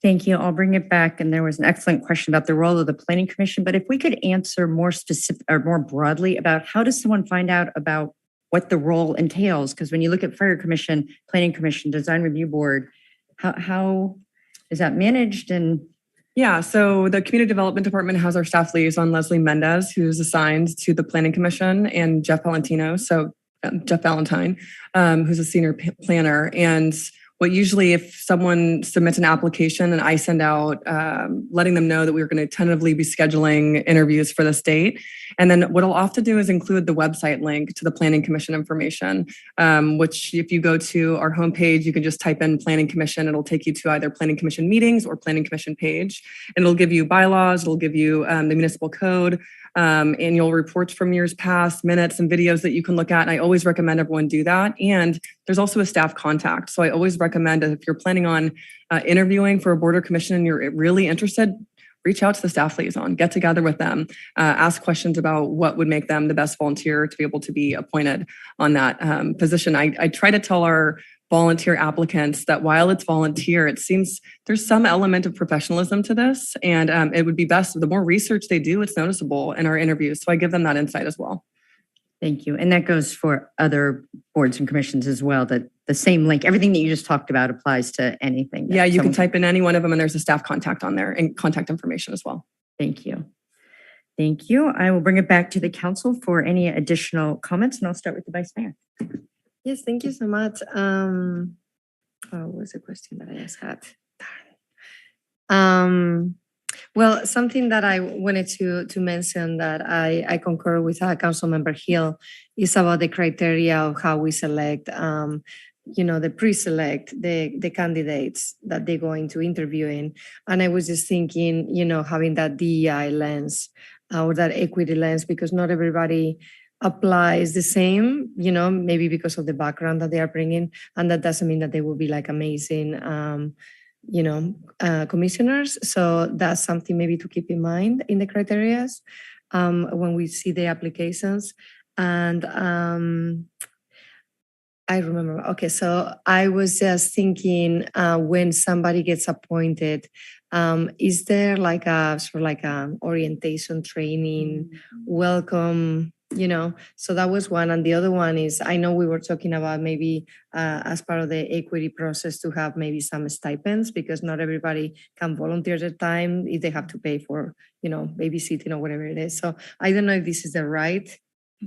Thank you. I'll bring it back. And there was an excellent question about the role of the Planning Commission, but if we could answer more specific or more broadly about how does someone find out about what the role entails? Because when you look at Fire Commission, Planning Commission, Design Review Board, how is that managed? And yeah, so the Community Development Department has our staff liaison, Leslie Mendez, who's assigned to the Planning Commission, and Jeff Valentine, who's a senior planner. And what usually, if someone submits an application and I send out letting them know that we're going to tentatively be scheduling interviews for this date. And then what I'll often do is include the website link to the Planning Commission information, which if you go to our homepage, you can just type in Planning Commission. It'll take you to either Planning Commission meetings or Planning Commission page. And it'll give you bylaws, it'll give you the municipal code, annual reports from years past, minutes and videos that you can look at. And I always recommend everyone do that. And there's also a staff contact. So I always recommend that if you're planning on interviewing for a board or commission and you're really interested, reach out to the staff liaison, get together with them, ask questions about what would make them the best volunteer to be able to be appointed on that position. I try to tell our volunteer applicants that while it's volunteer, it seems there's some element of professionalism to this, and it would be best, the more research they do, it's noticeable in our interviews. So I give them that insight as well. Thank you. And that goes for other boards and commissions as well, that the same link, everything that you just talked about applies to anything. Yeah, you can type in any one of them and there's a staff contact on there and contact information as well. Thank you. Thank you. I will bring it back to the council for any additional comments, and I'll start with the Vice Mayor. Yes, thank you so much. What was the question that I just had? Well, something that I wanted to mention that I concur with Councilmember Hill is about the criteria of how we select, the pre-select the candidates that they're going to interview in. And I was just thinking, having that DEI lens or that equity lens, because not everybody applies the same, maybe because of the background that they are bringing. And that doesn't mean that they will be like amazing, commissioners. So that's something maybe to keep in mind in the criteria when we see the applications. And I remember, okay, so I was just thinking when somebody gets appointed, is there like a sort of like an orientation training, welcome, so that was one. And the other one is, I know we were talking about maybe as part of the equity process to have maybe some stipends, because not everybody can volunteer their time if they have to pay for, babysitting or whatever it is. So I don't know if this is the right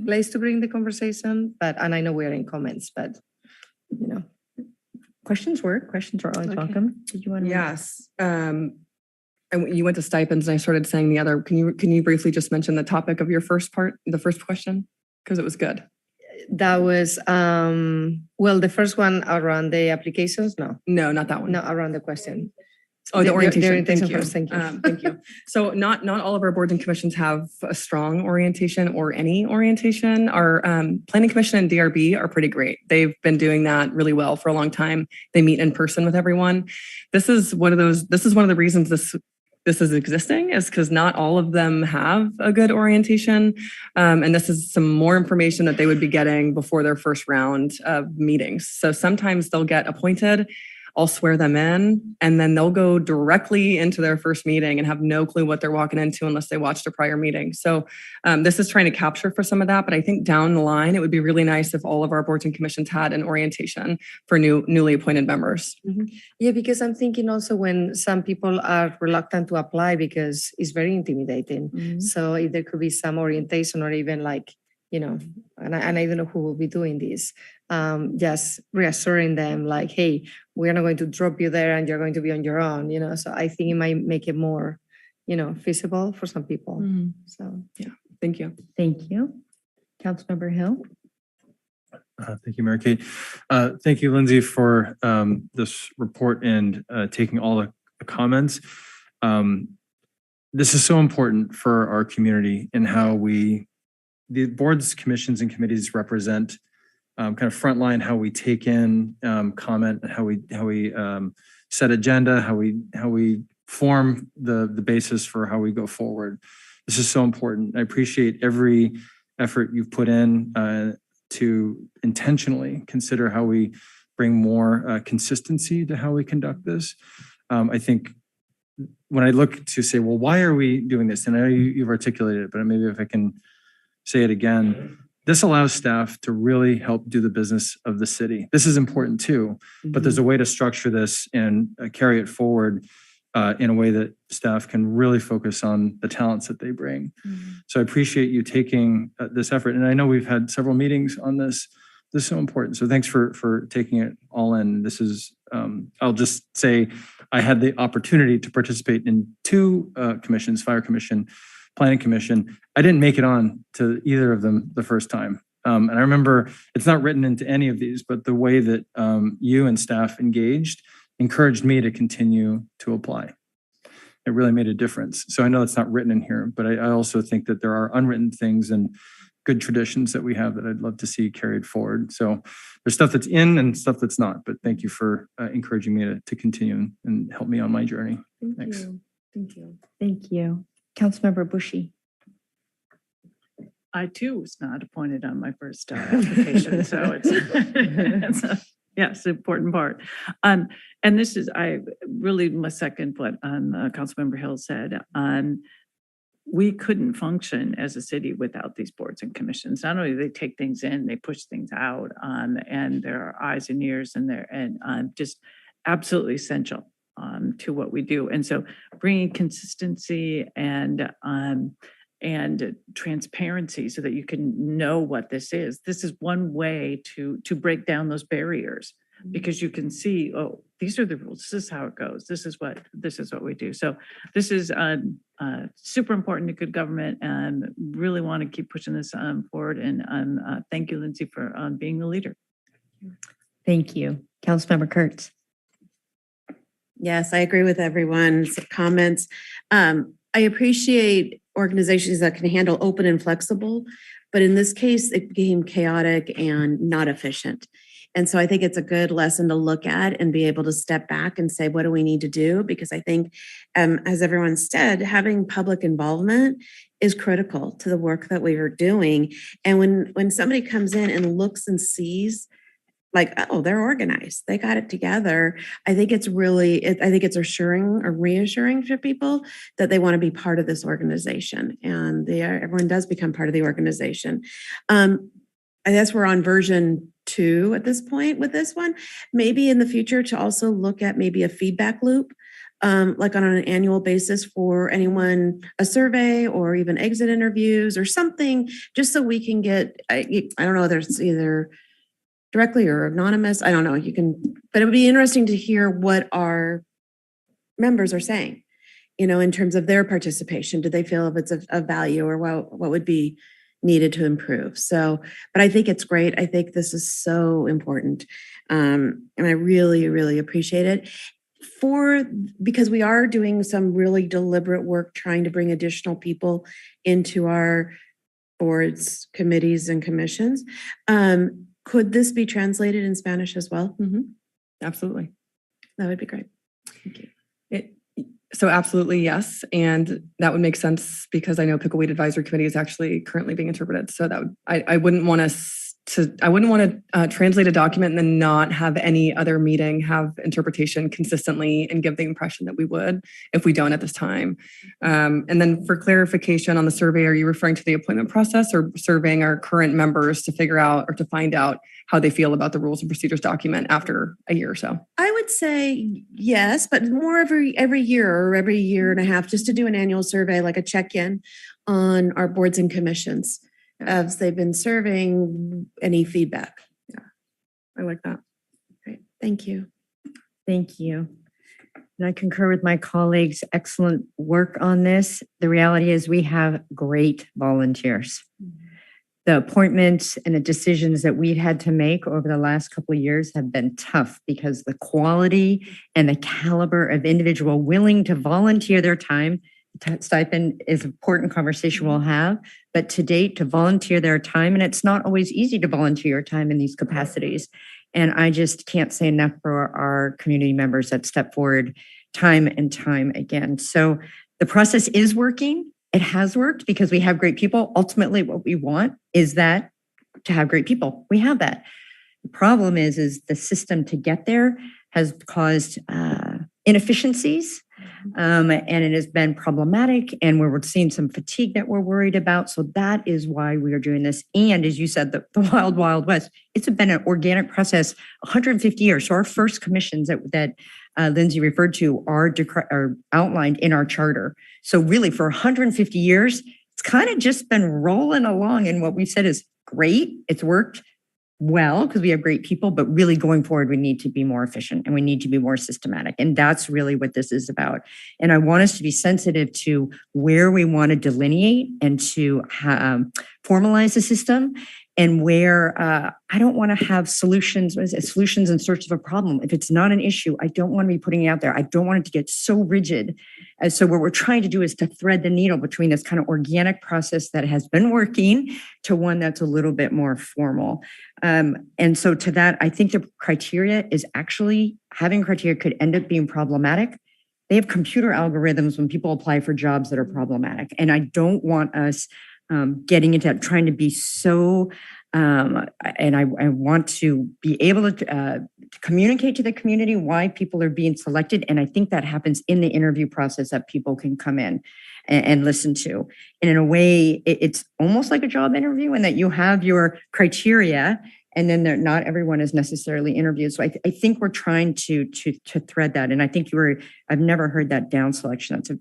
place to bring the conversation, and I know we're in comments, but, Questions are always welcome. Did you want to? Yes. And you went to stipends and I started saying the other. Can you briefly just mention the topic of your first question? Because it was good. That was, the first one around the applications? No, not that one. No, around the question. Oh, the orientation. The orientation Thank you. first. Thank you. Thank you. So not all of our boards and commissions have a strong orientation or any orientation. Our Planning Commission and DRB are pretty great. They've been doing that really well for a long time. They meet in person with everyone. This is one of the reasons this this is existing is because not all of them have a good orientation. And this is some more information that they would be getting before their first round of meetings. So sometimes they'll get appointed, I'll swear them in, and then they'll go directly into their first meeting and have no clue what they're walking into unless they watched a prior meeting. So this is trying to capture for some of that, but I think down the line, it would be really nice if all of our boards and commissions had an orientation for newly appointed members. Yeah, because I'm thinking also when some people are reluctant to apply because it's very intimidating. So if there could be some orientation or even like, you know, and I don't know who will be doing this, just reassuring them like, hey, we're not going to drop you there and you're going to be on your own, you know. So I think it might make it more, you know, feasible for some people. So yeah, thank you. Thank you. Councilmember Hill. Thank you, Mary Kate. Thank you, Lindsay, for this report and taking all the comments. This is so important for our community and how the boards, commissions, and committees represent kind of frontline how we take in comment, how we set agenda, how we form the basis for how we go forward. This is so important. I appreciate every effort you've put in to intentionally consider how we bring more consistency to how we conduct this. I think when I look to say, well, why are we doing this? And I know you've articulated it, but maybe if I can say it again, this allows staff to really help do the business of the city. This is important too, but there's a way to structure this and carry it forward in a way that staff can really focus on the talents that they bring. So I appreciate you taking this effort. And I know we've had several meetings on this. This is so important. So thanks for taking it all in. This is, I'll just say, I had the opportunity to participate in 2 commissions, Fire Commission, Planning Commission. I didn't make it on to either of them the first time. And I remember it's not written into any of these, but the way that you and staff engaged encouraged me to continue to apply. It really made a difference. So I know it's not written in here, but I also think that there are unwritten things and good traditions that we have that I'd love to see carried forward. So there's stuff that's in and stuff that's not, but thank you for encouraging me to continue and help me on my journey. Thanks. Thank you. Thank you. Councilmember Bushy. I too was not appointed on my first application, so it's yes, important part. And this is, I really must second what Councilmember Hill said. We couldn't function as a city without these boards and commissions. Not only do they take things in, they push things out, and there are eyes and ears in there, and just absolutely essential to what we do. And so bringing consistency and transparency so that you can know what this is. This is one way to break down those barriers, because you can see, oh, these are the rules. This is how it goes. This is what we do. So this is super important to good government, and really want to keep pushing this forward. And thank you, Lindsay, for being the leader. Thank you. Councilmember Kurtz. Yes, I agree with everyone's comments. I appreciate organizations that can handle open and flexible, but in this case, it became chaotic and not efficient. And so I think it's a good lesson to look at and be able to step back and say, what do we need to do? Because I think, as everyone said, having public involvement is critical to the work that we are doing. And when somebody comes in and looks and sees, like, oh, they're organized, they got it together, I think it's really, I think it's assuring or reassuring for people that they want to be part of this organization, and everyone does become part of the organization. I guess we're on version 2 at this point with this one. Maybe in the future to also look at maybe a feedback loop, like on an annual basis for anyone, a survey or even exit interviews or something, just so we can get, I don't know whether it's either directly or anonymous, I don't know, you can, but it would be interesting to hear what our members are saying, you know, in terms of their participation. Do they feel if it's of value, or what would be needed to improve? So, but I think it's great. I think this is so important. And I really, really appreciate it because we are doing some really deliberate work trying to bring additional people into our boards, committees, and commissions. Could this be translated in Spanish as well? Absolutely. That would be great. Thank you. So absolutely, yes. And that would make sense because I know Pickle Weed Advisory Committee is actually currently being interpreted. So that would, I wouldn't want to translate a document and then not have any other meeting have interpretation consistently and give the impression that we would if we don't at this time. And then for clarification on the survey, are you referring to the appointment process or surveying our current members to figure out or to find out how they feel about the rules and procedures document after a year or so? I would say yes, but more every year or every year and a half, just to do an annual survey, like a check-in on our boards and commissions as they've been serving, any feedback. Yeah, I like that. Great, thank you. Thank you. And I concur with my colleagues. Excellent work on this. The reality is we have great volunteers. The appointments and the decisions that we've had to make over the last couple of years have been tough because the quality and the caliber of individual willing to volunteer their time, stipend is an important conversation we'll have, but to date to volunteer their time, and it's not always easy to volunteer your time in these capacities. And I just can't say enough for our community members that step forward time and time again. So the process is working. It has worked because we have great people. Ultimately, what we want is that to have great people. We have that. The problem is the system to get there has caused inefficiencies, and it has been problematic. And we're seeing some fatigue that we're worried about. So that is why we are doing this. And as you said, the wild, wild west. It's been an organic process, 150 years. So our first commissions that Lindsay referred to are outlined in our charter. So really for 150 years, it's kind of just been rolling along. And what we've said is great. It's worked well because we have great people, but really going forward, we need to be more efficient and we need to be more systematic. And that's really what this is about. And I want us to be sensitive to where we want to delineate and to formalize the system, and where I don't want to have solutions in search of a problem. If it's not an issue, I don't want to be putting it out there. I don't want it to get so rigid. And so what we're trying to do is to thread the needle between this kind of organic process that has been working to one that's a little bit more formal. And so to that, I think the criteria is actually, having criteria could end up being problematic. They have computer algorithms when people apply for jobs that are problematic. And I don't want us getting into that, trying to be so, and I want to be able to communicate to the community why people are being selected. And I think that happens in the interview process that people can come in and listen to. And in a way, it's almost like a job interview in that you have your criteria and then not everyone is necessarily interviewed. So I think we're trying to thread that. And I think I've never heard that down selection. That's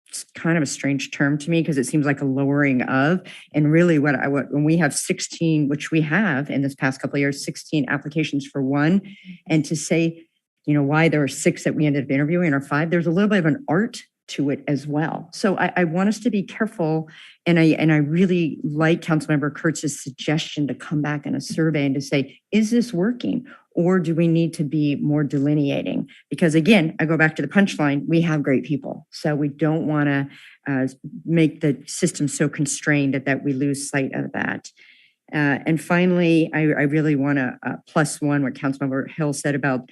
it's kind of a strange term to me because it seems like a lowering of, and really when we have 16, which we have in this past couple of years, 16 applications for one, and to say, why there are 6 that we ended up interviewing or 5, there's a little bit of an art to it as well. So I want us to be careful. And I really like Councilmember Kurtz's suggestion to come back in a survey and to say, is this working? Or do we need to be more delineating? Because again, I go back to the punchline, we have great people. So we don't want to make the system so constrained that we lose sight of that. And finally, I really want to plus one what Councilmember Hill said about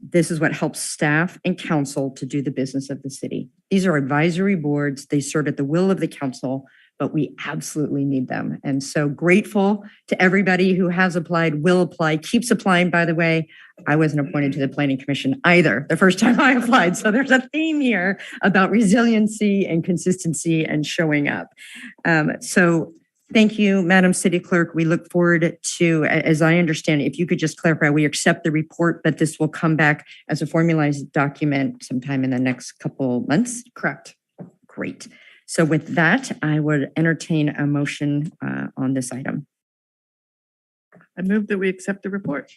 this is what helps staff and council to do the business of the city. These are advisory boards. They serve at the will of the council, but we absolutely need them. And so grateful to everybody who has applied, will apply, keeps applying, by the way. I wasn't appointed to the Planning Commission either the first time I applied. So there's a theme here about resiliency and consistency and showing up. So thank you, Madam City Clerk. We look forward to, as I understand, if you could just clarify, we accept the report, but this will come back as a formalized document sometime in the next couple months. Correct. Great. So with that, I would entertain a motion on this item. I move that we accept the report.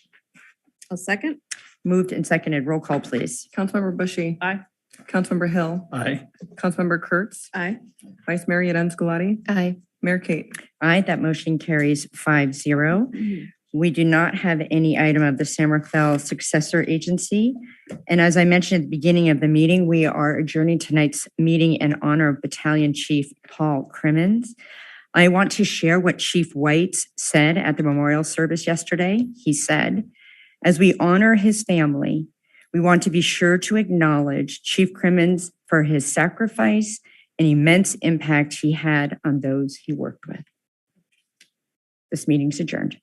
A second. Moved and seconded. Roll call, please. Councilmember Bushy. Aye. Councilmember Hill. Aye. Councilmember Kurtz. Aye. Vice Mayor Yaden-Scolati. Aye. Mayor Kate. Aye, that motion carries 5-0. We do not have any item of the San Rafael Successor Agency. And as I mentioned at the beginning of the meeting, we are adjourning tonight's meeting in honor of Battalion Chief Paul Crimmins. I want to share what Chief White said at the memorial service yesterday. He said, as we honor his family, we want to be sure to acknowledge Chief Crimmins' for his sacrifice and immense impact he had on those he worked with. This meeting's adjourned.